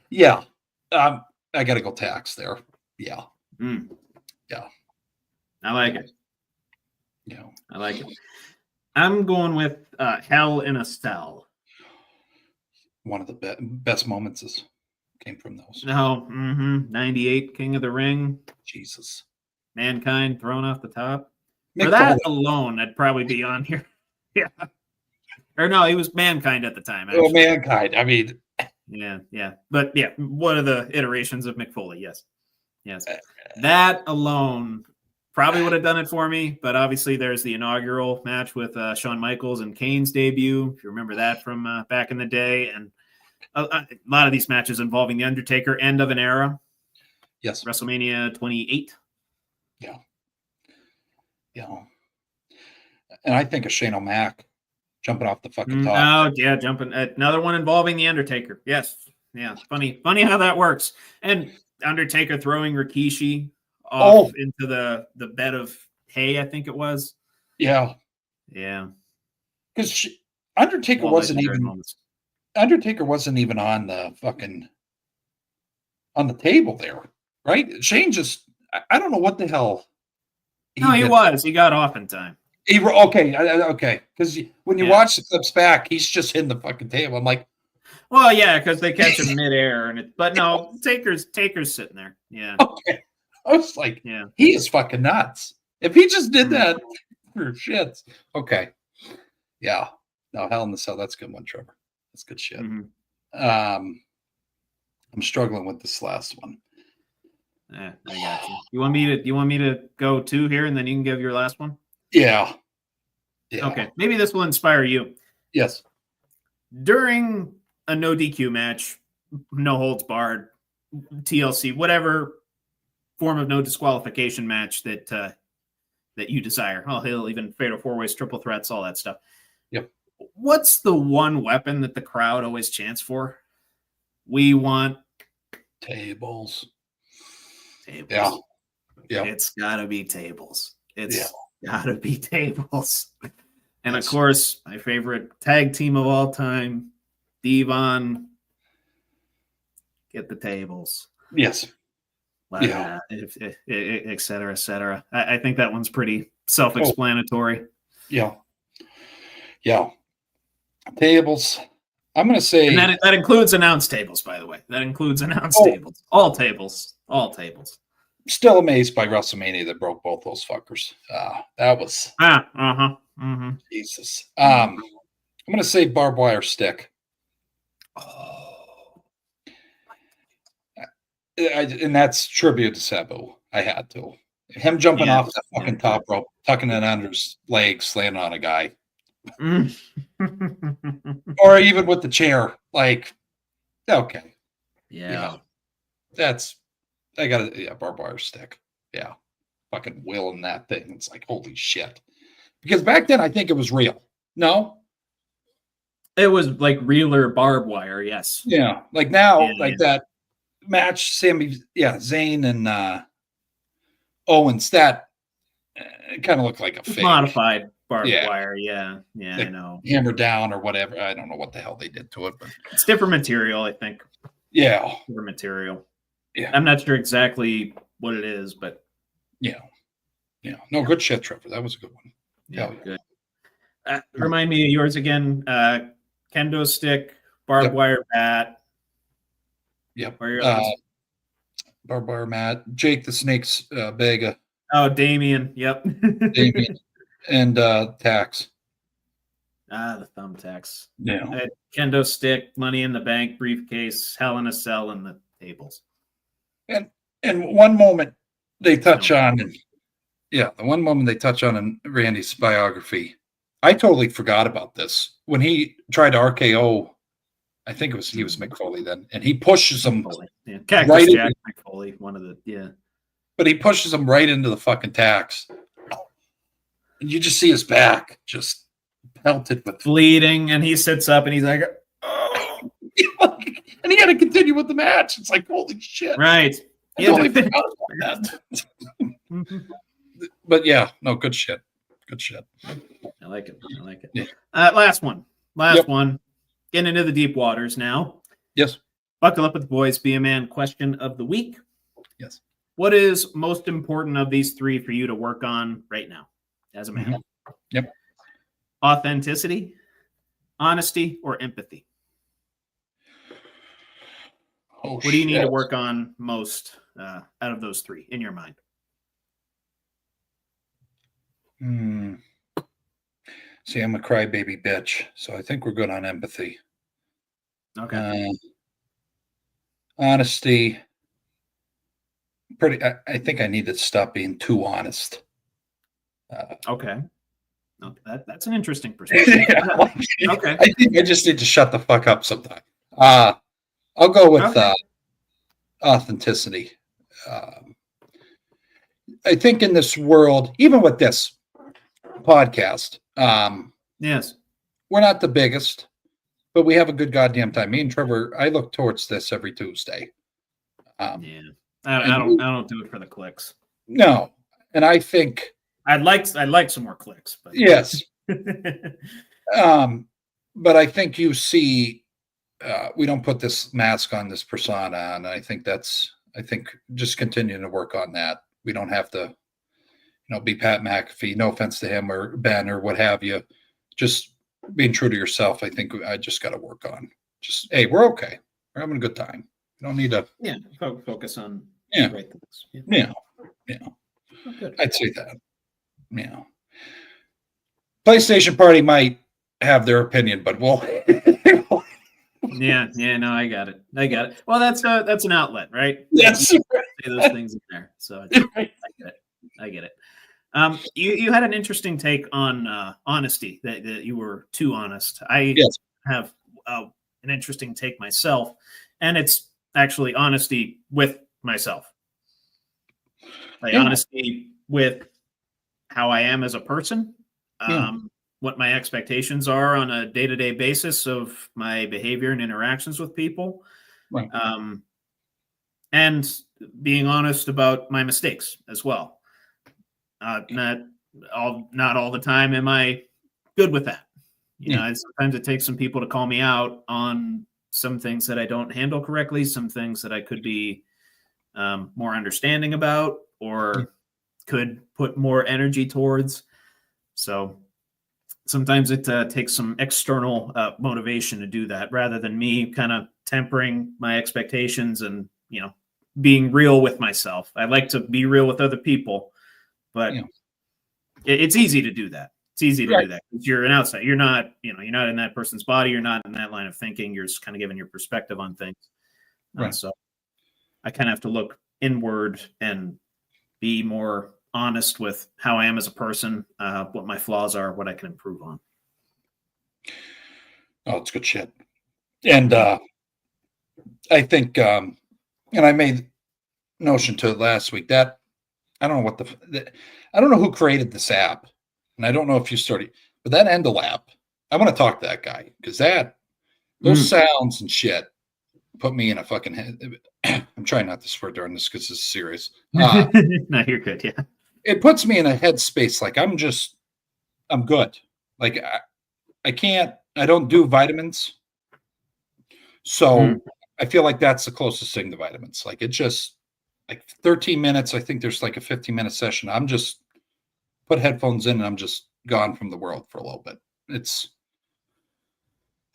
Yeah. I got to go tax there. Yeah. Yeah. I like it. Yeah. I like it. I'm going with Hell in a Cell. One of the best moments came from those. No. 98 King of the Ring. Jesus. Mankind thrown off the top. Mick For that Foley. alone, I'd probably be on here. Yeah. Or no, he was Mankind at the time. Actually. Oh, Mankind. I mean. Yeah. But one of the iterations of Mick Foley. Yes. That alone probably would have done it for me. But obviously, there's the inaugural match with Shawn Michaels and Kane's debut. If you remember that from back in the day. And a lot of these matches involving The Undertaker, end of an era. Yes. WrestleMania 28. Yeah. And I think of Shane O'Mac jumping off the fucking top. Oh, yeah, jumping. Another one involving The Undertaker. Yes. Yeah. Funny how that works. And Undertaker throwing Rikishi off into the bed of hay, I think it was. Yeah. Because Undertaker wasn't even on the fucking on the table there, right? Shane just, I don't know what the hell. He was. He got off in time. Okay. Because when you watch the clips back, he's just hitting the fucking table. I'm like, well, yeah, because they catch him midair, but no, Taker's sitting there. Yeah. Okay. I was like, he is fucking nuts. If he just did that for shits. Okay. Yeah. No, Hell in the Cell. That's a good one, Trevor. That's good shit. I'm struggling with this last one. I got you. You want me to go 2 here, and then you can give your last one? Yeah. Okay. Maybe this will inspire you. Yes. During a no DQ match, no holds barred, TLC, whatever form of no disqualification match that you desire. Oh, he'll even fatal 4-ways, triple threats, all that stuff. Yep. What's the one weapon that the crowd always chants for? We want tables. Yeah. Yeah. It's gotta be tables. It's gotta be tables. And of course, my favorite tag team of all time, Devon. Get the tables. Yes. Et cetera, et cetera. I think that one's pretty self-explanatory. Yeah. Tables. I'm going to say... And that includes announce tables, by the way. That includes announce tables. All tables. All tables. Still amazed by WrestleMania that broke both those fuckers. That was... Jesus. I'm going to say barbed wire stick. And that's tribute to Sabu. I had to. Him jumping off that fucking top rope, tucking it under his legs, landing on a guy. Or even with the chair. Like, okay. Yeah. That's, I got a barbed wire stick. Yeah. Fucking wheeling that thing. It's like, holy shit. Because back then, I think it was real. No? It was like realer barbed wire, yes. Yeah. Like now, that match, Zayn and Owens, that kind of looked like a fake. Modified barbed wire, yeah, I know. Hammered down or whatever. I don't know what the hell they did to it, but it's different material, I think. Yeah, different material. Yeah, I'm not sure exactly what it is, but no, good shit, Trevor. That was a good one. Yeah, good. Remind me of yours again. Kendo stick, barbed wire bat. Yep. Barbed wire mat. Jake the Snake's Vega. Oh, Damien. Yep. Damien. And tax. The thumbtacks. Yeah. Kendo stick, Money in the Bank, briefcase, Hell in a Cell, and the tables. And one moment they touch on, the one moment they touch on in Randy's biography, I totally forgot about this. When he tried to RKO, I think he was Mick Foley then, and he pushes him Cactus Jack Mick Foley, one of the But he pushes him right into the fucking tax. And you just see his back just pelted with bleeding, and he sits up and he's like, oh. And he had to continue with the match. It's like, holy shit. Right. I totally forgot about that. But yeah, no, good shit. Good shit. I like it. Yeah. Last one. One. Getting into the deep waters now. Yes. Buckle up with the boys. Be a man question of the week. Yes. What is most important of these 3 for you to work on right now as a man? Mm-hmm. Yep. Authenticity, honesty, or empathy? What do you need to work on most out of those 3 in your mind? See, I'm a crybaby bitch, so I think we're good on empathy. Okay. Honesty. I think I need to stop being too honest. Okay. That's an interesting perspective. Okay. I think I just need to shut the fuck up sometime. I'll go with authenticity. I think in this world, even with this podcast, yes, we're not the biggest, but we have a good goddamn time. Me and Trevor, I look towards this every Tuesday. I don't do it for the clicks. No, and I think I'd like some more clicks. But yes, but I think you see, we don't put this mask on, this persona on. I think just continuing to work on that. We don't have to, be Pat McAfee. No offense to him or Ben or what have you. Just being true to yourself. I think I just got to work on. Just hey, we're okay. We're having a good time. You don't need to. Yeah, focus on the right things. Yeah. Oh, good. I'd say that. Yeah. PlayStation Party might have their opinion, but we'll. Yeah, no, I got it. Well, that's an outlet, right? Yes. those things in there. So I get it. I get it. You had an interesting take on honesty, that you were too honest. I have an interesting take myself, and it's actually honesty with myself. Honesty with how I am as a person, what my expectations are on a day-to-day basis of my behavior and interactions with people, right. And being honest about my mistakes as well. Not all the time am I good with that. Sometimes it takes some people to call me out on some things that I don't handle correctly, some things that I could be more understanding about or could put more energy towards. So sometimes it takes some external motivation to do that, rather than me kind of tempering my expectations and, being real with myself. I like to be real with other people, but it's easy to do that. It's easy to do that. You're an outsider. You're not in that person's body. You're not in that line of thinking. You're just kind of giving your perspective on things. So I kind of have to look inward and be more honest with how I am as a person, what my flaws are, what I can improve on. Oh, it's good shit. And I think, and I made notion to it last week, that I don't know I don't know who created this app, and I don't know if you started, but that Endel app, I want to talk to that guy, because those sounds and shit put me in a fucking head. I'm trying not to swear during this because this is serious. No, you're good. Yeah. It puts me in a headspace. Like I'm good. Like I don't do vitamins. So I feel like that's the closest thing to vitamins. Like it just like 13 minutes. I think there's like a 15-minute session. I'm just put headphones in and I'm just gone from the world for a little bit. It's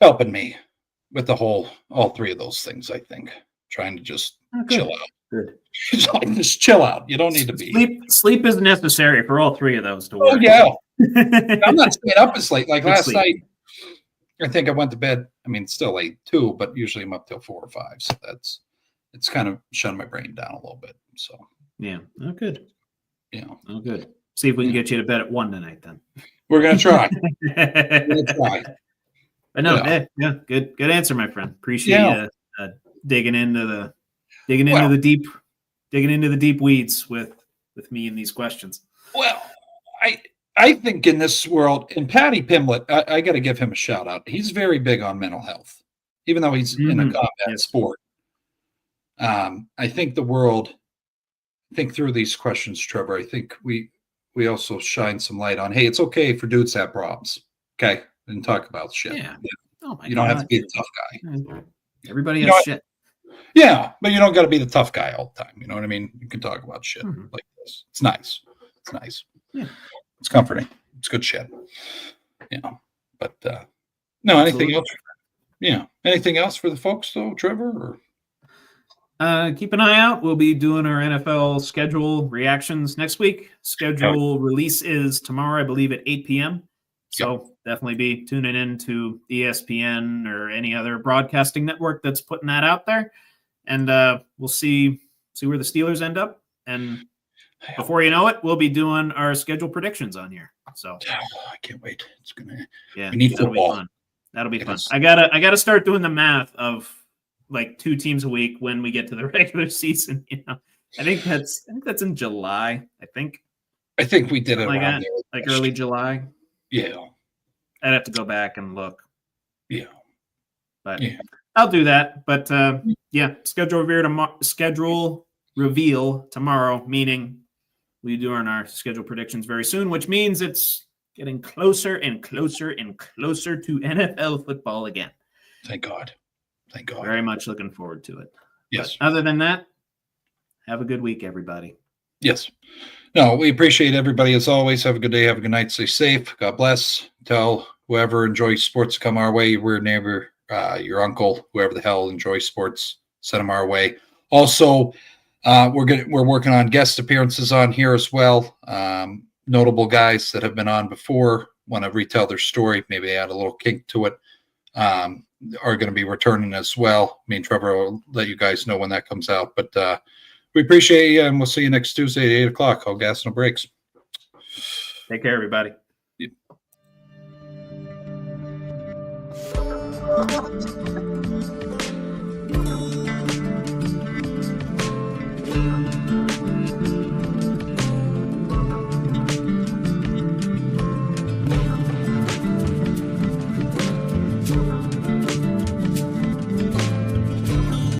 helping me with all three of those things, I think. Trying to just chill out. Good. Just chill out. You don't need to be. Sleep is necessary for all three of those to work. Oh, yeah. I'm not staying up as late. Like last night, I think I went to bed. I mean, it's still late too, but usually I'm up till 4 or 5. So it's kind of shutting my brain down a little bit. So yeah. Oh, good. Oh, good. See if we can get you to bed at 1 tonight then. We're gonna try. But no, good answer, my friend. Appreciate you digging into the deep weeds with me in these questions. Well, I think in this world, and Patty Pimblett, I got to give him a shout out. He's very big on mental health, even though he's in a combat sport. I think the world, think through these questions, Trevor. I think we also shine some light on, hey, it's okay for dudes to have problems. Okay, and talk about shit. Yeah. Oh my you don't have to be a tough guy. Everybody has shit. Yeah, but you don't got to be the tough guy all the time. You know what I mean? You can talk about shit like this. It's nice. It's nice. Yeah. It's comforting. It's good shit. But no, anything else? Yeah. Anything else for the folks though, Trevor? Or? Keep an eye out. We'll be doing our NFL schedule reactions next week. Schedule release is tomorrow, I believe, at 8 p.m. So definitely be tuning in to ESPN or any other broadcasting network that's putting that out there. And we'll see where the Steelers end up. And before you know it, we'll be doing our schedule predictions on here. So I can't wait. It's gonna. Yeah, we need football. That'll be fun. I gotta start doing the math of like 2 teams a week when we get to the regular season. I think that's in July. I think we did it around there. Like early July. Yeah. I'd have to go back and look. Yeah. But I'll do that. But schedule reveal tomorrow, meaning we do our schedule predictions very soon, which means it's getting closer and closer and closer to NFL football again. Thank God. Very much looking forward to it. Yes. But other than that, have a good week, everybody. Yes. No, we appreciate everybody as always. Have a good day. Have a good night. Stay safe. God bless. Tell whoever enjoys sports to come our way. Your weird neighbor, your uncle, whoever the hell enjoys sports, send them our way. Also, we're working on guest appearances on here as well. Notable guys that have been on before want to retell their story. Maybe add a little kink to it. Are going to be returning as well. I mean, Trevor will let you guys know when that comes out, but We appreciate you, and we'll see you next Tuesday at 8 o'clock. All gas, no brakes. Take care, everybody. Yep.